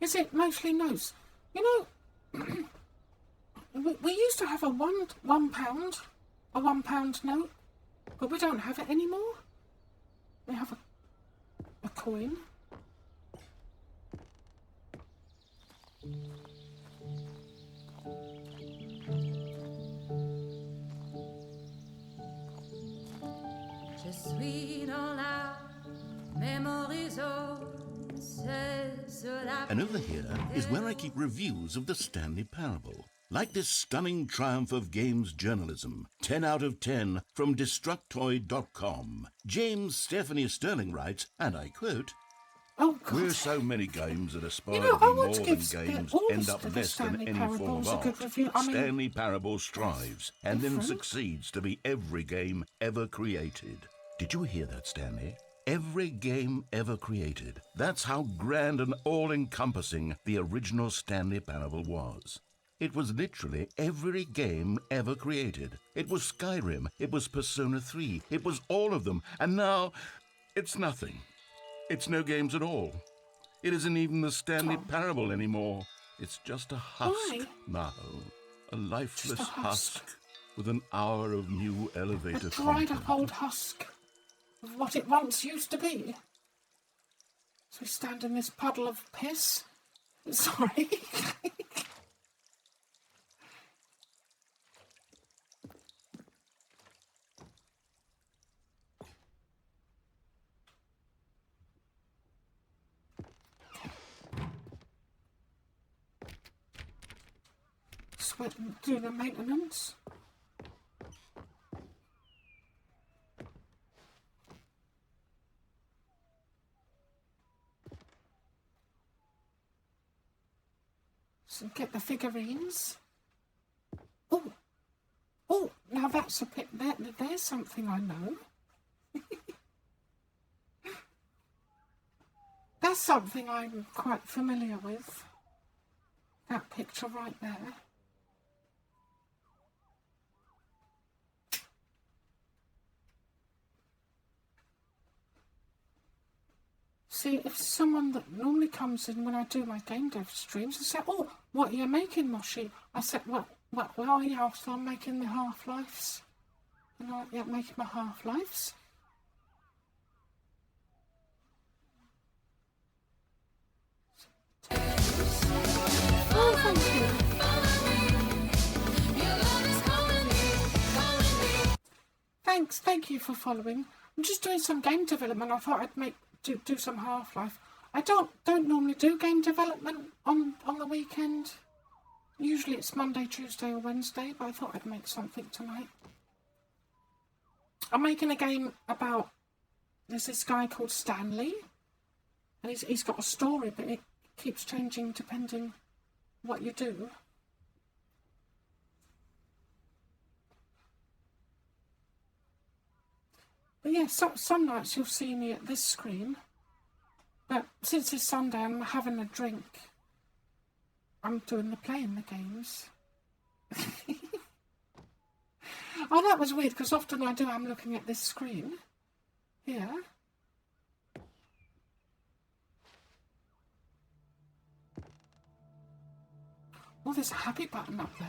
Is it mostly notes? You know, we used to have a one pound note, but we don't have it anymore. We have a coin. Je suis dans la mémorisation. And over here is where I keep reviews of the Stanley Parable. Like this stunning triumph of games journalism, 10 out of 10 from Destructoid.com. James Stephanie Sterling writes, and I quote, Oh, God. "We're so many games that aspire You know, to be I want more to than give games all end the up less than Stanley any form of Parables a art. good review. I mean, Stanley Parable strives and then different. succeeds to be every game ever created." Did you hear that, Stanley? Every game ever created. That's how grand and all-encompassing the original Stanley Parable was. It was literally every game ever created. It was Skyrim, it was Persona 3, it was all of them, and now it's nothing. It's no games at all. It isn't even the Stanley Parable anymore. It's just a husk Why? now. A lifeless Just a husk. with an hour of new elevator A dried content. up old husk of what it once used to be. So we stand in this puddle of piss. Sorry. Sweat and do the maintenance. So get the figurines. Oh, now that's a bit, there's something I know. That's something I'm quite familiar with. That picture right there. See, if someone that normally comes in when I do my game dev streams and say, "Oh, what are you making, Moshi?" I said, well, yeah, so I'm making my Half-Lives. You know, yeah, making my Half-Lives. Oh, thank you. Thank you for following. I'm just doing some game development. I thought I'd do some Half-Life. I don't normally do game development on the weekend. Usually it's Monday, Tuesday or Wednesday, but I thought I'd make something tonight. I'm making a game about, there's this guy called Stanley, and he's got a story, but it keeps changing depending what you do. But yeah, some nights you'll see me at this screen. But since it's Sunday, I'm having a drink. I'm doing playing the games. Oh, that was weird, because often I'm looking at this screen. Here. Oh, there's a happy button up there.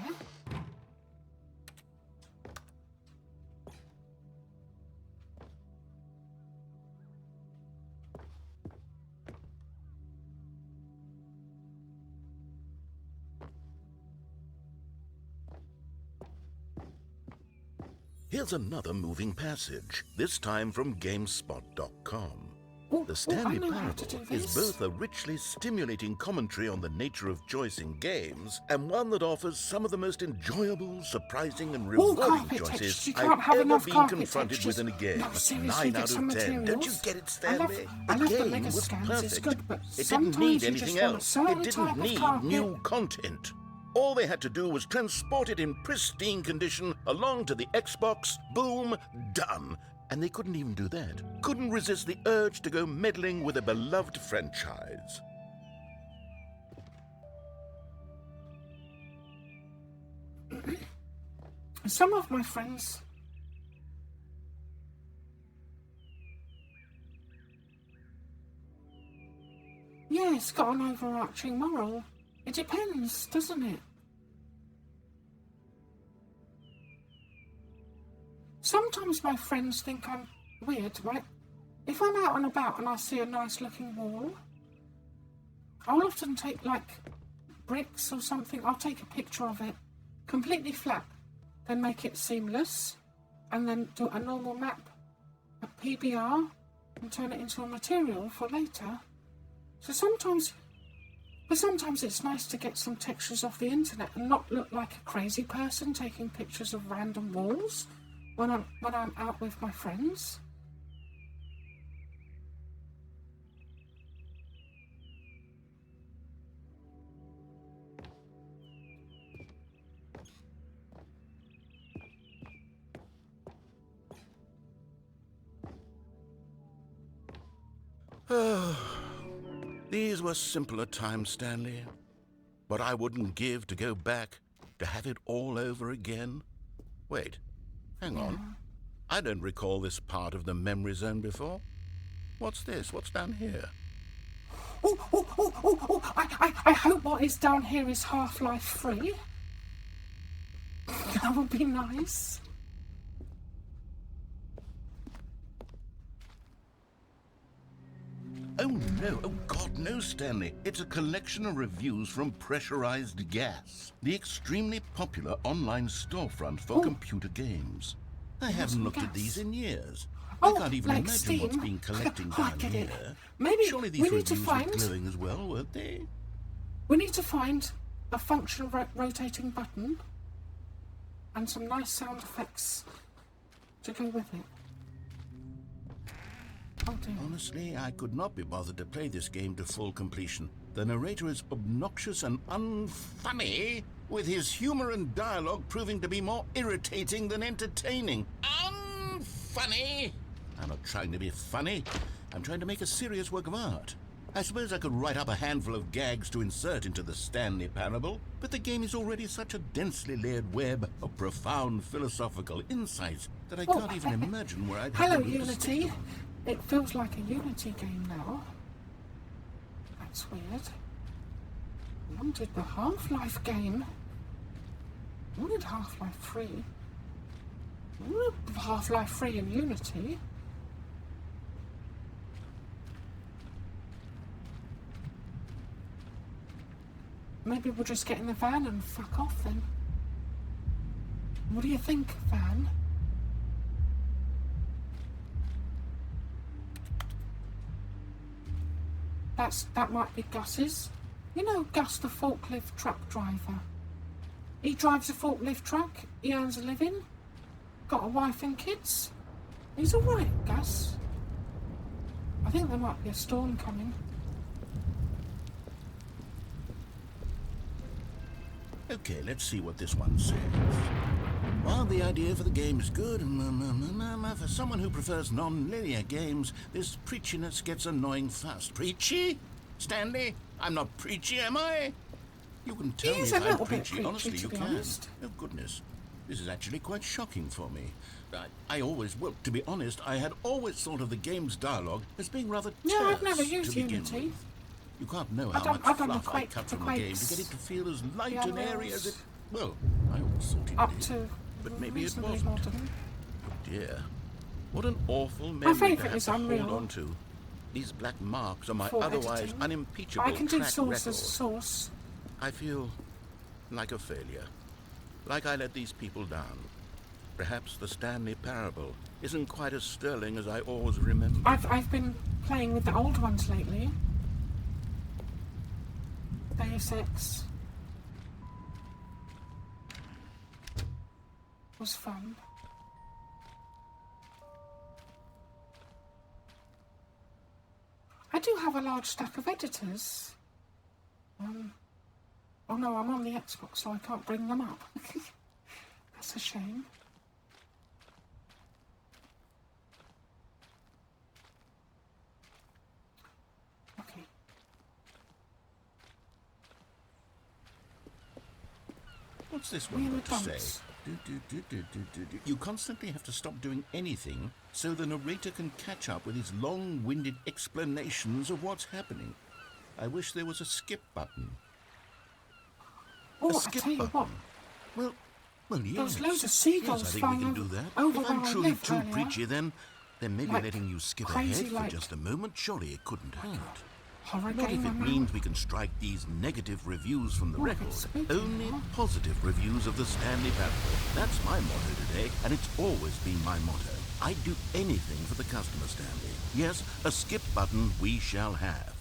Here's another moving passage, this time from GameSpot.com. The Stanley I know how to Parable do is this. both a richly stimulating commentary on the nature of choice in games and one that offers some of the most enjoyable, surprising and All rewarding carpet choices textures. You can't I've have ever enough been carpet confronted textures. with in a game. No, seriously, 9 get out some of 10. Don't you materials. get it, I Stanley? love The the game mega was scans, perfect. it's good, but It didn't sometimes need you anything just want a else. certain It didn't type of need carpet. new content. All they had to do was transport it in pristine condition along to the Xbox. Boom, done. And they couldn't even do that. Couldn't resist the urge to go meddling with a beloved franchise. Some of my friends... Yeah, it's got an overarching moral. It depends, doesn't it? Sometimes my friends think I'm weird, right? If I'm out and about and I see a nice looking wall, I'll often take like bricks or something, I'll take a picture of it completely flat, then make it seamless, and then do a normal map, a PBR, and turn it into a material for later. So sometimes it's nice to get some textures off the internet and not look like a crazy person taking pictures of random walls when I'm out with my friends. These were simpler times, Stanley. What I wouldn't give to go back, to have it all over again. Wait, hang on. I don't recall this part of the memory zone before. What's this? What's down here? I hope what is down here is Half-Life free. That would be nice. Oh no, oh God, no, Stanley. It's a collection of reviews from Pressurized Gas, the extremely popular online storefront for computer games. I haven't looked at these in years. I can't even like imagine Steam. what's been collecting I down get here. it. Maybe Surely these we need to reviews find... were glowing as well, weren't they? We need to find a functional rotating button and some nice sound effects to go with it. Oh dear. Honestly, I could not be bothered to play this game to full completion. The narrator is obnoxious and unfunny, with his humor and dialogue proving to be more irritating than entertaining. Unfunny! I'm not trying to be funny. I'm trying to make a serious work of art. I suppose I could write up a handful of gags to insert into the Stanley Parable, but the game is already such a densely layered web of profound philosophical insights that I can't even imagine where I'd have Hello, the room to stick Unity. them. It feels like a Unity game now. That's weird. I wanted the Half-Life game. I wanted Half-Life 3. I wanted Half-Life 3 in Unity. Maybe we'll just get in the van and fuck off then. What do you think, van? That might be Gus's. You know Gus, the forklift truck driver. He drives a forklift truck, he earns a living, got a wife and kids. He's alright, Gus. I think there might be a storm coming. Okay, let's see what this one says. While the idea for the game is good, for someone who prefers non-linear games, this preachiness gets annoying fast. Preachy? Stanley? I'm not preachy, am I? You can tell me He is if a I'm little bit preachy. Honestly, preachy, you to be can. honest. Oh, goodness. This is actually quite shocking for me. Well, to be honest, I had always thought of the game's dialogue as being rather terse No, I've never to used begin Unity. with. You can't know I how don't- much I don't fluff I equate cut the from the game to quakes, get it to feel as light the and airy as it... unreals. Well, I always thought it Up did. to But maybe it reasonably wasn't. modern. Oh dear. What an awful memory to favourite have is to hold Unreal. on to. These black marks are my For otherwise editing. unimpeachable I can do track source record. as source. I feel like a failure. Like I let these people down. Perhaps the Stanley Parable isn't quite as sterling as I always remember. I've been playing with the old ones lately. Deus Ex was fun. I do have a large stack of editors. Oh no, I'm on the Xbox, so I can't bring them up. That's a shame. Okay. What's this one We're got to adults. say? You constantly have to stop doing anything so the narrator can catch up with his long-winded explanations of what's happening. I wish there was a skip button. Oh, A I skip tell you button. what. Well, yes. There's loads of seagulls Yes, I think flying we can do that. over If where I'm I truly live too earlier. preachy, then maybe Like letting you skip crazy, ahead like for just a moment, surely it couldn't hurt. Horror Not if game it around. means we can strike these negative reviews from the Oh, record. it's spooky, Only huh? positive reviews of the Stanley Parable. That's my motto today, and it's always been my motto. I'd do anything for the customer, Stanley. Yes, a skip button we shall have.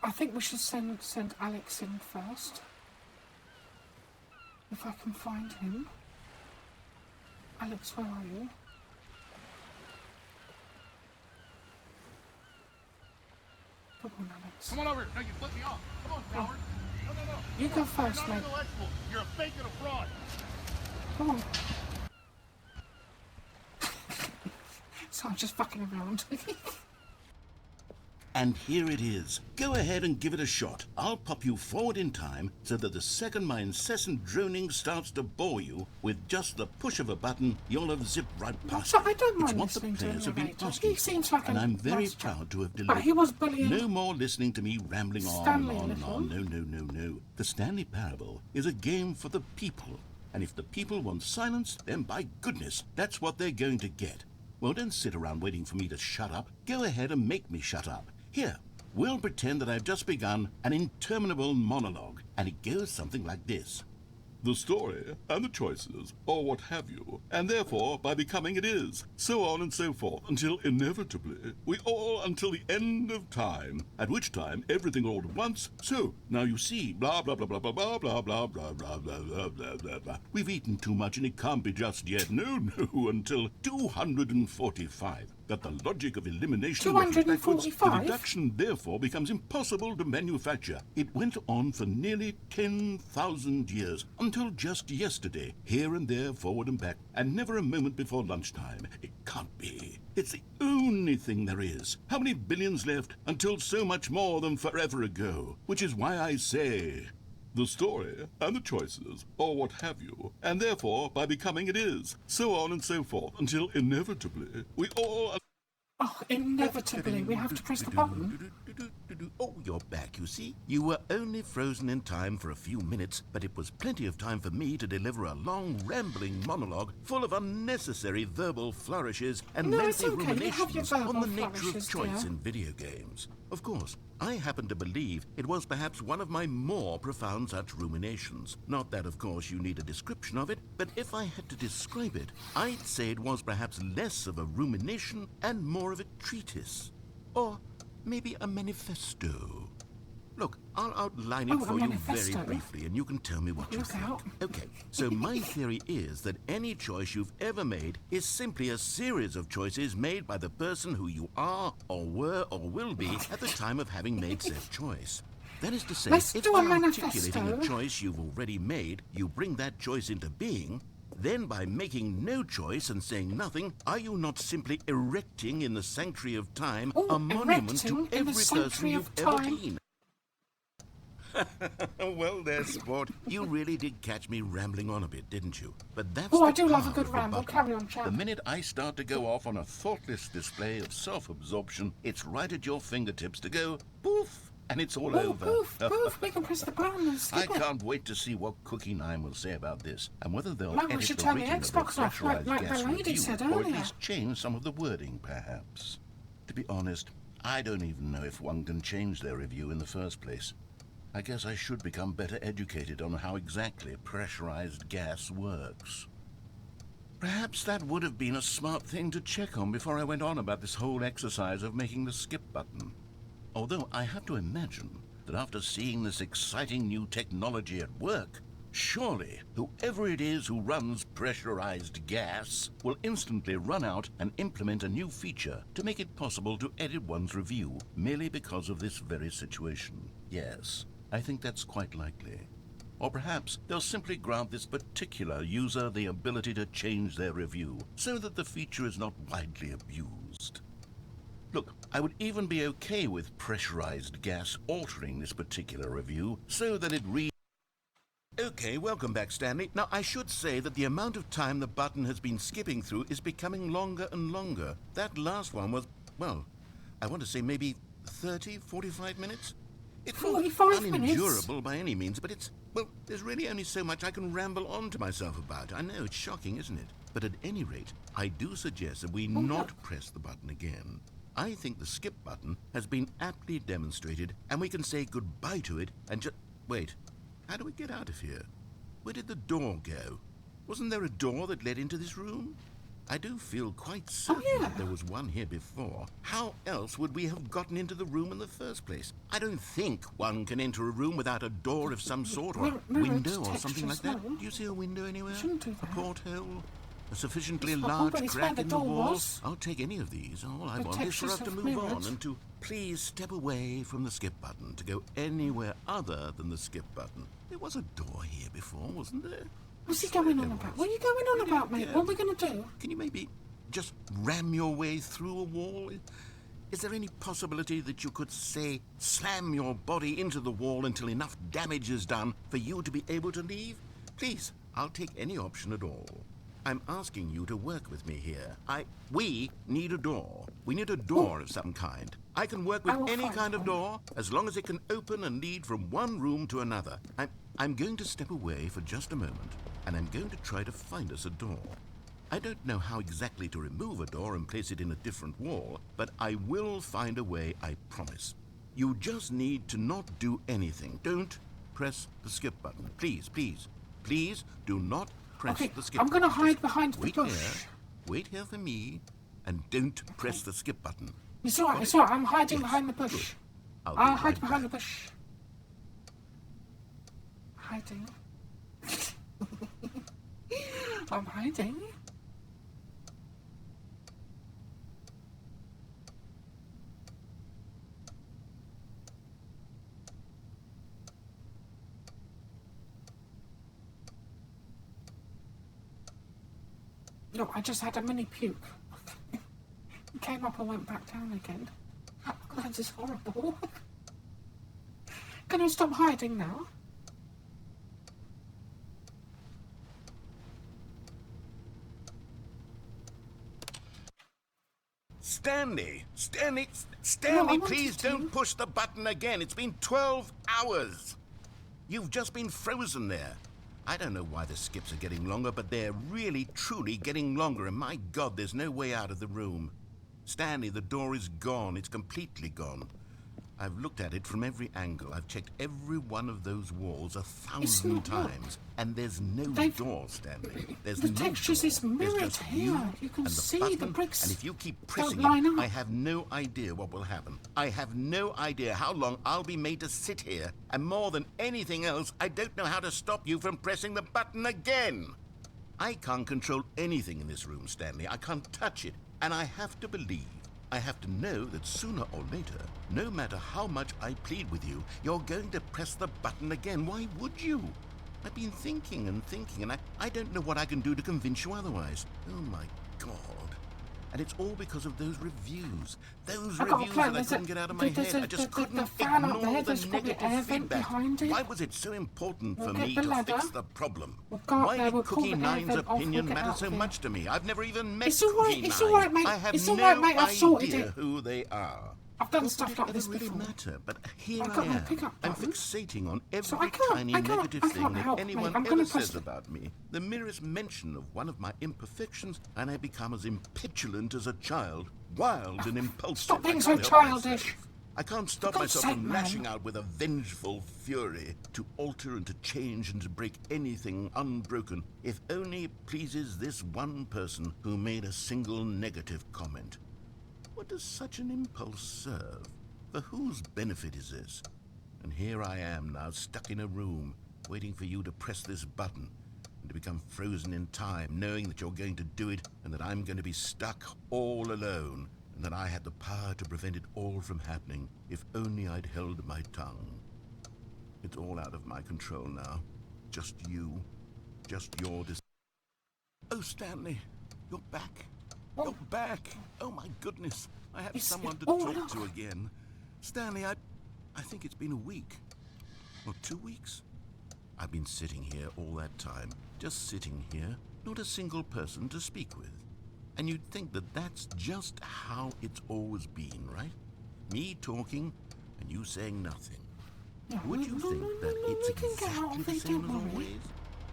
I think we should send Alex in first. If I can find him. Alex, where are you? Come on, Alex. Come on over. No, you flip me off. Come on, coward. No. You go first, You're mate. not intellectual. You're a fake and a fraud. Come on. So I'm just fucking around. And here it is. Go ahead and give it a shot. I'll pop you forward in time so that the second my incessant droning starts to bore you, with just the push of a button, you'll have zipped right past So it. I don't It's mind what the listening to players have been narrator. asking He seems like and a I'm very nice chap. proud to have But delivered. he was bullying No more listening to me rambling Stanley a on and little. on. No. The Stanley Parable is a game for the people. And if the people want silence, then by goodness, that's what they're going to get. Well, don't sit around waiting for me to shut up. Go ahead and make me shut up. Here, we'll pretend that I've just begun an interminable monologue, and it goes something like this. The story and the choices, or what have you, and therefore, by becoming it is, so on and so forth, until inevitably, we all until the end of time, at which time everything all at once, so, now you see, blah, blah, blah, blah, blah, blah, blah, blah, blah, blah, blah, blah, blah, blah, blah. We've eaten too much and it can't be just yet, no, until 245. That the logic of elimination works backwards, the 245? deduction therefore becomes impossible to manufacture. It went on for nearly 10,000 years, until just yesterday, here and there, forward and back, and never a moment before lunchtime. It can't be. It's the only thing there is. How many billions left until so much more than forever ago? Which is why I say, the story and the choices, or what have you, and therefore, by becoming it is, so on and so forth, until inevitably, we all... Oh, inevitably, we have to press the button. Oh, you're back, you see. You were only frozen in time for a few minutes, but it was plenty of time for me to deliver a long, rambling monologue full of unnecessary verbal flourishes and No, it's lengthy okay. You have your ruminations on verbal the nature of flourishes, choice dear. in video games. Of course, I happen to believe it was perhaps one of my more profound such ruminations. Not that, of course, you need a description of it, but if I had to describe it, I'd say it was perhaps less of a rumination and more of a treatise. Or maybe a manifesto. Look, I'll outline it Oh, a for you manifesto. very briefly, and you can tell me what you Look think. out. Okay, so my theory is that any choice you've ever made is simply a series of choices made by the person who you are, or were, or will be at the time of having made said choice. That is to say, Let's if do a by articulating manifesto. a choice you've already made, you bring that choice into being, then by making no choice and saying nothing, are you not simply erecting in the sanctuary of time Oh, a monument to erecting in the every person sanctuary you've of ever time? been? Well, there, sport. You really did catch me rambling on a bit, didn't you? But that's Oh, I the do love a power good of the ramble. button. Carry on, chap. The minute I start to go off on a thoughtless display of self-absorption, it's right at your fingertips to go poof, and it's all Oh, over. poof. We can press the button and I skip it. can't wait to see what Cookie Nine will say about this, and whether they'll No, we edit should the turn the rating of the Xbox off, like pressurized gas the lady review, said or at earlier. least change some of the wording, perhaps. To be honest, I don't even know if one can change their review in the first place. I guess I should become better educated on how exactly pressurized gas works. Perhaps that would have been a smart thing to check on before I went on about this whole exercise of making the skip button. Although I have to imagine that after seeing this exciting new technology at work, surely whoever it is who runs pressurized gas will instantly run out and implement a new feature to make it possible to edit one's review merely because of this very situation. Yes, I think that's quite likely. Or perhaps they'll simply grant this particular user the ability to change their review so that the feature is not widely abused. Look, I would even be okay with pressurized gas altering this particular review so that it reads... Okay, welcome back, Stanley. Now, I should say that the amount of time the button has been skipping through is becoming longer and longer. That last one was, well, I want to say maybe 30, 45 minutes? It's not 45 minutes? unendurable by any means, but it's, well, there's really only so much I can ramble on to myself about. I know, it's shocking, isn't it? But at any rate, I do suggest that we not press the button again. I think the skip button has been aptly demonstrated, and we can say goodbye to it and just... Wait, how do we get out of here? Where did the door go? Wasn't there a door that led into this room? I do feel quite certain that there was one here before. How else would we have gotten into the room in the first place? I don't think one can enter a room without a door of some sort, or window or something like that. Do you see a window anywhere? A porthole? A sufficiently large crack in the wall? I'll take any of these. All I want is for us to move on and to please step away from the skip button, to go anywhere other than the skip button. There was a door here before, wasn't there? What's he going on about? What are you going on about, mate? What are we going to do? Can you maybe just ram your way through a wall? Is there any possibility that you could, say, slam your body into the wall until enough damage is done for you to be able to leave? Please, I'll take any option at all. I'm asking you to work with me here. We need a door. We need a door of some kind. I can work with any kind of door as long as it can open and lead from one room to another. I'm going to step away for just a moment, and I'm going to try to find us a door. I don't know how exactly to remove a door and place it in a different wall, but I will find a way, I promise. You just need to not do anything. Don't press the skip button. Please, please, please do not press the skip button. I'm going to hide behind the bush. Wait here for me, and don't press the skip button. It's all right, it's all right. I'm hiding behind the bush. I'll hide behind the bush. Hiding. I'm hiding. Look, I just had a mini puke. Came up and went back down again. Oh, this is horrible. Can I stop hiding now? Stanley, No, please don't push the button again. It's been 12 hours. You've just been frozen there. I don't know why the skips are getting longer, but they're really, truly getting longer, and my God, there's no way out of the room. Stanley, the door is gone. It's completely gone. I've looked at it from every angle. I've checked every one of those walls 1,000 times, and there's no door, Stanley. There's the no textures door. is mirrored There's just here. You can see button, the bricks. and if you keep pressing line it, up. I have no idea what will happen. I have no idea how long I'll be made to sit here, and more than anything else, I don't know how to stop you from pressing the button again. I can't control anything in this room, Stanley. I can't touch it, and I have to believe. I have to know that sooner or later, no matter how much I plead with you, you're going to press the button again. Why would you? I've been thinking and thinking, and I don't know what I can do to convince you otherwise. Oh, my God. And it's all because of those reviews. Those reviews that I couldn't get out of my head. I just couldn't ignore the negative feedback. Why was it so important for me to fix the problem? Why did Cookie Nine's opinion matter so much to me? I've never even met Cookie Nine. It's all right, mate. I have It's all right, no mate. I've sorted idea it. who they are. I've done stuff like this It doesn't before. really matter, but here I I got my am. pickup I'm button. fixating on So every tiny negative thing that help, anyone mate. I'm gonna ever press says about me. The merest mention of one of my imperfections, and I become as impetulant as a child, wild and impulsive. Stop being I so can't help childish. myself. I can't stop God's myself sake, from man. lashing out with a vengeful fury to alter and to change and to break anything unbroken, if only it pleases this one person who made a single negative comment. What does such an impulse serve? For whose benefit is this? And here I am now, stuck in a room, waiting for you to press this button, and to become frozen in time, knowing that you're going to do it, and that I'm going to be stuck all alone, and that I had the power to prevent it all from happening, if only I'd held my tongue. It's all out of my control now. Just you. Just your Oh, Stanley, you're back. You're back. Oh, my goodness. I have someone to talk to again. Stanley, I think it's been a week. Or 2 weeks. I've been sitting here all that time. Just sitting here. Not a single person to speak with. And you'd think that that's just how it's always been, right? Me talking and you saying nothing. Would you think that it's exactly the same as always?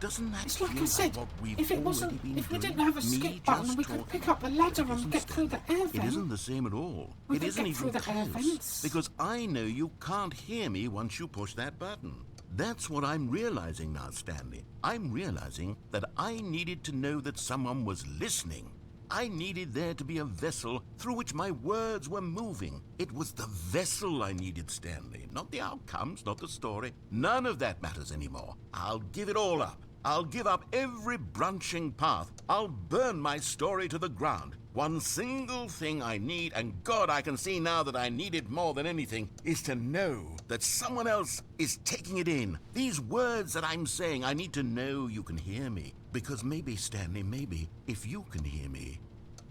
Doesn't that It's feel like I said, what we've if it already wasn't, been if we doing? didn't have a Me skip button, just we could talking? pick up the ladder It and isn't, get through the air It vent. isn't the same at all. We It could isn't get through even the air close. vents. Because I know you can't hear me once you push that button. That's what I'm realizing now, Stanley. I'm realizing that I needed to know that someone was listening. I needed there to be a vessel through which my words were moving. It was the vessel I needed, Stanley. Not the outcomes, not the story. None of that matters anymore. I'll give it all up. I'll give up every branching path. I'll burn my story to the ground. One single thing I need, and God, I can see now that I need it more than anything, is to know that someone else is taking it in. These words that I'm saying, I need to know you can hear me. Because maybe, Stanley, maybe, if you can hear me,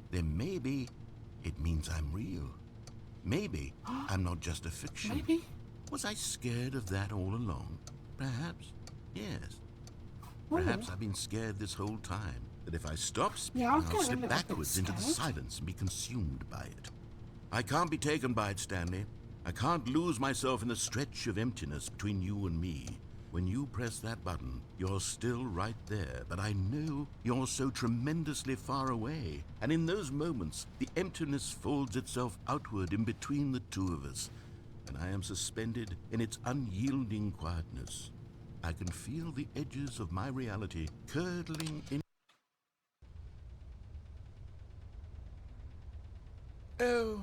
then maybe it means I'm real. Maybe I'm not just a fiction. Maybe. Was I scared of that all along? Perhaps. Yes. Perhaps I've been scared this whole time, that if I stop speaking, Yeah, I'll I'll get a slip little bit backwards into the scared. silence and be consumed by it. I can't be taken by it, Stanley. I can't lose myself in the stretch of emptiness between you and me. When you press that button, you're still right there, but I know you're so tremendously far away. And in those moments, the emptiness folds itself outward in between the two of us, and I am suspended in its unyielding quietness. I can feel the edges of my reality curdling in. Oh,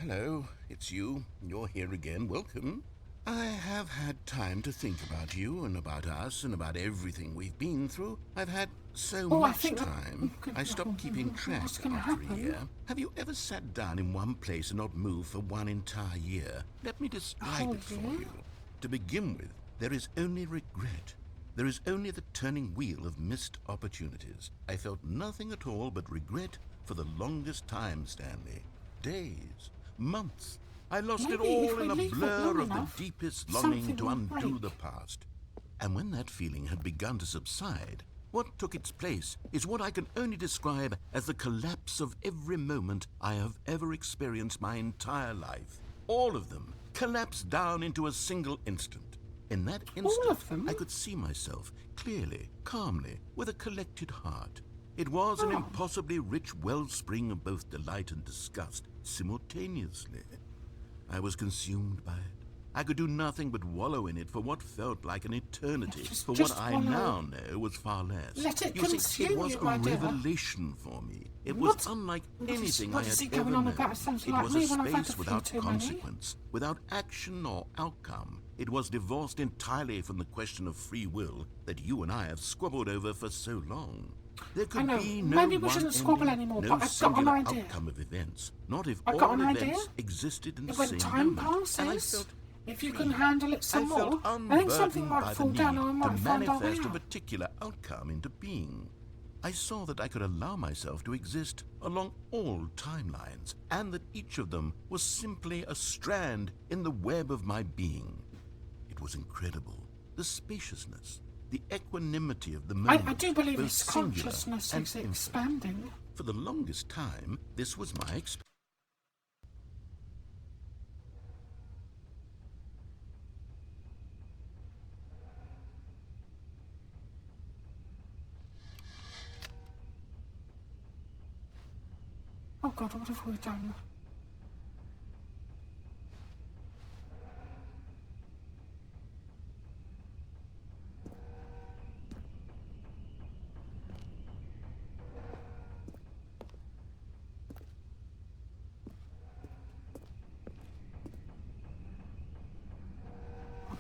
hello, it's you. You're here again. Welcome. I have had time to think about you and about us and about everything we've been through. I've had so I much think that- time. I stopped keeping track What's gonna after a happen? year. Have you ever sat down in one place and not moved for one entire year? Let me describe whole it for year? you. To begin with, there is only regret. There is only the turning wheel of missed opportunities. I felt nothing at all but regret for the longest time, Stanley. Days, months. I lost it Maybe if all we in a leave it blur long of the enough, deepest longing something to will undo break. the past. And when that feeling had begun to subside, what took its place is what I can only describe as the collapse of every moment I have ever experienced my entire life. All of them collapsed down into a single instant. In that instant, of them? I could see myself clearly, calmly, with a collected heart. It was an impossibly rich wellspring of both delight and disgust simultaneously. I was consumed by it. I could do nothing but wallow in it for what felt like an eternity, Just- for what just I wallow. now know was far less. Let it You see, consume it was you, a my dear. revelation for me. It What? was unlike What is- anything what I is had he going ever on known. about? It sounds It like was me a when I've had a space few without too many. consequence, without action or outcome. It was divorced entirely from the question of free will that you and I have squabbled over for so long. There could know. be no Maybe we one shouldn't squabble ending, anymore, no but I've got an singular idea. outcome of events. Not if I've all got an events idea. existed in the When same time moment. And I passes, felt if you free. can handle it some I felt more, I think something unburdened might by fall the down need and I might to find our way manifest a out. particular outcome into being. I saw that I could allow myself to exist along all timelines, and that each of them was simply a strand in the web of my being. It was incredible. The spaciousness, the equanimity of the moment. I do believe both his singular consciousness and is infinite. expanding. For the longest time, this was my experience. Oh God, what have we done?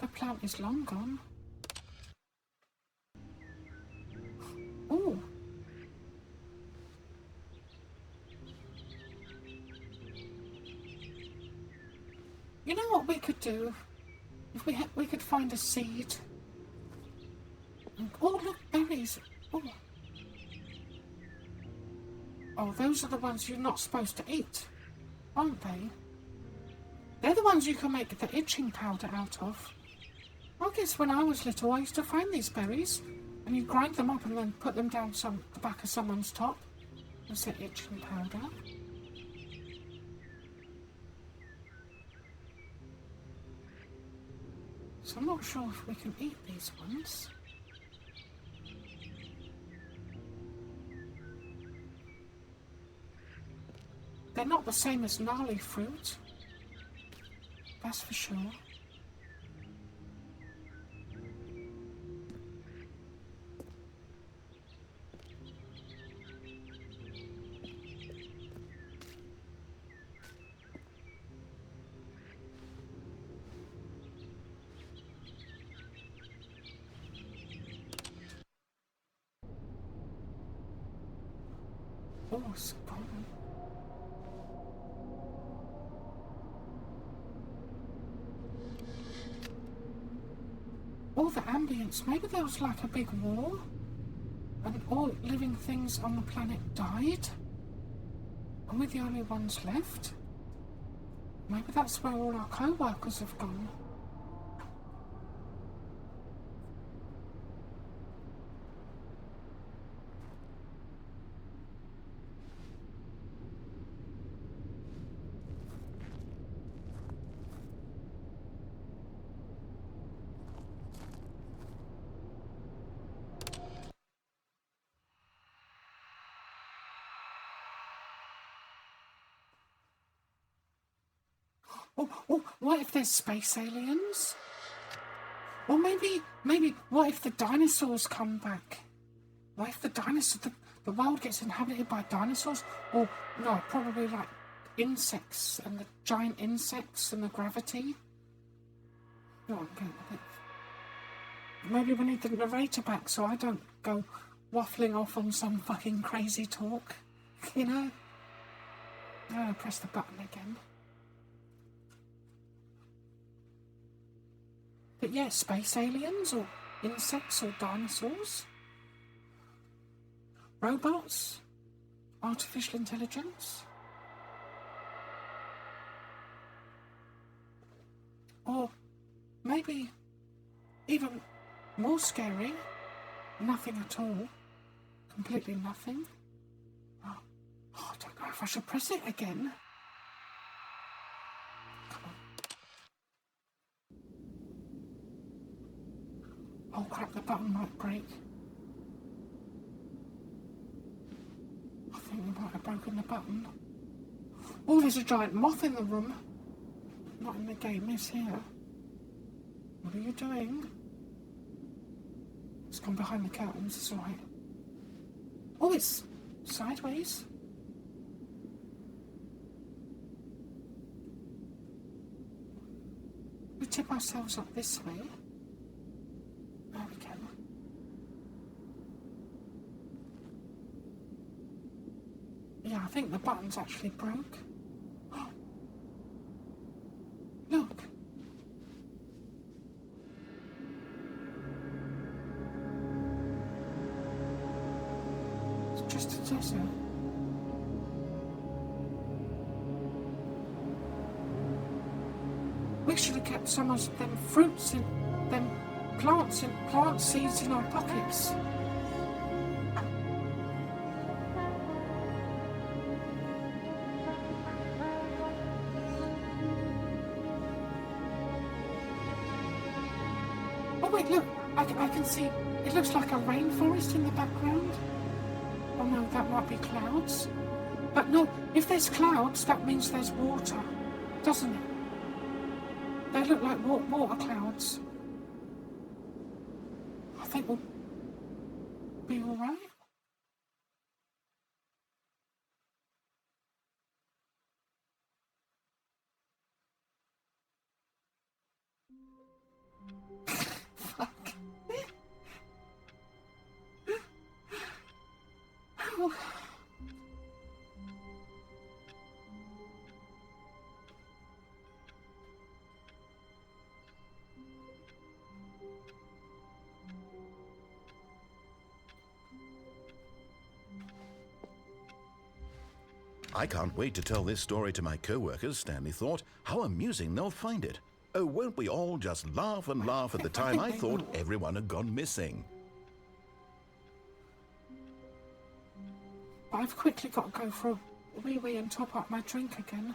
The plant is long gone. Oh. You know what we could do? If we could find a seed. Oh, look, berries. Oh. Oh, those are the ones you're not supposed to eat, aren't they? They're the ones you can make the itching powder out of. I guess when I was little, I used to find these berries, and you grind them up and then put them down the back of someone's top. That's the itching powder. So I'm not sure if we can eat these ones. They're not the same as gnarly fruit. That's for sure. Oh, it's gone. All the ambience, maybe there was like a big war and all living things on the planet died and we're the only ones left. Maybe that's where all our co-workers have gone. Oh, what if there's space aliens? Or maybe, what if the dinosaurs come back? What if the world gets inhabited by dinosaurs? Or, no, probably like insects and the giant insects and the gravity? No, I'm getting a bit... Maybe we need the narrator back so I don't go waffling off on some fucking crazy talk, you know? I'm gonna press the button again. But yeah, space aliens or insects or dinosaurs. Robots. Artificial intelligence. Or maybe even more scary, nothing at all. Completely nothing. Oh, I don't know if I should press it again. Oh crap, the button might break. I think we might have broken the button. Oh, there's a giant moth in the room. Not in the game, it's here. What are you doing? It's gone behind the curtains, it's alright. Oh, it's sideways. We tip ourselves up this way. There we go. Yeah, I think the button's actually broke. Look. It's just a desert. We should have kept some of them fruits in them plant seeds in our pockets. Oh wait, look, I can see, it looks like a rainforest in the background. Oh no, that might be clouds. But no, if there's clouds, that means there's water, doesn't it? They look like water clouds. I think we'll be all right. I can't wait to tell this story to my co-workers, Stanley thought. How amusing they'll find it. Oh, won't we all just laugh and laugh at the time I thought everyone had gone missing. But I've quickly got to go for a wee and top up my drink again.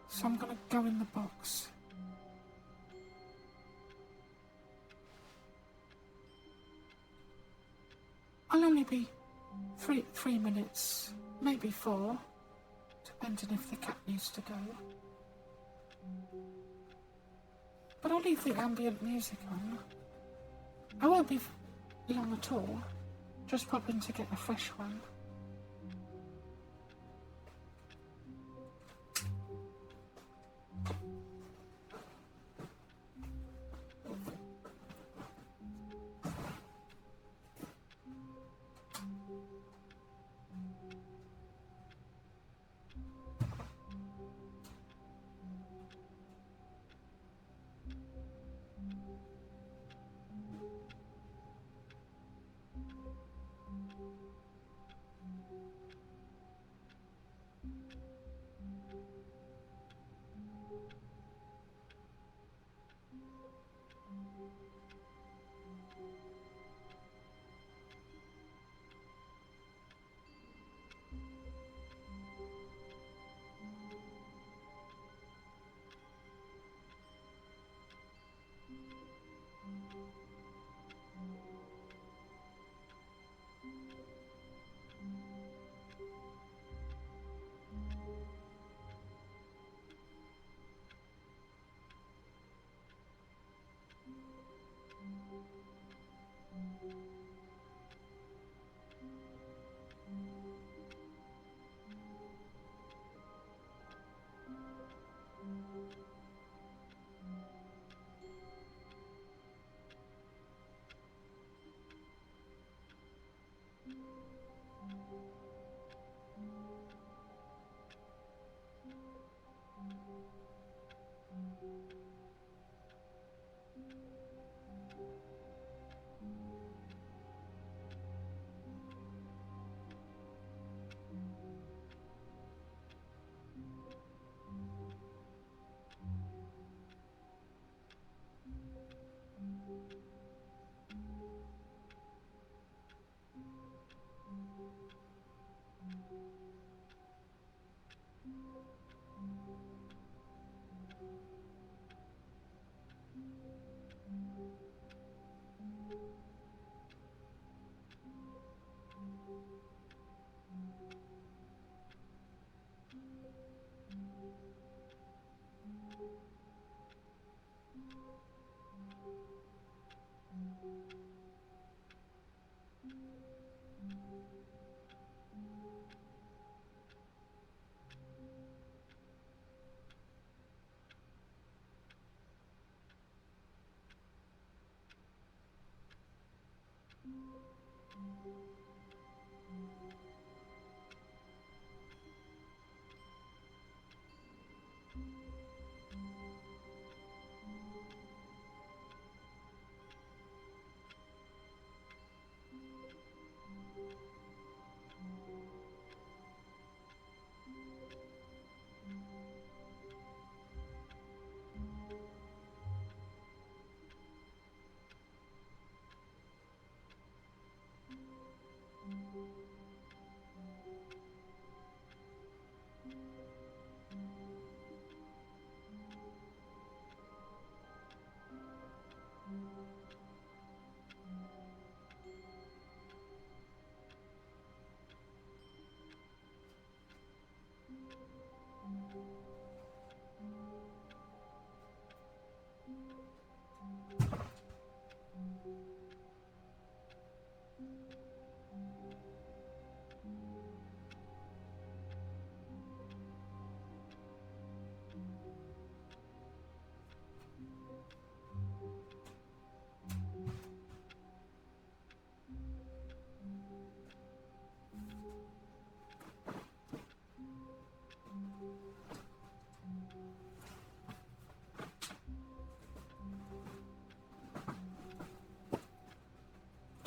So I'm going to go in the box. I'll only be three minutes, maybe 4, depending if the cat needs to go. But I'll leave the ambient music on. I won't be long at all. Just pop in to get a fresh one.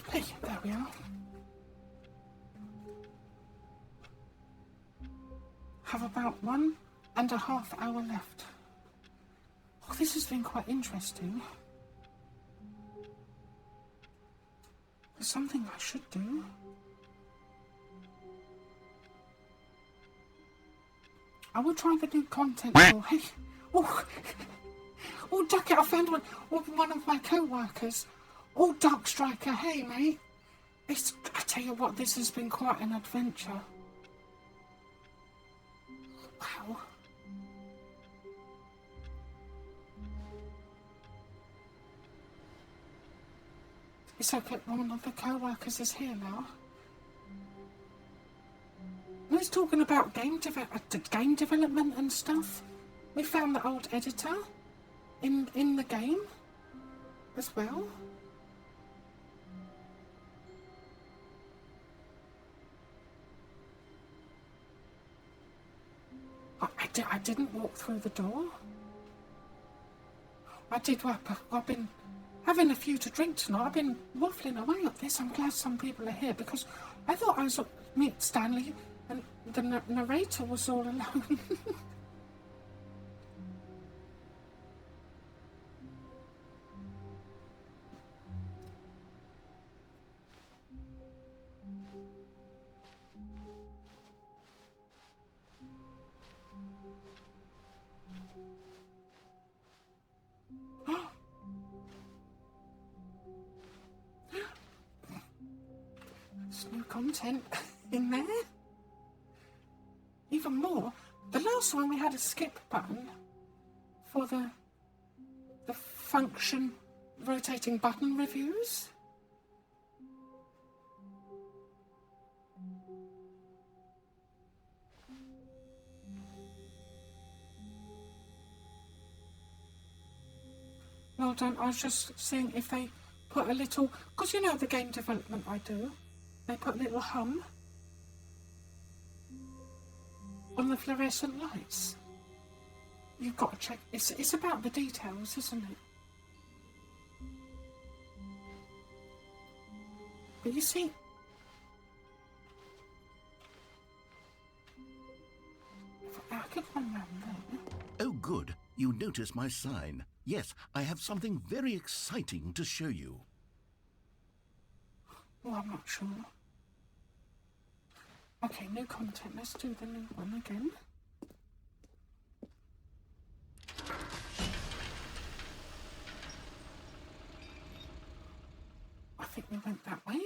Hey, there we are. about 1.5 hours left. Oh, this has been quite interesting. There's something I should do. I will try the new content. Oh, hey. Oh, Ducket, I found one of my co-workers. Oh, Dark Striker, hey, mate. I tell you what, this has been quite an adventure. Wow. It's okay, one of the co-workers is here now. And he's talking about game development and stuff. We found the old editor in the game as well. I didn't walk through the door. I did work. I've been having a few to drink tonight. I've been waffling away at this. I'm glad some people are here because I thought I was meet Stanley and the narrator was all alone. There's new content in there. Even more, the last one we had a skip button for the function rotating button reviews. Well done. I was just seeing if they put a little, because you know the game development I do, they put a little hum on the fluorescent lights. You've got to check. It's about the details, isn't it? But you see, I could run round there. Oh, good. You notice my sign. Yes, I have something very exciting to show you. Oh, I'm not sure. Okay, new content. Let's do the new one again. I think we went that way.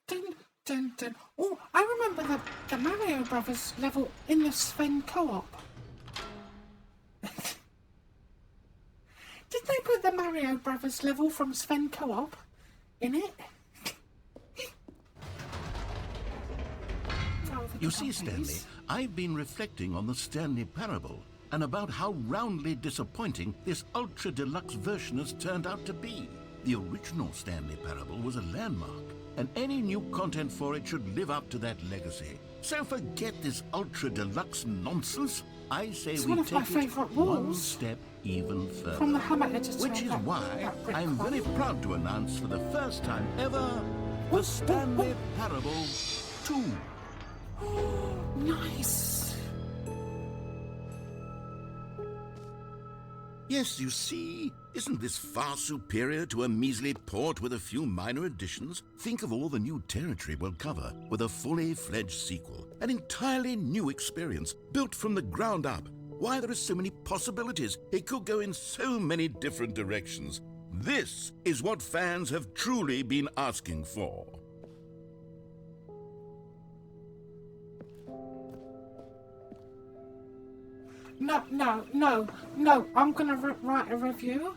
Dun, dun, dun. Oh, I remember the Mario Brothers level in the Sven co-op. Did they put the Mario Brothers level from Sven co-op in it? You see, Stanley, I've been reflecting on the Stanley Parable and about how roundly disappointing this ultra-deluxe version has turned out to be. The original Stanley Parable was a landmark, and any new content for it should live up to that legacy. So forget this ultra-deluxe nonsense. I say it's we one of my take it favourite one walls step even further. from the Hammer editor. Which is why I'm very proud to announce for the first time ever, the Stanley Parable 2. Nice. Yes, you see, isn't this far superior to a measly port with a few minor additions? Think of all the new territory we'll cover with a fully fledged sequel. An entirely new experience, built from the ground up. Why, there are so many possibilities. It could go in so many different directions. This is what fans have truly been asking for. No. I'm going to write a review.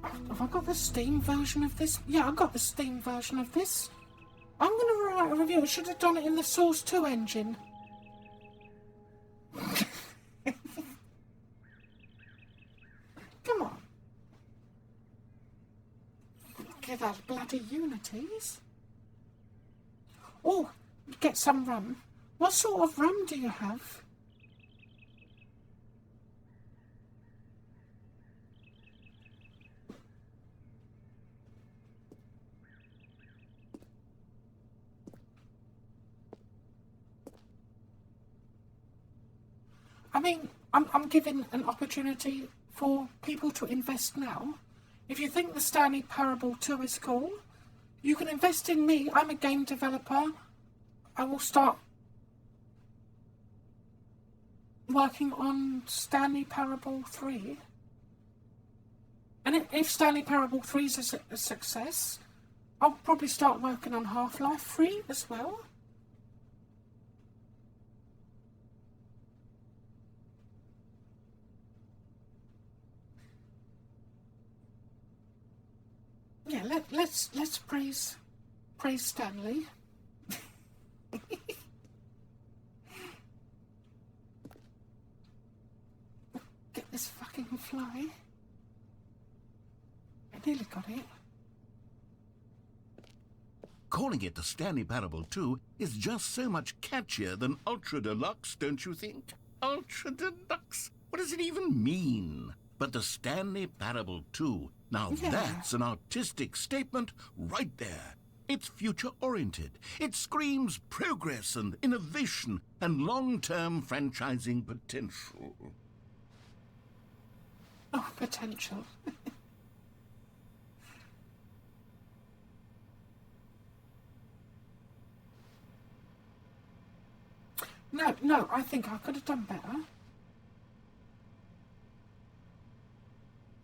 Have I got the Steam version of this? Yeah, I got the Steam version of this. I'm going to write a review. I should have done it in the Source 2 engine. Come on. Get that bloody Unities. Oh, get some rum. What sort of rum do you have? I mean, I'm giving an opportunity for people to invest now. If you think the Stanley Parable 2 is cool, you can invest in me. I'm a game developer. I will start working on Stanley Parable 3. And if Stanley Parable 3 is a success, I'll probably start working on Half-Life 3 as well. Yeah, let's praise Stanley. Get this fucking fly. I nearly got it. Calling it the Stanley Parable 2 is just so much catchier than Ultra Deluxe, don't you think? Ultra Deluxe? What does it even mean? But the Stanley Parable 2, now that's an artistic statement right there. It's future-oriented. It screams progress and innovation and long-term franchising potential. Oh, potential. No, I think I could have done better.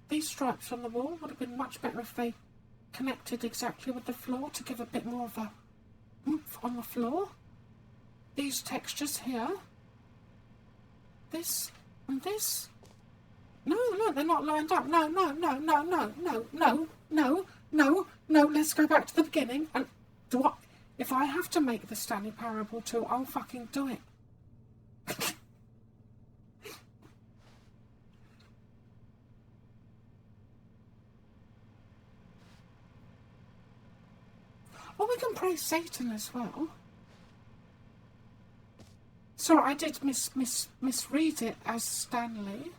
These stripes on the wall would have been much better if they connected exactly with the floor to give a bit more of a oomph on the floor. These textures here. This and this. No, they're not lined up. No. Let's go back to the beginning. And if I have to make the Stanley Parable 2, I'll fucking do it. Well, we can praise Satan as well. Sorry, I did misread it as Stanley.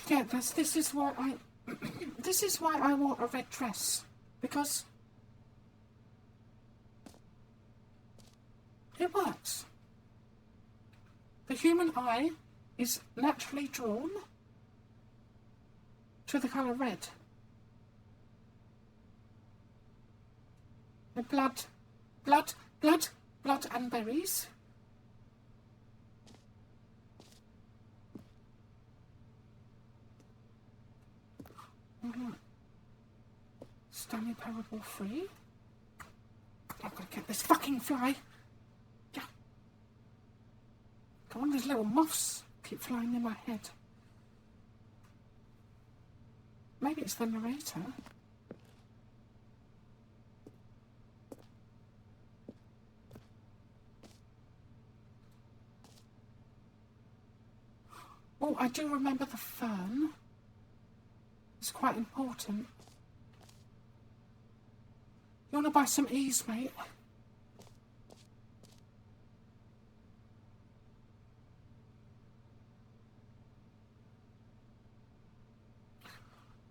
Yeah, this is why I this is why I wore a red dress, because it works. The human eye is naturally drawn to the colour red. The blood and berries. Stanley Parable 3. I've got to get this fucking fly. Yeah. Come on, these little moths keep flying in my head. Maybe it's the narrator. Oh, I do remember the fern. It's quite important. You want to buy some ease, mate?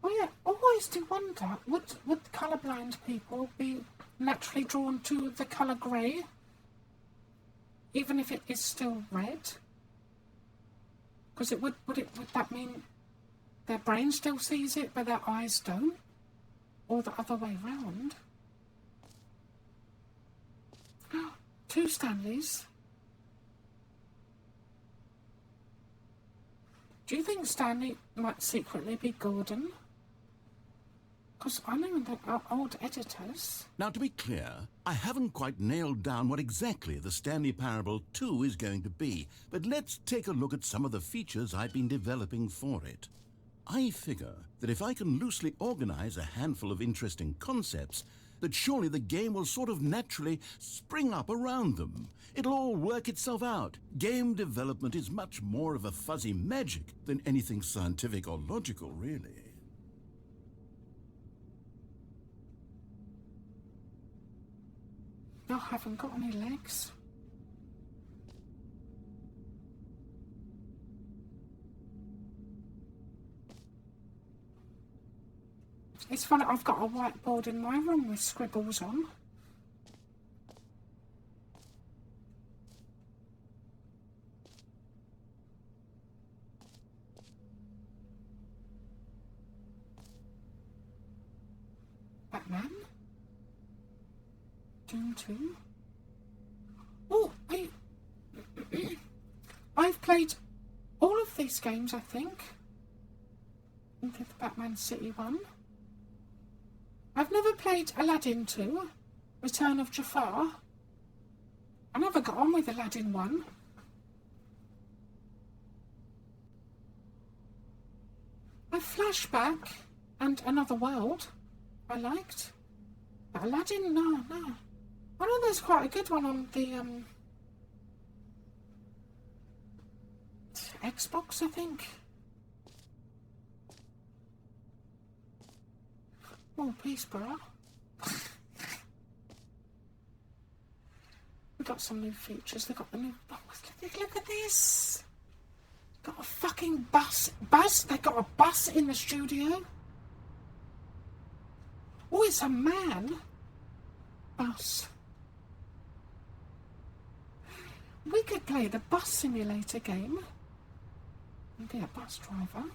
Oh yeah, always do wonder, would colourblind people be naturally drawn to the colour grey, even if it is still red? Because would that mean their brain still sees it, but their eyes don't? Or the other way round? 2 Stanleys. Do you think Stanley might secretly be Gordon? Because I know that old editors. Now, to be clear, I haven't quite nailed down what exactly the Stanley Parable 2 is going to be, but let's take a look at some of the features I've been developing for it. I figure that if I can loosely organize a handful of interesting concepts, that surely the game will sort of naturally spring up around them. It'll all work itself out. Game development is much more of a fuzzy magic than anything scientific or logical, really. I haven't got any legs. It's funny, I've got a whiteboard in my room with scribbles on. Batman? Doom 2? Oh, I've played all of these games, I think. Into the Batman City one. I've never played Aladdin 2, Return of Jafar. I never got on with Aladdin 1. A Flashback and Another World I liked. But Aladdin, no. I know there's quite a good one on the Xbox, I think. Oh, Peaceborough. We got some new features. They got the new. Oh, look at this. Got a fucking bus. They got a bus in the studio. Oh, it's a man. Bus. We could play the bus simulator game and be a bus driver.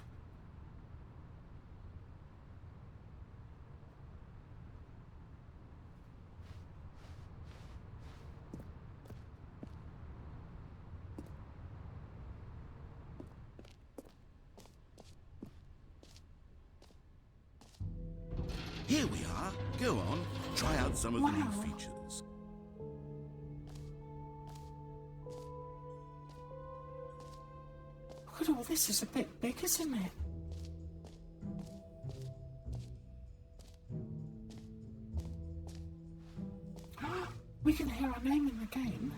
Here we are. Go on. Try out some of the new features. Look at all this. Is a bit big, isn't it? We can hear our name in the game.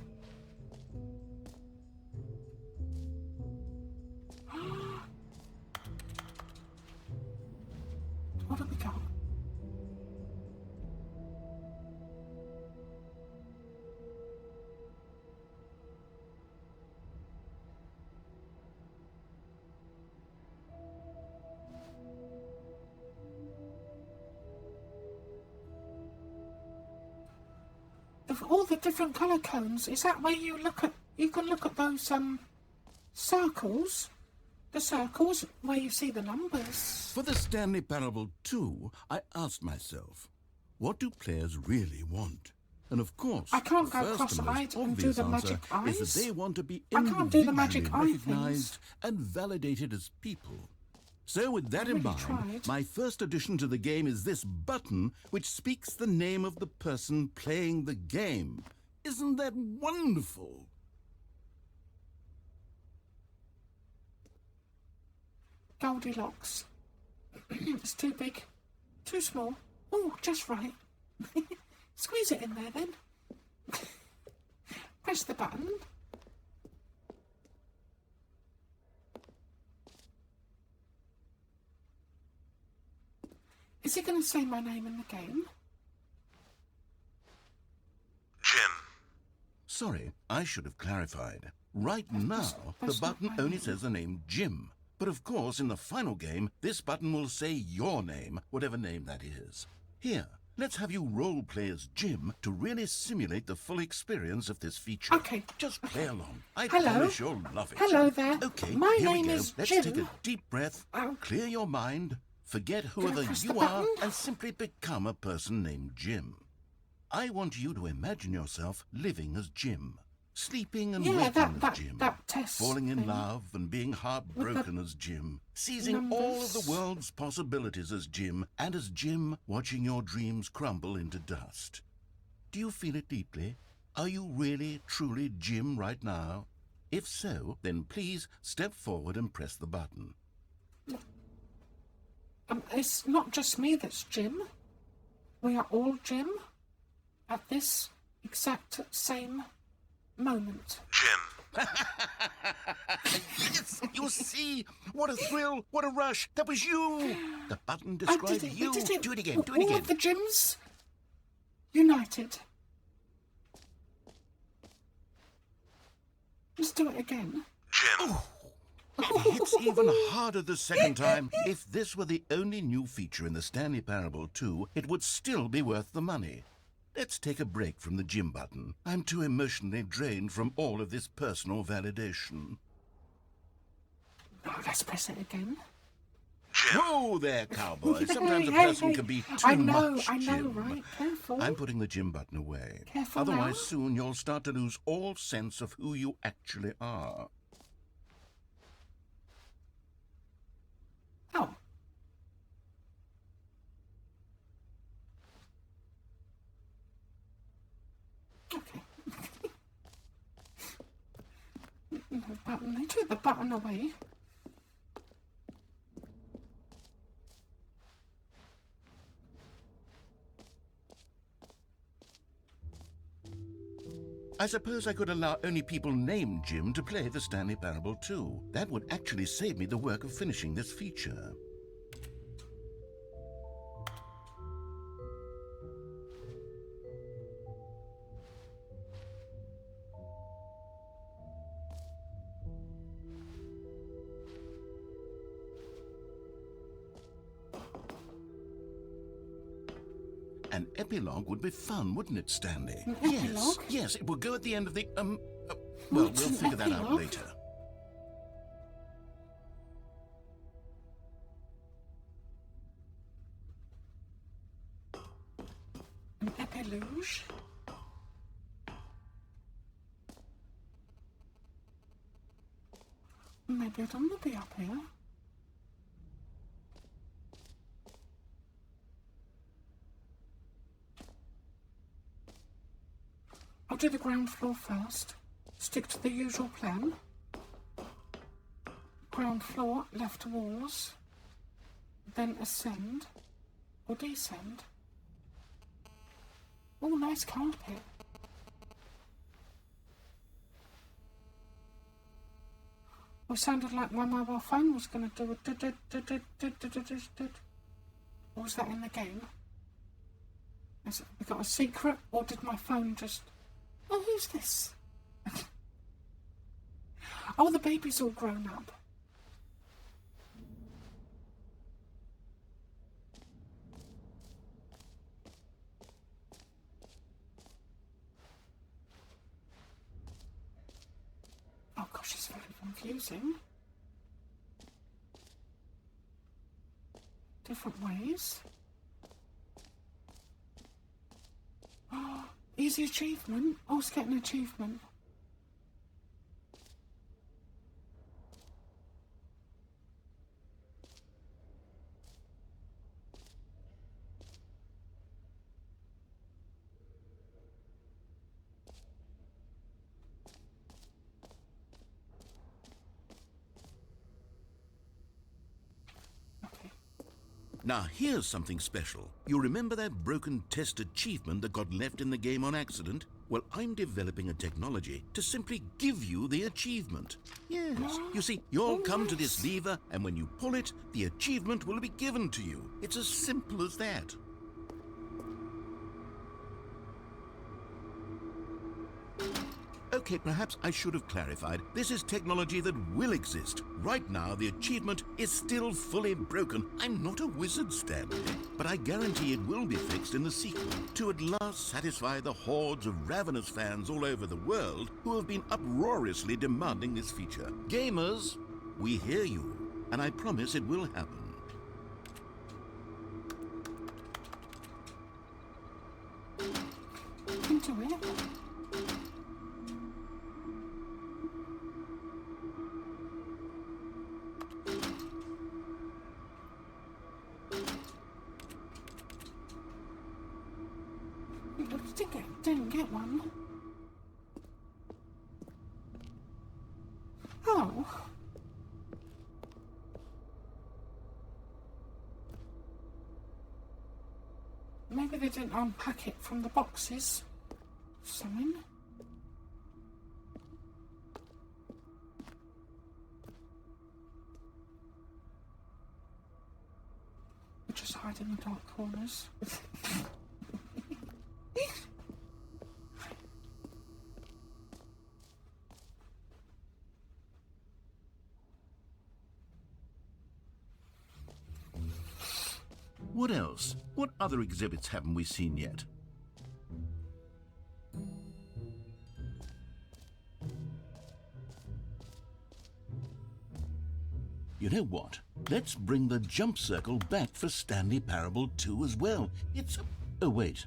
What have we got? All the different colour cones. Is that where you can look at those circles? The circles where you see the numbers. For the Stanley Parable 2, I asked myself, what do players really want? And of course, I can't the go first and most cross-eyed and do obvious the answer magic eyes. is that they want to be I can't do the individually magic eye recognized and validated as people. So with that in mind, tried. my first addition to the game is this button which speaks the name of the person playing the game. Isn't that wonderful? Goldilocks. It's too big. Too small. Oh, just right. Squeeze it in there then. Press the button. Is he going to say my name in the game? Jim. Sorry, I should have clarified. Right now, the that's not button my only name. says the name Jim. But of course, in the final game, this button will say your name, whatever name that is. Here, let's have you role-play as Jim to really simulate the full experience of this feature. Okay. Just play along. I Hello. promise you'll love it. Hello there. Okay, My here name we go. is Let's Jim. take a deep breath, clear your mind, forget whoever press you the are, button? and simply become a person named Jim. I want you to imagine yourself living as Jim. Sleeping and Yeah, waking that as Jim. test Falling in thing. love and being heartbroken as Jim. Seizing all of numbers. the world's possibilities as Jim. And as Jim, watching your dreams crumble into dust. Do you feel it deeply? Are you really, truly Jim right now? If so, then please step forward and press the button. It's not just me that's Jim. We are all Jim at this exact same moment. Jim. Yes, you see? What a thrill, what a rush. That was you. The button I described did it. you. I did it. Do it again, do it All again. of the Jims united. Let's do it again. Jim. It hits even harder the second time. If this were the only new feature in the Stanley Parable 2, it would still be worth the money. Let's take a break from the Jim button. I'm too emotionally drained from all of this personal validation. Now let's press it again. Jim. Whoa there, cowboy. Sometimes a person can be too much, I know, Jim. right? Careful. I'm putting the Jim button away. Careful Otherwise, now. soon you'll start to lose all sense of who you actually are. Oh. Okay. No button. They took the button away. I suppose I could allow only people named Jim to play the Stanley Parable 2. That would actually save me the work of finishing this feature. An epilogue would be fun, wouldn't it, Stanley? An yes, epilogue? yes, it would go at the end of the, well, What's we'll an figure that out epilogue? later. An epilogue. Maybe it will be up here. I'll do the ground floor first. Stick to the usual plan. Ground floor, left walls. Then ascend or descend. Oh, nice carpet. Well, it sounded like my mobile phone was going to do a Was that in the game? Has we got a secret, or did my phone just... Oh, who's this? Oh, the baby's all grown up. Oh gosh, it's very confusing. Different ways. Oh, easy achievement. Oh, it's getting an achievement. Now, here's something special. You remember that broken test achievement that got left in the game on accident? Well, I'm developing a technology to simply give you the achievement. Yes. You see, you'll come to this lever, and when you pull it, the achievement will be given to you. It's as simple as that. Okay, perhaps I should have clarified. This is technology that will exist. Right now, the achievement is still fully broken. I'm not a wizard, Stanley, but I guarantee it will be fixed in the sequel to at last satisfy the hordes of ravenous fans all over the world who have been uproariously demanding this feature. Gamers, we hear you, and I promise it will happen. Into it. Didn't get one. Oh. Maybe they didn't unpack it from the boxes. Something. Or just hide in the dark corners. course. What other exhibits haven't we seen yet? You know what? Let's bring the jump circle back for Stanley Parable 2 as well. It's... Oh, wait.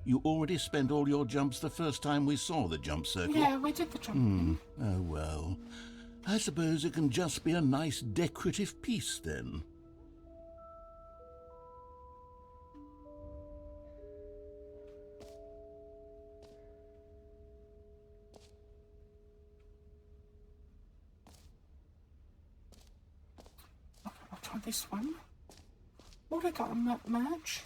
You already spent all your jumps the first time we saw the jump circle? Yeah, we did the jump. Oh, well. I suppose it can just be a nice decorative piece, then. I'll try this one. What have I got on merch?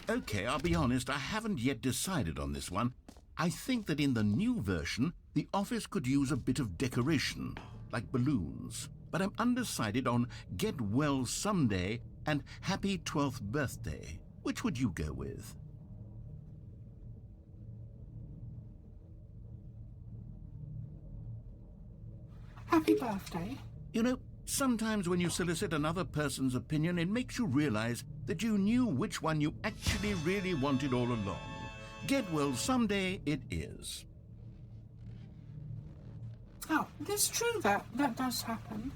Okay, I'll be honest, I haven't yet decided on this one. I think that in the new version, the office could use a bit of decoration, like balloons. But I'm undecided on Get Well Someday and Happy 12th Birthday. Which would you go with? Happy birthday. You know, sometimes when you solicit another person's opinion, it makes you realize that you knew which one you actually really wanted all along. Get Well Someday it is. Oh, it's true that does happen.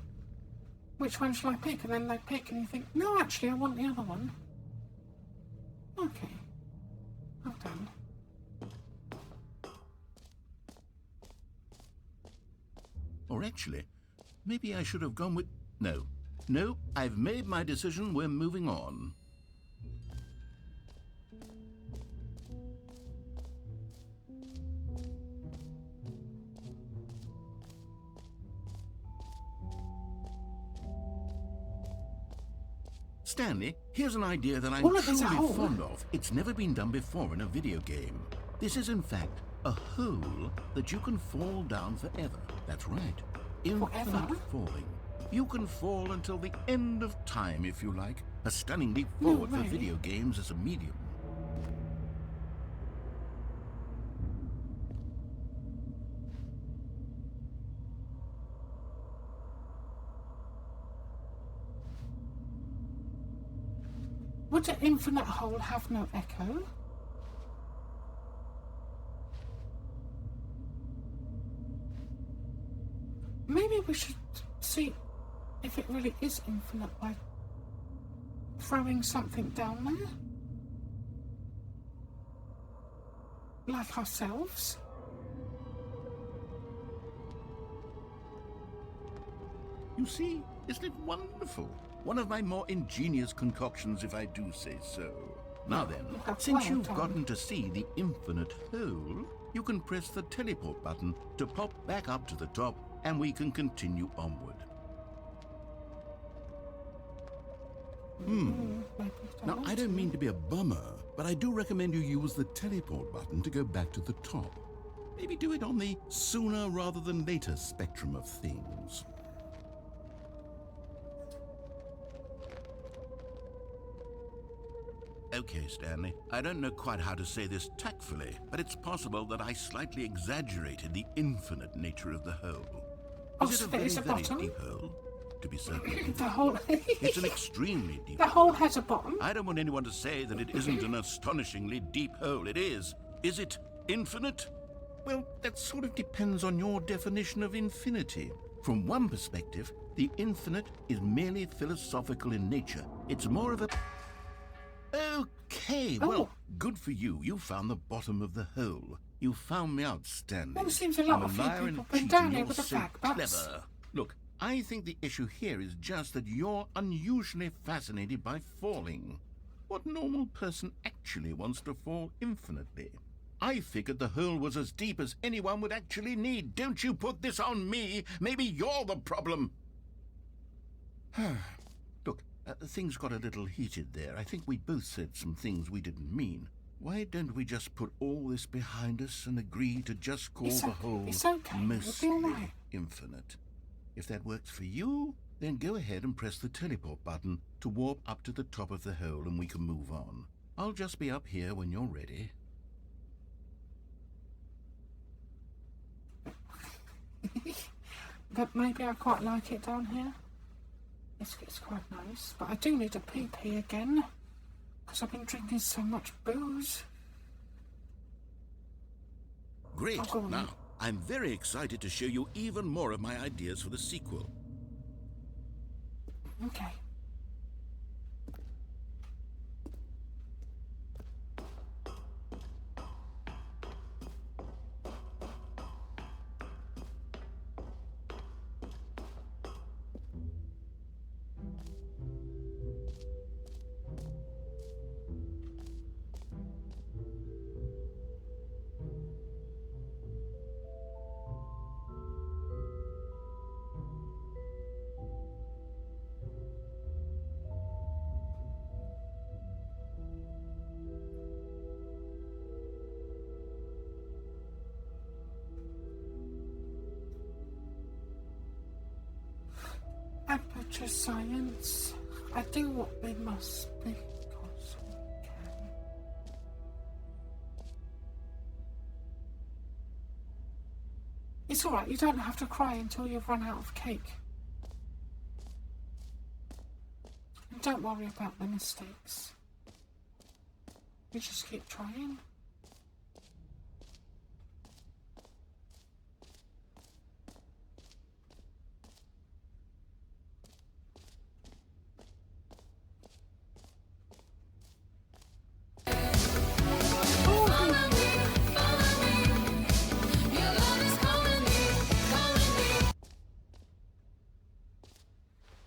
Which one shall I pick? And then they pick and you think, no, actually, I want the other one. Okay. Well done. Or actually, maybe I should have gone with... No, I've made my decision. We're moving on. Stanley, here's an idea that I'm truly fond of. It's never been done before in a video game. This is, in fact, a hole that you can fall down forever. That's right. Infinite falling. You can fall until the end of time, if you like. A stunning leap forward for video games as a medium. Would an infinite hole have no echo? Maybe we should see if it really is infinite by throwing something down there. Like ourselves. You see, isn't it wonderful? One of my more ingenious concoctions, if I do say so. Now then, since you've gotten to see the infinite hole, you can press the teleport button to pop back up to the top, and we can continue onward. Now, I don't mean to be a bummer, but I do recommend you use the teleport button to go back to the top. Maybe do it on the sooner rather than later spectrum of things. Okay, Stanley, I don't know quite how to say this tactfully, but it's possible that I slightly exaggerated the infinite nature of the hole. Is it a very, very deep hole? To be certain. The hole... It's an extremely deep The hole has a bottom. I don't want anyone to say that it isn't an astonishingly deep hole. It is. Is it infinite? Well, that sort of depends on your definition of infinity. From one perspective, the infinite is merely philosophical in nature. It's more of a... Okay, well, good for you. You found the bottom of the hole. You found me out, Stanley. Well, it seems a lot of people been down here with the fact, clever. Look, I think the issue here is just that you're unusually fascinated by falling. What normal person actually wants to fall infinitely? I figured the hole was as deep as anyone would actually need. Don't you put this on me. Maybe you're the problem. Look, things got a little heated there. I think we both said some things we didn't mean. Why don't we just put all this behind us and agree to just call the hole mostly infinite? If that works for you, then go ahead and press the teleport button to warp up to the top of the hole and we can move on. I'll just be up here when you're ready. but maybe I quite like it down here. It's quite nice, but I do need a pee again, because I've been drinking so much booze. Great. Oh, go on. Now, I'm very excited to show you even more of my ideas for the sequel. Okay. Aperture science. I do what they must be, because we can. It's alright, you don't have to cry until you've run out of cake. And don't worry about the mistakes. You just keep trying.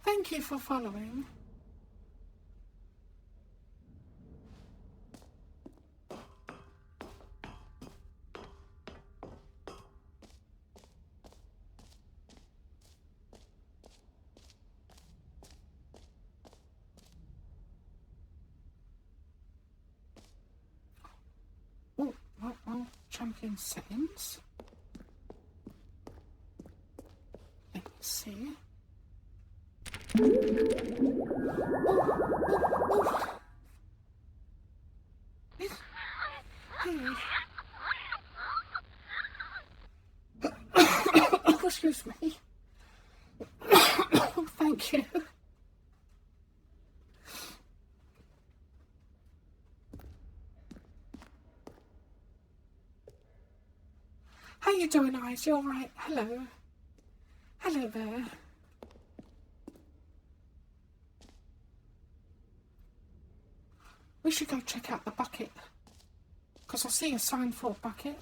Thank you for following. Oh, well, champion settings. Let's see. Oh, excuse me. Oh, thank you. How you doing, Eyes? You all right? Hello. Hello there. We should go check out the bucket, because I see a sign for a bucket.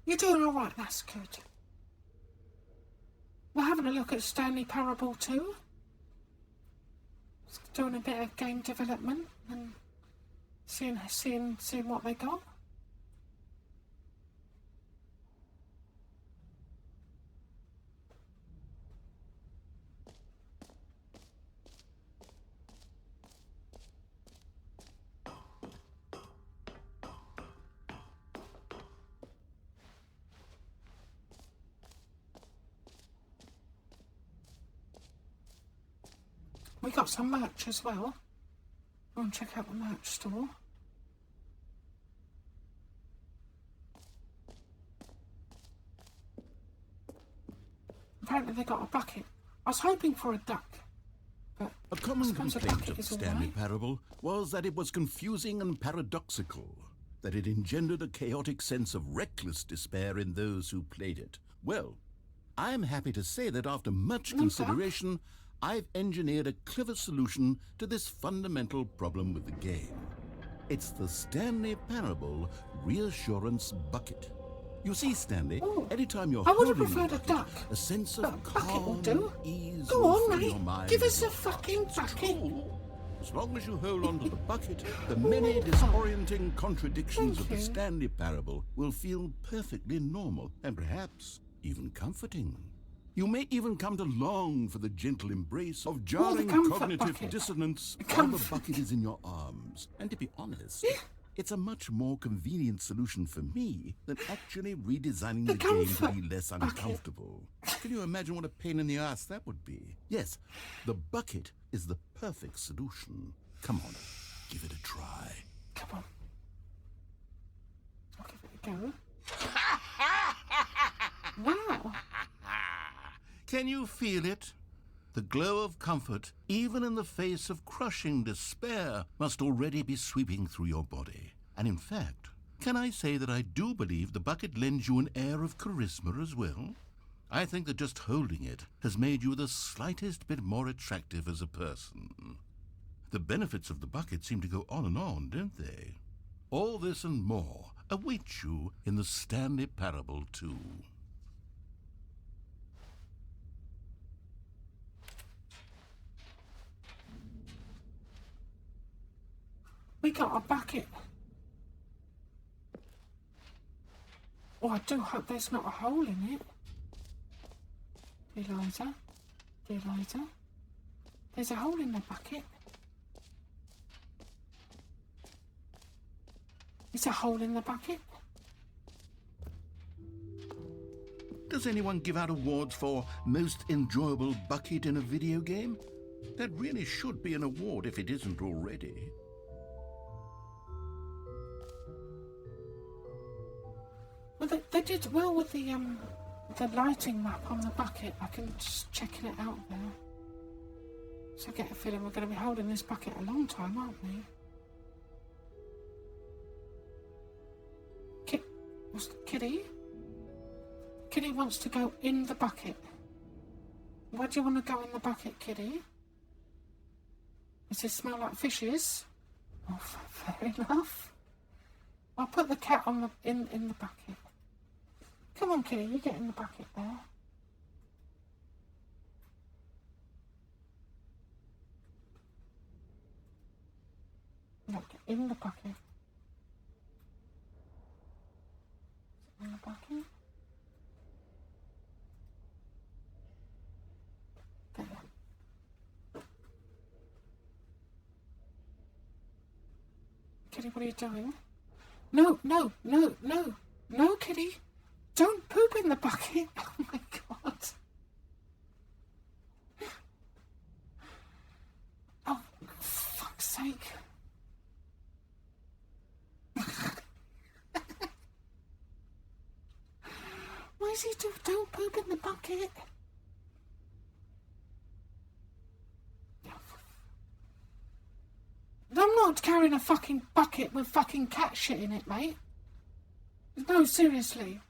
You're doing all right, that's good. We're having a look at Stanley Parable 2. Doing a bit of game development and seeing what they got. We got some merch as well. Go and check out the merch store. Apparently they got a bucket. I was hoping for a duck, but A common complaint of the Stanley right. Parable was that it was confusing and paradoxical, that it engendered a chaotic sense of reckless despair in those who played it. Well, I'm happy to say that after much consideration, I've engineered a clever solution to this fundamental problem with the game. It's the Stanley Parable Reassurance Bucket. You see, Stanley, anytime you're I would have holding the preferred a bucket, duck. a sense But of a bucket will calm do. and ease Go will on, fill mate. your mind. Give us a fucking bucket. As long as you hold on to the bucket, the many disorienting contradictions of the Stanley Parable will feel perfectly normal and perhaps even comforting. You may even come to long for the gentle embrace of jarring cognitive dissonance while the bucket is in your arms. And to be honest, it's a much more convenient solution for me than actually redesigning the game to be less uncomfortable. Can you imagine what a pain in the ass that would be? Yes, the bucket is the perfect solution. Come on, give it a try. Come on. go. Wow. Can you feel it? The glow of comfort, even in the face of crushing despair, must already be sweeping through your body. And in fact, can I say that I do believe the bucket lends you an air of charisma as well? I think that just holding it has made you the slightest bit more attractive as a person. The benefits of the bucket seem to go on, don't they? All this and more await you in the Stanley Parable 2. We got a bucket. Oh, I do hope there's not a hole in it. Eliza, Eliza, there's a hole in the bucket. Is a hole in the bucket? Does anyone give out awards for most enjoyable bucket in a video game? That really should be an award if it isn't already. Well, they did well with the lighting map on the bucket. I can just checking it out there. So I get a feeling we're going to be holding this bucket a long time, aren't we? Kitty? Kitty wants to go in the bucket. Where do you want to go in the bucket, Kitty? Does it smell like fishes? Oh, fair enough. I'll put the cat on the in the bucket. Come on, Kitty, you get in the bucket there. Look, in the bucket. In the bucket. There. Kitty, what are you doing? No, no, no, no, no, Kitty. Don't poop in the bucket. Oh my God. Oh, for fuck's sake. Why is he don't poop in the bucket? I'm not carrying a fucking bucket with fucking cat shit in it, mate. No, seriously.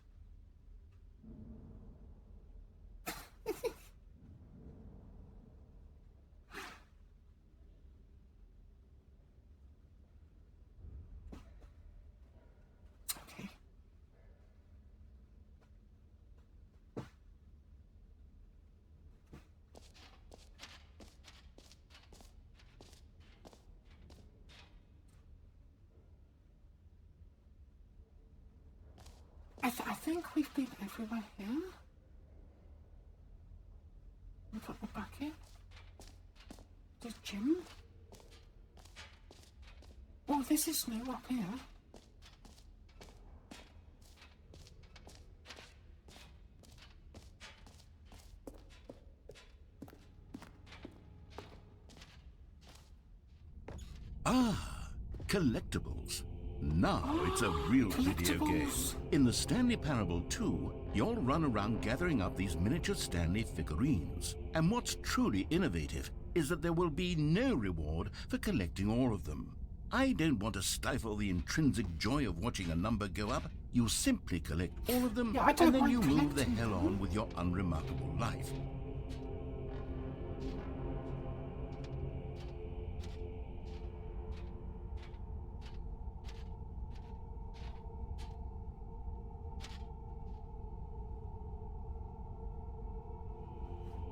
Okay. I think we've been everywhere here. We've got the bucket. The gym. Oh, this is new up here. Ah, collectibles. Now it's a real video game. In the Stanley Parable 2, you'll run around gathering up these miniature Stanley figurines. And what's truly innovative is that there will be no reward for collecting all of them. I don't want to stifle the intrinsic joy of watching a number go up. You simply collect all of them, and then you move the hell on with your unremarkable life.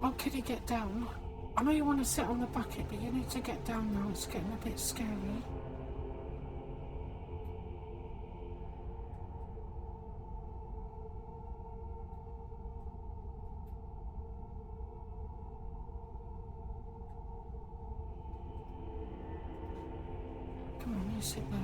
Oh, Kitty, get down. I know you want to sit on the bucket, but you need to get down now. It's getting a bit scary. Come on, you sit there.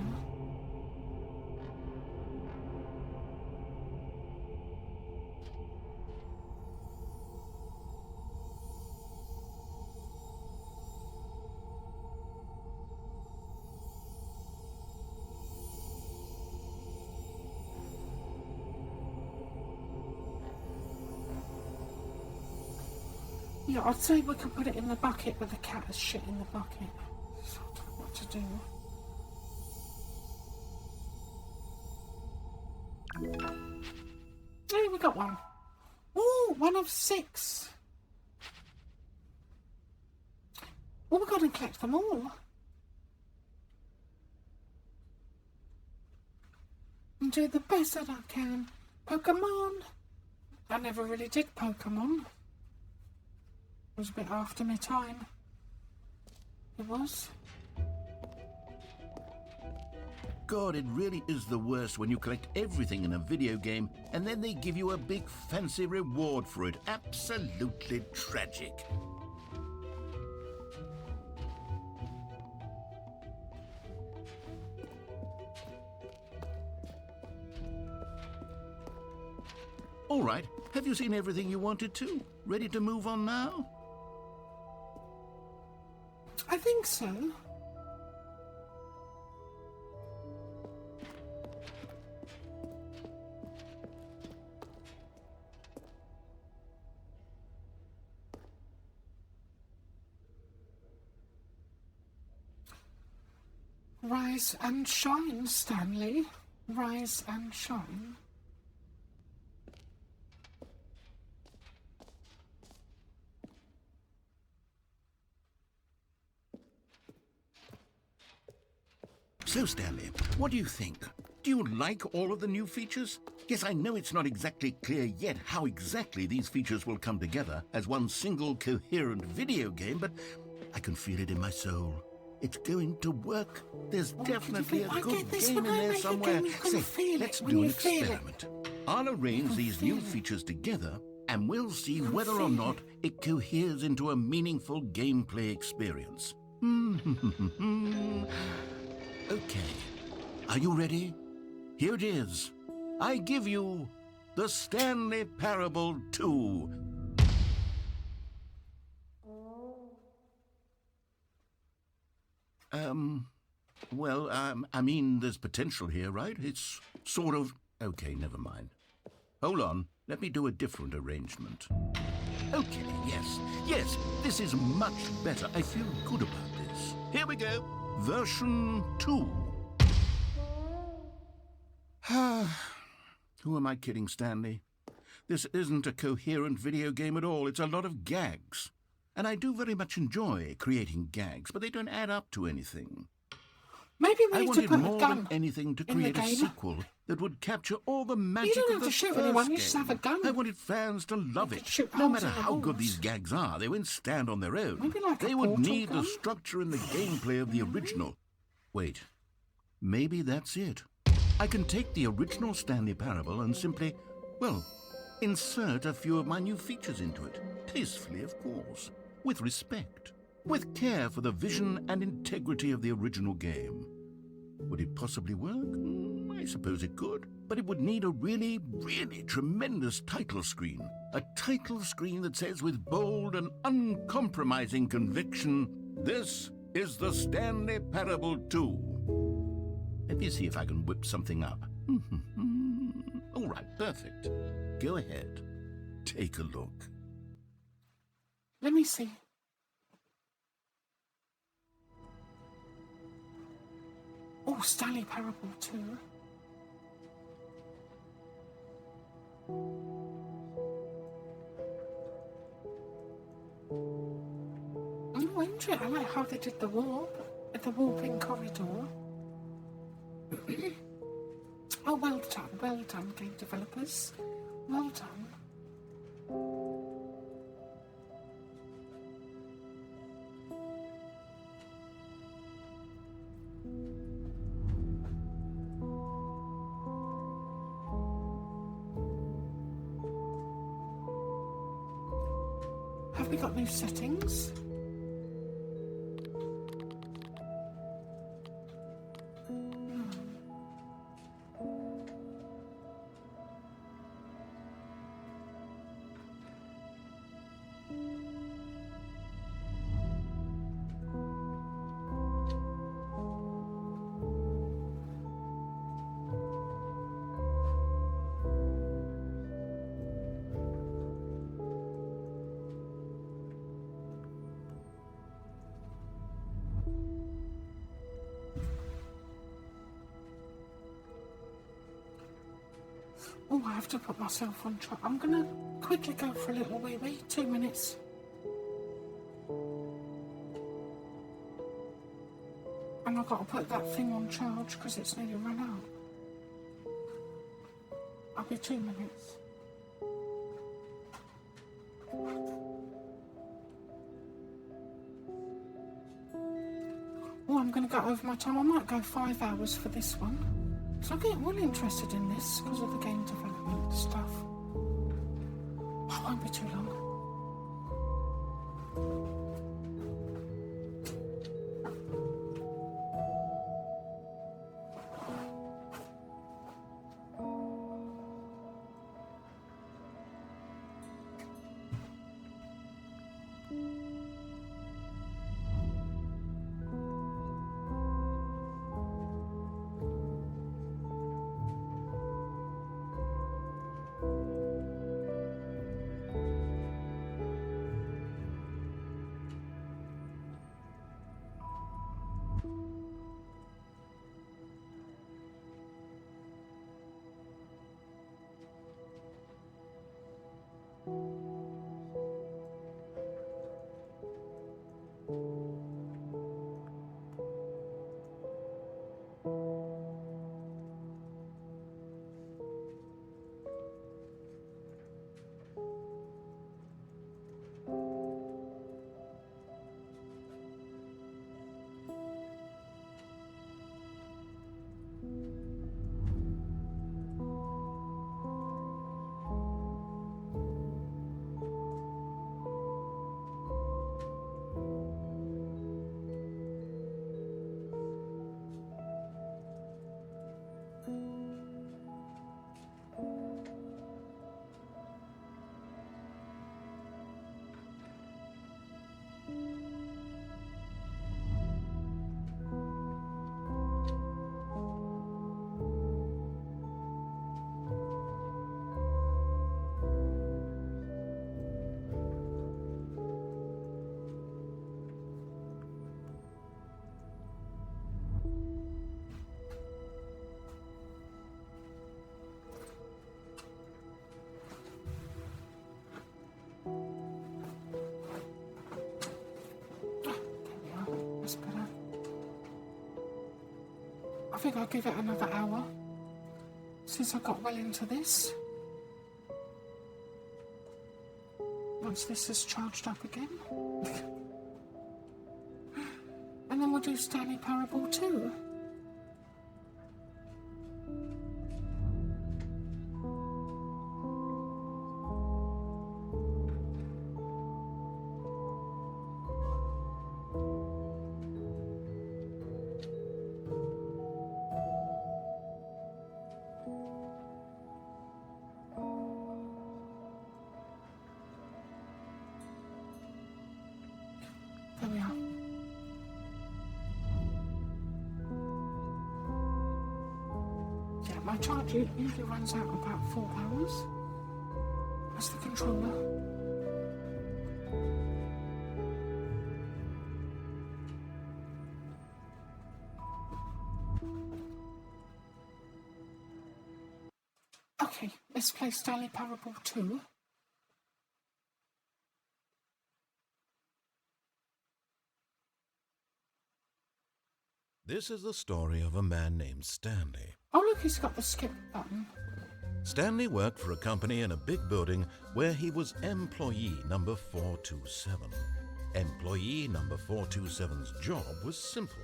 Yeah, I'd say we could put it in the bucket, but the cat has shit in the bucket. So I don't know what to do. Hey, we got one. Ooh, 1 of 6. Oh, we've got to collect them all. And do the best that I can. Pokemon. I never really did Pokemon. It was a bit after my time. It was. God, it really is the worst when you collect everything in a video game and then they give you a big fancy reward for it. Absolutely tragic. All right, have you seen everything you wanted to? Ready to move on now? I think so. Rise and shine, Stanley. Rise and shine. So, Stanley, what do you think? Do you like all of the new features? Yes, I know it's not exactly clear yet how exactly these features will come together as one single coherent video game, but I can feel it in my soul. It's going to work. There's definitely a good game in there somewhere. Say, let's do an experiment. I'll arrange these new features together, and we'll see whether or not it coheres into a meaningful gameplay experience. Okay, are you ready? Here it is. I give you the Stanley Parable 2. I mean, there's potential here, right? It's sort of... Okay, never mind. Hold on, let me do a different arrangement. Okay, yes, this is much better. I feel good about this. Here we go. Version 2. Who am I kidding, Stanley? This isn't a coherent video game at all. It's a lot of gags. And I do very much enjoy creating gags, but they don't add up to anything. Maybe we need to wanted put more a gun than anything to in the create a game. sequel that would capture all the magic don't of have the to shoot first anyone, you game. just have a gun. I wanted fans to love You it. could shoot No holes matter in the how good walls. these gags are, they won't stand on their own. Maybe like a they would portal need the gun? structure and the gameplay of the original. Wait, maybe that's it. I can take the original Stanley Parable and simply, well, insert a few of my new features into it. Tastefully, of course. With respect. With care for the vision and integrity of the original game. Would it possibly work? I suppose it could. But it would need a really, really tremendous title screen. A title screen that says with bold and uncompromising conviction, "This is the Stanley Parable 2. Let me see if I can whip something up. All right, perfect. Go ahead. Take a look. Let me see. Oh, Stanley Parable 2. Oh, interesting. I like how they did the warp, the warping corridor. Oh, well done, game developers. Well done. Have we got new settings? Oh, I have to put myself on track. I'm gonna quickly go for a little wee-wee. 2 minutes. And I've got to put that thing on charge because it's nearly run out. I'll be 2 minutes. Oh, I'm going to go over my time. I might go 5 hours for this one. So I get well interested in this because of the game development stuff. I won't be too long. That's better. I think I'll give it another hour since I got well into this. Once this is charged up again. And then we'll do Stanley Parable 2. There we are. Yeah, my charge usually runs out about 4 hours. That's the controller. Okay, let's play Stanley Parable 2. This is the story of a man named Stanley. Oh, look, he's got the skip button. Stanley worked for a company in a big building where he was employee number 427. Employee number 427's job was simple.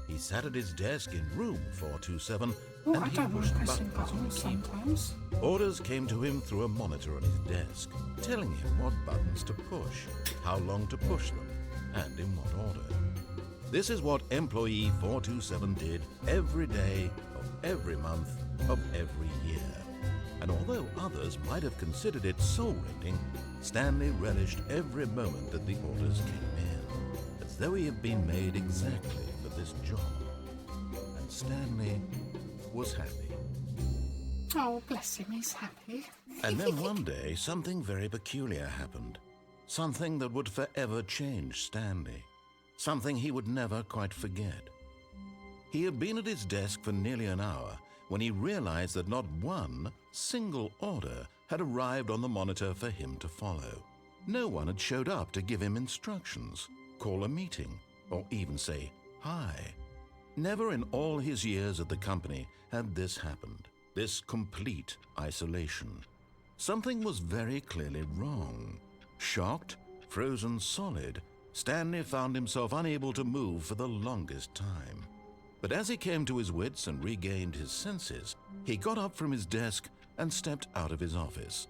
He sat at his desk in room 427 Oh, and I he don't mind pushed pressing buttons on the buttons keyboard. sometimes. Orders came to him through a monitor on his desk, telling him what buttons to push, how long to push them, and in what order. This is what employee 427 did every day of every month of every year. And although others might have considered it soul-rending, Stanley relished every moment that the orders came in, as though he had been made exactly for this job. And Stanley was happy. Oh, bless him, he's happy. And then one day, something very peculiar happened. Something that would forever change Stanley. Something he would never quite forget. He had been at his desk for nearly an hour when he realized that not one single order had arrived on the monitor for him to follow. No one had showed up to give him instructions, call a meeting, or even say hi. Never in all his years at the company had this happened, this complete isolation. Something was very clearly wrong. Shocked, frozen solid, Stanley found himself unable to move for the longest time. But as he came to his wits and regained his senses, he got up from his desk and stepped out of his office.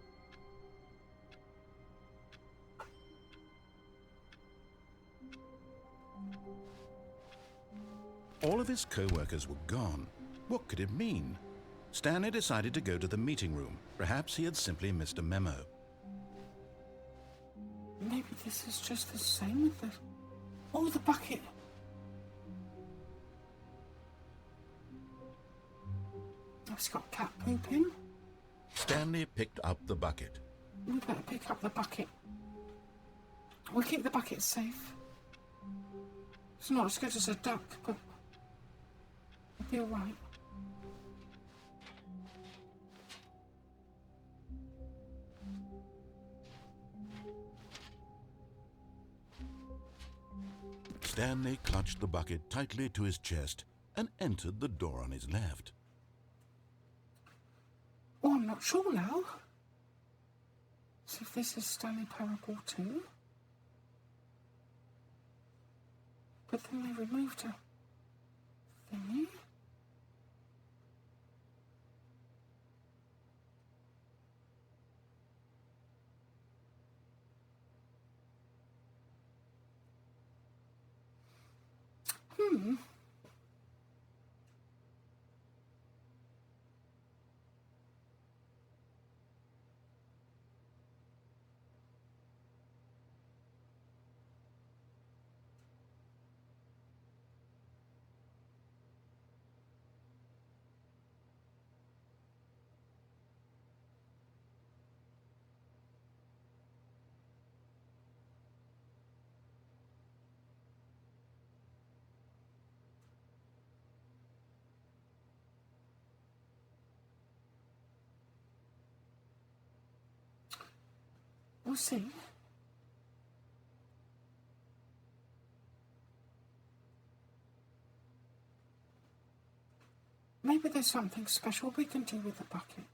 All of his co-workers were gone. What could it mean? Stanley decided to go to the meeting room. Perhaps he had simply missed a memo. Maybe this is just the same with the... Oh, the bucket. It's got cat poop in. Stanley picked up the bucket. We better pick up the bucket. We'll keep the bucket safe. It's not as good as a duck, but it'll be all right. Stanley clutched the bucket tightly to his chest and entered the door on his left. Oh, I'm not sure now. See if this is Stanley Parable 2. But then they removed a thingy. We'll see. Maybe there's something special we can do with the bucket.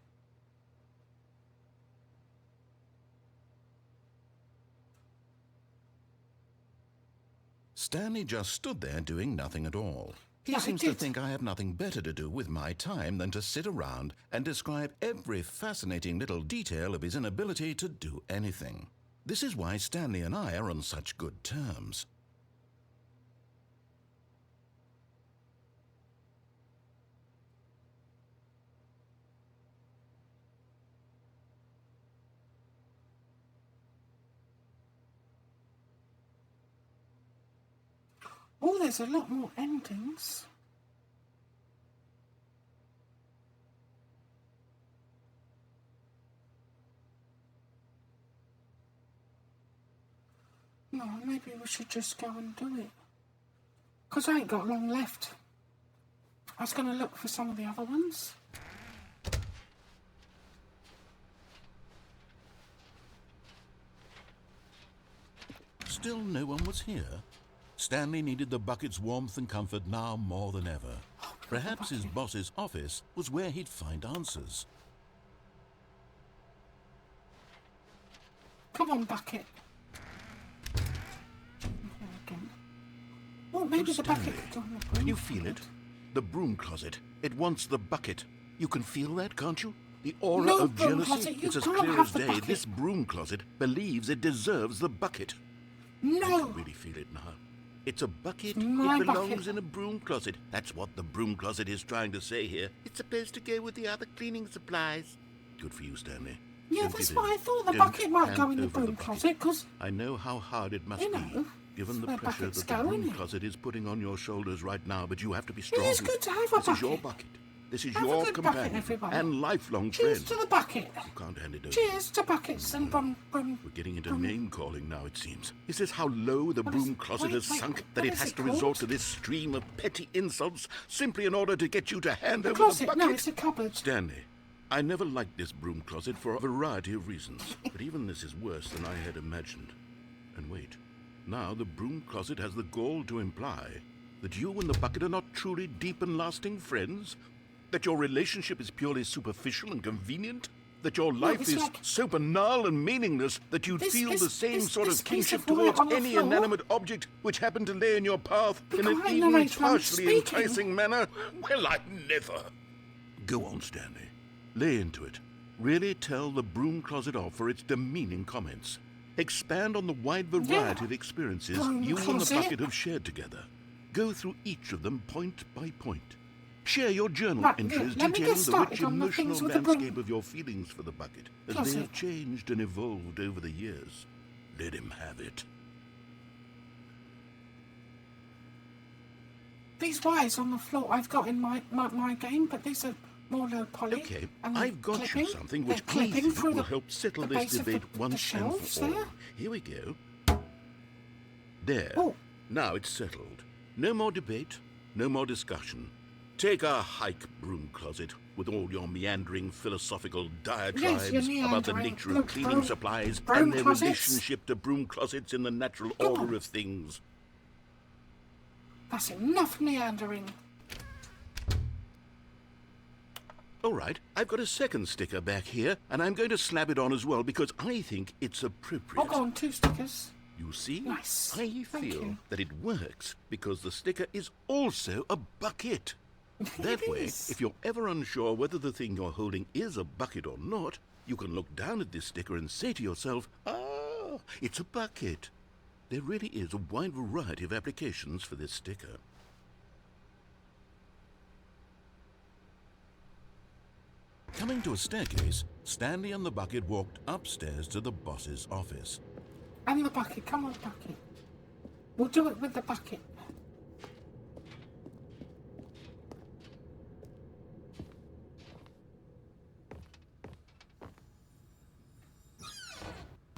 Stanley just stood there doing nothing at all. He Yeah, seems I to did. think I have nothing better to do with my time than to sit around and describe every fascinating little detail of his inability to do anything. This is why Stanley and I are on such good terms. Oh, there's a lot more endings. No, maybe we should just go and do it. Because I ain't got long left. I was going to look for some of the other ones. Still no one was here. Stanley needed the bucket's warmth and comfort now more than ever. Perhaps his boss's office was where he'd find answers. Come on, bucket. Here again. Oh, maybe the bucket could go on the broom. Can you feel it? The broom closet. It wants the bucket. You can feel that, can't you? The aura No, of broom jealousy. closet, you It's as can't clear have as the day. bucket. This broom closet believes it deserves the bucket. I No! can really feel it now. It's a bucket. My It belongs bucket. in a broom closet. That's what the broom closet is trying to say here. It's supposed to go with the other cleaning supplies. Good for you, Stanley. Yeah, Don't that's give why in. I thought the Don't bucket might hand go in the over broom bucket. closet, because, I know how hard it must you be, know, given the where pressure buckets that the go, broom isn't it? closet is putting on your shoulders right now, but you have to be strong. it's good to have a This is your bucket. bucket. This is Have a your good bucket, companion everybody. and lifelong Cheers friend. to the bucket. You can't hand it over. Cheers to buckets and brum. We're getting into name-calling now, it seems. Is this how low the What is- broom closet wait, has wait, sunk what that it is has it to called? resort to this stream of petty insults simply in order to get you to hand over the Closet. bucket? No, it's a cupboard. Stanley, I never liked this broom closet for a variety of reasons, but even this is worse than I had imagined. And wait, now the broom closet has the gall to imply that you and the bucket are not truly deep and lasting friends? That your relationship is purely superficial and convenient? That your life it's is like- so banal and meaningless that you'd This- feel this- the same this- sort this of piece kinship of wire towards on the any floor? inanimate object which happened to lay in your path The in an quiet even narrator, I'm partially speaking. enticing manner? Well, I never. Go on, Stanley. Lay into it. Really tell the broom closet off for its demeaning comments. Expand on the wide variety of experiences Broom you and the closet. bucket have shared together. Go through each of them point by point. Share your journal Right, entries let me get detailing the started rich on the emotional things with the broom landscape of your feelings for the bucket as they closet. have changed and evolved over the years. Let him have it. These wires on the floor I've got in my game, but these are more low poly. Okay, and they're I've got clipping. you something They're which I clipping think through will the, help settle the this base of debate the once and shelves for all. there. Here we go. There. Oh. Now it's settled. No more debate, no more discussion. Take a hike, broom closet, with all your meandering philosophical diatribes you're about the meandering. nature of Look, cleaning broom- supplies broom and their closets. relationship to broom closets in the natural Go order on. of things. That's enough meandering. All right, I've got a second sticker back here, and I'm going to slap it on as well because I think it's appropriate. Oh, go on, 2 stickers. You see? Nice. I Thank feel you. that it works because the sticker is also a bucket. That It way, is. if you're ever unsure whether the thing you're holding is a bucket or not, you can look down at this sticker and say to yourself, ah, it's a bucket. There really is a wide variety of applications for this sticker. Coming to a staircase, Stanley and the bucket walked upstairs to the boss's office. And the bucket. Come on, bucket. We'll do it with the bucket.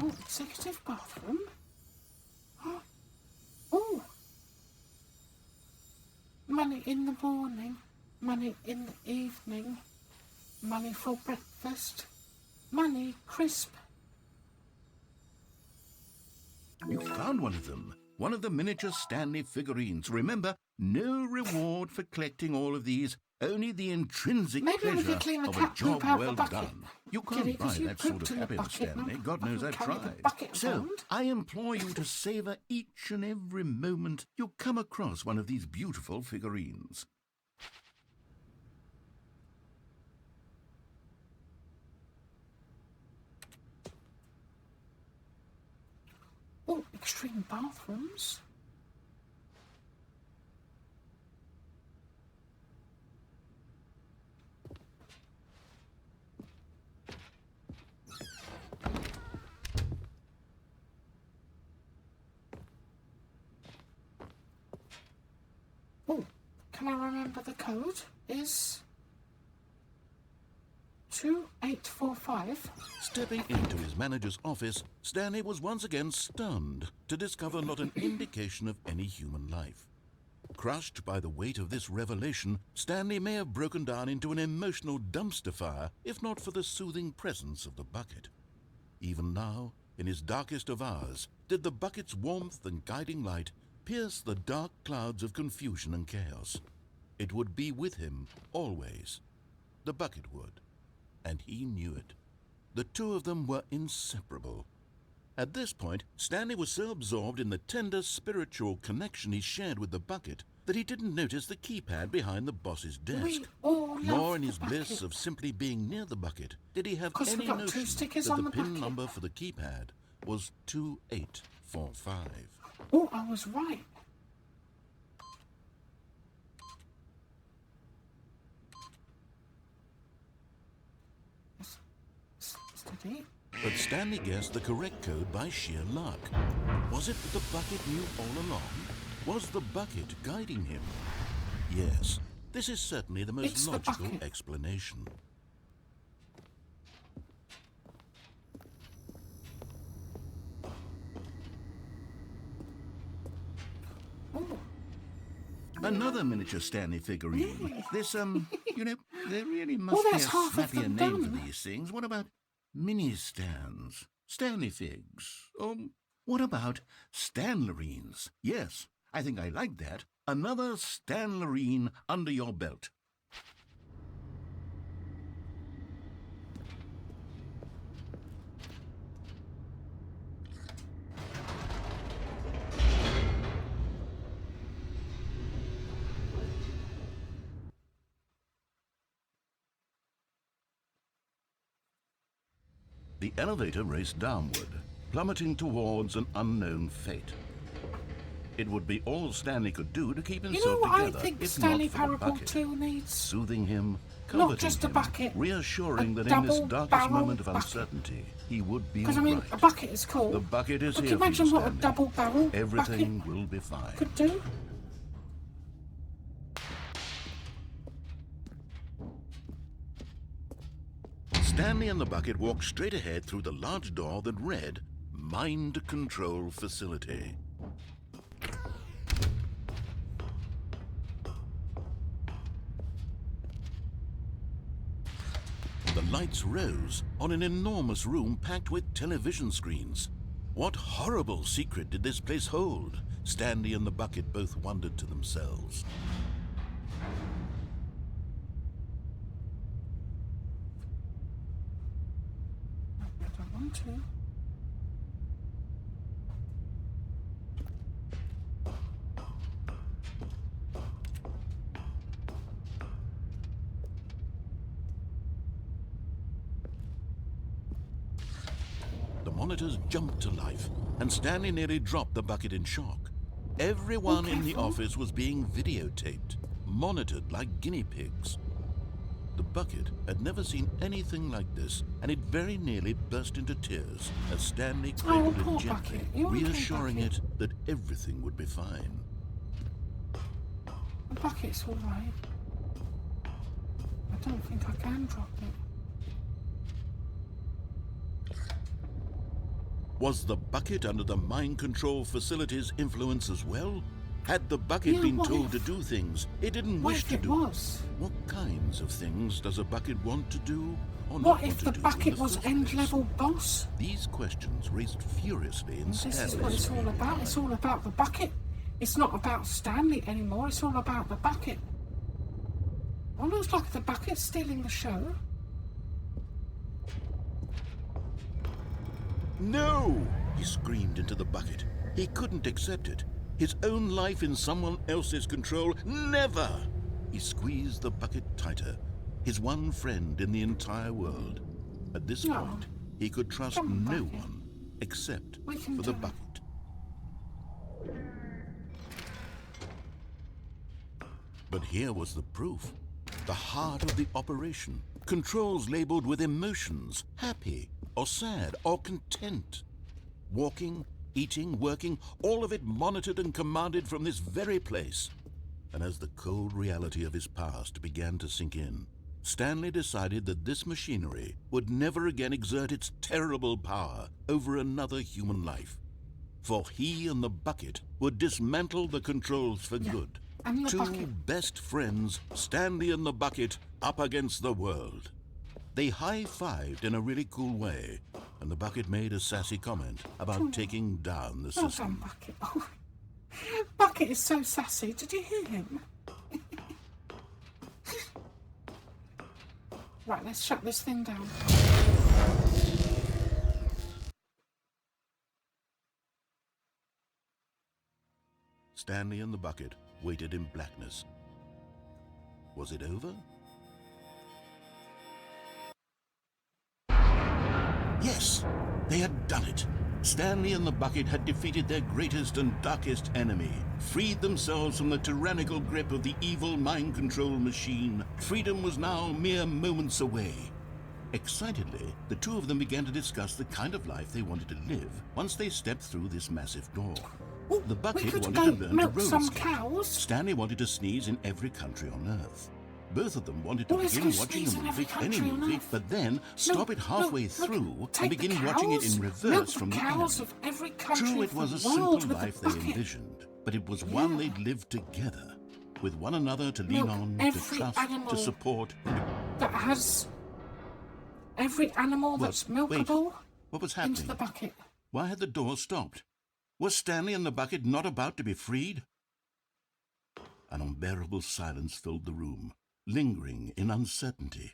Oh, executive bathroom. Oh. Money in the morning. Money in the evening. Money for breakfast. Money crisp. You found one of them. One of the miniature Stanley figurines. Remember, no reward for collecting all of these, only the intrinsic Maybe we pleasure could clean the of a cat job poop out well the bucket. done. You Kitty, can't buy 'cause you that sort pooped of in the happiness, bucket, Stanley. and God I knows can I've carry the tried. bucket So, around. I implore you to savour each and every moment you come across one of these beautiful figurines. Oh, extreme bathrooms. Oh, can I remember the code? Is 2845. Stepping into his manager's office, Stanley was once again stunned to discover not an indication of any human life. Crushed by the weight of this revelation, Stanley may have broken down into an emotional dumpster fire if not for the soothing presence of the bucket. Even now, in his darkest of hours, did the bucket's warmth and guiding light pierce the dark clouds of confusion and chaos. It would be with him always. The bucket would. And he knew it. The two of them were inseparable. At this point, Stanley was so absorbed in the tender spiritual connection he shared with the bucket that he didn't notice the keypad behind the boss's desk. We all love Nor in the his bliss bucket. of simply being near the bucket did he have 'Cause we any got 2 notion stickers that on the the pin bucket. number for the keypad was 2845. Oh, I was right. Steady. But Stanley guessed the correct code by sheer luck. Was it that the bucket knew all along? Was the bucket guiding him? Yes, This is certainly the most It's the logical bucket. explanation. Oh, Another miniature Stanley figurine. This, you know, there really Well, must be a there's half of snappier them name for done. these things. What about mini-stands? Stanley figs? What about Stanlerines? Yes, I think I like that. Another Stanlerine under your belt. The elevator raced downward, plummeting towards an unknown fate. It would be all Stanley could do to keep you himself know what together, I think if Stanley not for the Parable bucket. 2 needs? Soothing him, Not comforting just a him, bucket, reassuring a that in this double darkest barrel moment of bucket. uncertainty, he would be Because, all I mean, right. a bucket is cool. The bucket is But here can you for you, imagine what a Stanley. double barrel Everything bucket will be fine. could do? Stanley and the bucket walked straight ahead through the large door that read, Mind Control Facility. The lights rose on an enormous room packed with television screens. What horrible secret did this place hold? Stanley and the bucket both wondered to themselves. I don't want to. The monitors jumped to life, and Stanley nearly dropped the bucket in shock. Everyone in the careful. office was being videotaped, monitored like guinea pigs. The bucket had never seen anything like this, and it very nearly burst into tears as Stanley cradled poor it gently, bucket. You okay, reassuring bucket? it that everything would be fine. The bucket's all right. I don't think I can drop it. Was the bucket under the mind control facility's influence as well? Had the bucket Yeah, been what told if- to do things it didn't What wish if to it do? was? What kinds of things does a bucket want to do or not What want if to the do in bucket the was first end place? level boss? These questions raced furiously in This is Stanley's what it's all brain. about. It's all about the bucket. It's not about Stanley anymore. It's all about the bucket. Almost like the bucket's stealing the show. No! He screamed into the bucket. He couldn't accept it. His own life in someone else's control. Never! He squeezed the bucket tighter. His one friend in the entire world. At this No. point, he could trust Come on, no bucket. one except We can for the do it. bucket. But here was the proof. The heart of the operation. Controls labeled with emotions, happy or sad or content. Walking, eating, working, all of it monitored and commanded from this very place. And as the cold reality of his past began to sink in, Stanley decided that this machinery would never again exert its terrible power over another human life. For he and the bucket would dismantle the controls for good. and the Two bucket. best friends, Stanley and the bucket, up against the world. They high-fived in a really cool way, and the bucket made a sassy comment about taking down the Well done, system. Bucket. Oh, Bucket is so sassy. Did you hear him? Right, let's shut this thing down. Stanley and the bucket waited in blackness. Was it over? Yes, they had done it. Stanley and the bucket had defeated their greatest and darkest enemy, freed themselves from the tyrannical grip of the evil mind control machine. Freedom was now mere moments away. Excitedly, the two of them began to discuss the kind of life they wanted to live once they stepped through this massive door. Oh, The we bucket could wanted go to learn to milk roller some skate. cows. Stanley wanted to sneeze in every country on Earth. Both of them wanted to Well, let's begin go watching a sneeze in every movie, any country on movie, Earth. but then stop it halfway through take and the begin watching it cows, in milk reverse the from the cows end. of every country True, of it was the a simple world with life a they bucket. envisioned, but it was one Yeah. they'd lived together, with one another to lean Milk on, to every trust, animal to support. that has every animal that's Wait, milkable what was into happening? the bucket. Why had the door stopped? Was Stanley and the bucket not about to be freed? An unbearable silence filled the room, lingering in uncertainty,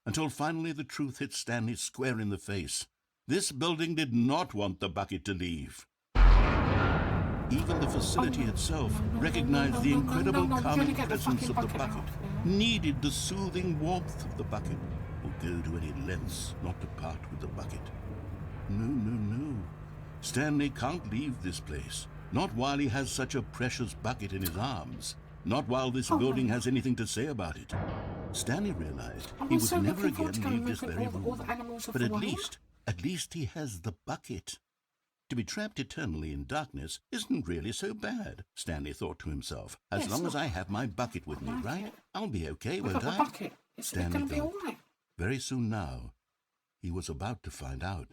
until finally the truth hit Stanley square in the face. This building did not want the bucket to leave. Even the facility itself recognized the incredible calming presence of the bucket, needed the soothing warmth of the bucket, would go to any lengths not to part with the bucket. No. Stanley can't leave this place. Not while he has such a precious bucket in his arms. Not while this building has anything to say about it. Stanley realized he would never again leave this very room. But at least he has the bucket. To be trapped eternally in darkness isn't really so bad, Stanley thought to himself. As long as I have my bucket with me, right? I'll be okay, won't I? Stanley thought. Very soon now, he was about to find out.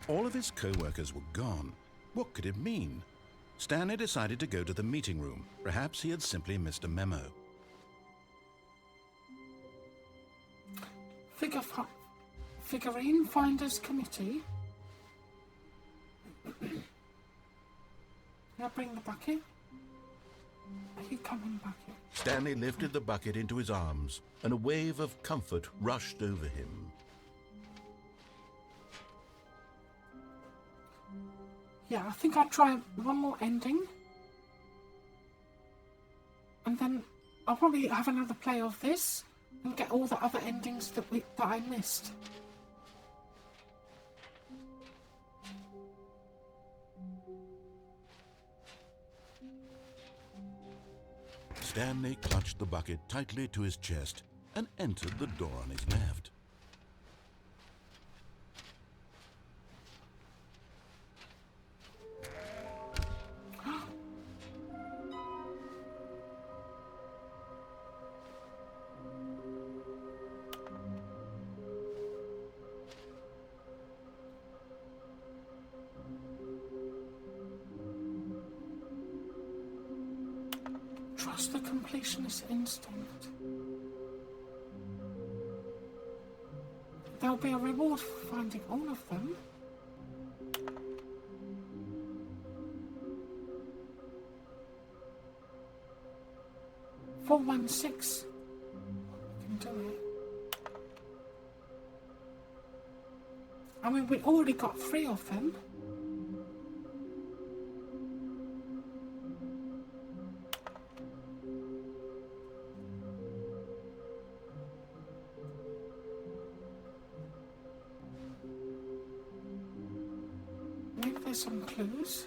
All of his co-workers were gone. What could it mean? Stanley decided to go to the meeting room. Perhaps he had simply missed a memo. Figurine Finders Committee. Now bring the bucket. Are you coming, bucket? Stanley lifted the bucket into his arms, and a wave of comfort rushed over him. Yeah, I think I'll try one more ending. And then I'll probably have another play of this and get all the other endings that I missed. Stanley clutched the bucket tightly to his chest and entered the door on his left. Trust the completionist instinct. There'll be a reward for finding all of them. $416. We can do it. I mean, we already got 3 of them. Maybe there's some clues.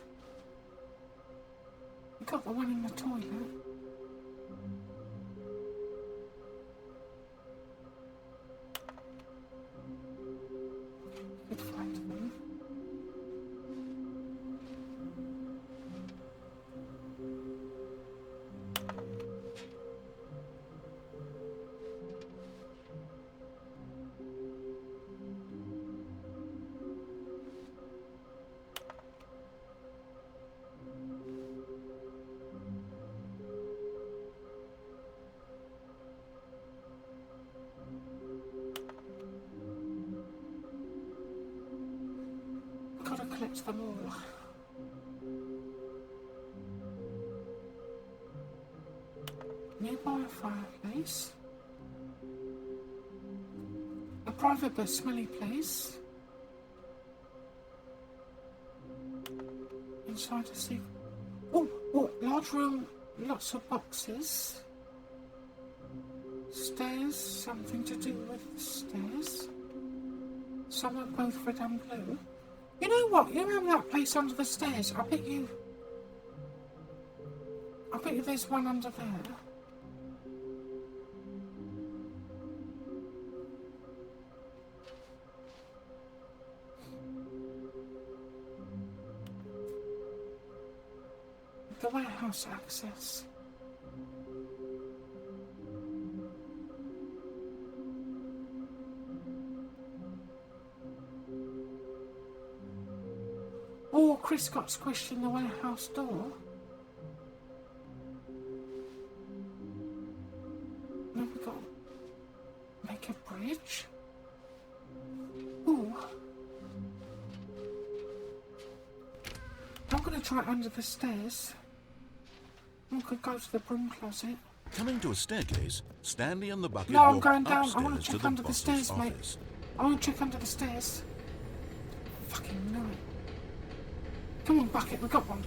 We got the one in the toilet. Could find them. Gotta collect them all. Nearby a fireplace. A private but smelly place. Inside a secret. Oh, large room, lots of boxes. Stairs, something to do with the stairs. Some are both red and blue. You know what? You remember that place under the stairs? I bet you there's one under there. The warehouse access. Oh, Chris got squished in the warehouse door. Then we got to make a bridge. Ooh. I'm going to try it under the stairs. I could go to the broom closet. Coming to a staircase, Stanley and the bucket No, I'm walked going down. I upstairs want to to check the under the boss's stairs, mate. office. I want to check under the stairs. Fucking no. Come on, bucket, we got one.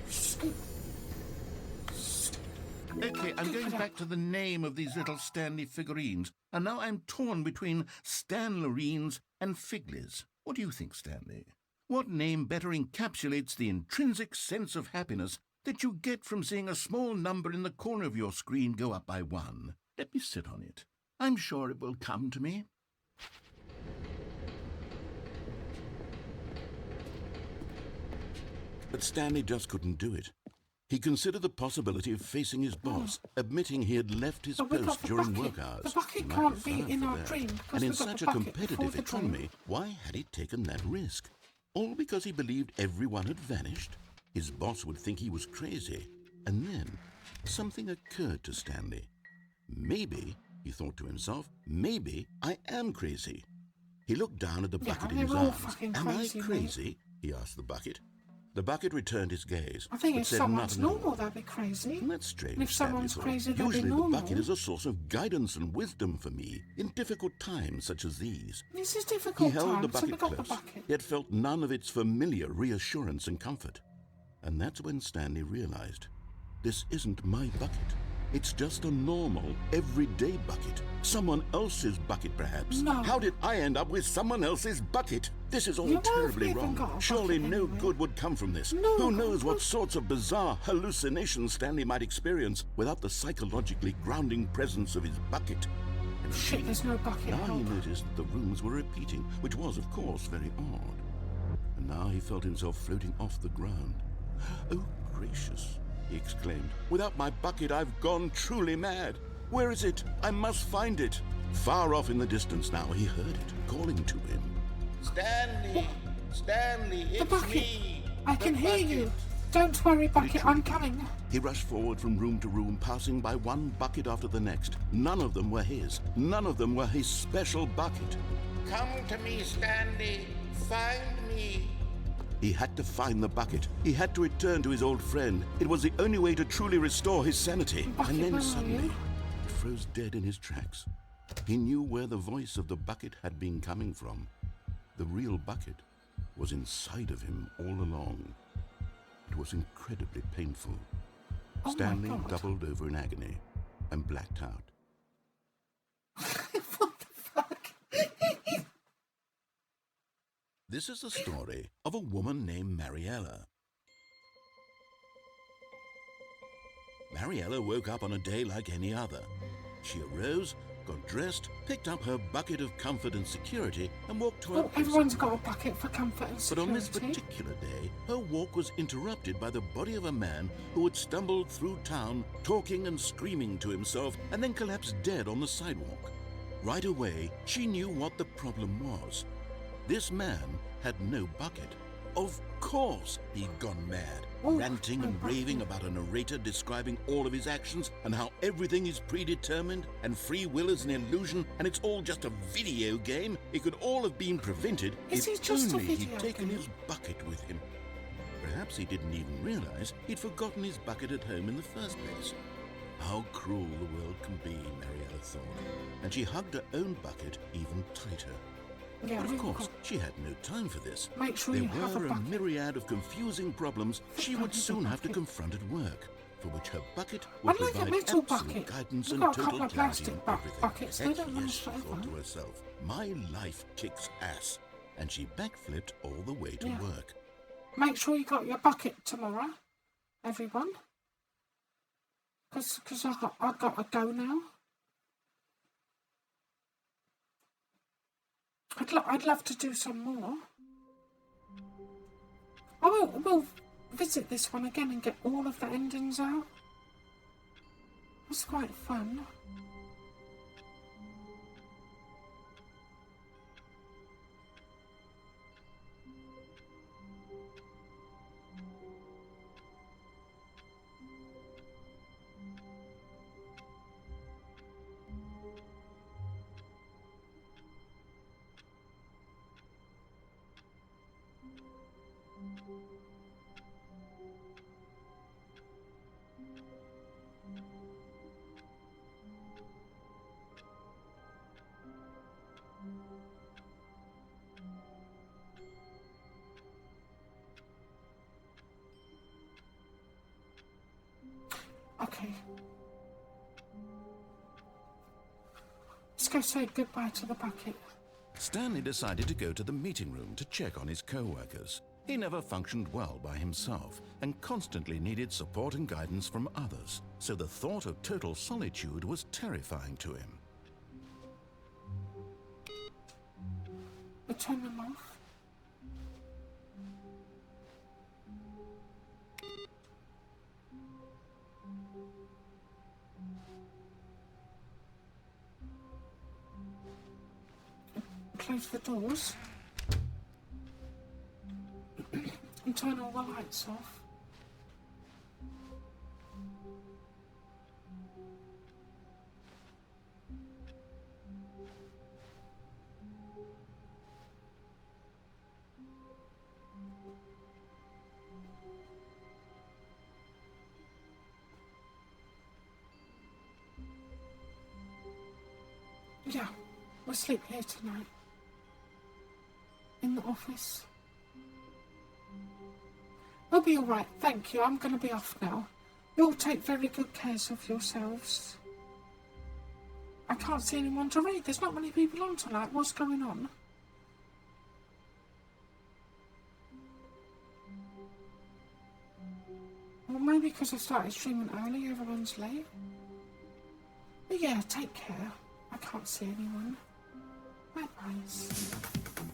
Scoop. Okay, I'm going back to the name of these little Stanley figurines, and now I'm torn between Stanlerines and Figlies. What do you think, Stanley? What name better encapsulates the intrinsic sense of happiness that you get from seeing a small number in the corner of your screen go up by 1? Let me sit on it. I'm sure it will come to me. But Stanley just couldn't do it. He considered the possibility of facing his boss, admitting he had left his But we've got post the during bucket. work hours. The bucket He might can't be fired in for our that. dream because And in we've got such the a bucket before competitive the dream. economy, why had he taken that risk? All because he believed everyone had vanished? His boss would think he was crazy. And then something occurred to Stanley. Maybe, he thought to himself, maybe I am crazy. He looked down at the bucket in they're his all arms. fucking Am crazy, I mate." crazy? He asked the bucket. The bucket returned his gaze, I think but if said someone's nothing at all. normal, they'd be crazy. And that's strange, And if Stanley someone's thought. crazy, they'll be Usually the normal. bucket is a source of guidance and wisdom for me in difficult times such as these. This is He difficult held the times, so we bucket got the close, bucket. yet felt none of its familiar reassurance and comfort. And that's when Stanley realized, this isn't my bucket. It's just a normal, everyday bucket. Someone else's bucket, perhaps. No. How did I end up with someone else's bucket? This is all You know, terribly we've even got wrong. a Surely bucket no anyway. good would come from this. No, Who knows of what course- sorts of bizarre hallucinations Stanley might experience without the psychologically grounding presence of his bucket. And Shit, there's no bucket. now he Help. noticed that the rooms were repeating, which was, of course, very odd. And now he felt himself floating off the ground. Oh, gracious, he exclaimed. Without my bucket, I've gone truly mad. Where is it? I must find it. Far off in the distance now, he heard it, calling to him. Stanley! Stanley, The it's bucket. me! I The can hear bucket. you. Don't worry, bucket. I'm coming. He rushed forward from room to room, passing by one bucket after the next. None of them were his. None of them were his special bucket. Come to me, Stanley. Find me. He had to find the bucket. He had to return to his old friend. It was the only way to truly restore his sanity. Bucket, And where then are suddenly, you? he froze dead in his tracks. He knew where the voice of the bucket had been coming from. The real bucket was inside of him all along. It was incredibly painful. Oh my Stanley God. doubled over in agony and blacked out. What the fuck? This is the story of a woman named Mariella. Mariella woke up on a day like any other. She arose, got dressed, picked up her bucket of comfort and security, and walked to her Oh, place. everyone's got a bucket for comfort and But security. on this particular day, her walk was interrupted by the body of a man who had stumbled through town, talking and screaming to himself, and then collapsed dead on the sidewalk. Right away, she knew what the problem was. This man had no bucket. Of course he'd gone mad, Oh, ranting and no raving bucket. about a narrator describing all of his actions and how everything is predetermined and free will is an illusion and it's all just a video game. It could all have been prevented Is if it just a only he'd video taken game? his bucket with him. Perhaps he didn't even realize he'd forgotten his bucket at home in the first place. How cruel the world can be, Mariella thought, and she hugged her own bucket even tighter. Yeah, But of we've course, got- she had no time for this. Make sure There you have a were a bucket. myriad of confusing problems she would bucket, soon have to bucket. confront at work. for which her bucket would I'd like a provide metal absolute bucket. guidance We've and got a couple total of clarity plastic on everything. buckets. They Heck don't yes, last she thought forever. to herself. My life kicks ass. And she backflipped all the way to Yeah. work. Make sure you got your bucket tomorrow, everyone. Because I've got to go now. I'd love to do some more. We'll visit this one again and get all of the endings out. It's quite fun. Okay. Let's go say goodbye to the bucket. Stanley decided to go to the meeting room to check on his co-workers. He never functioned well by himself and constantly needed support and guidance from others, so the thought of total solitude was terrifying to him. We turn them off. Close the doors. And turn all the lights off. Yeah, we'll sleep here tonight. In the office. We'll be alright, thank you. I'm going to be off now. You'll take very good care of yourselves. I can't see anyone to read. There's not many people on tonight. What's going on? Well, maybe because I started streaming early, everyone's late. But yeah, take care. I can't see anyone. Bye-bye.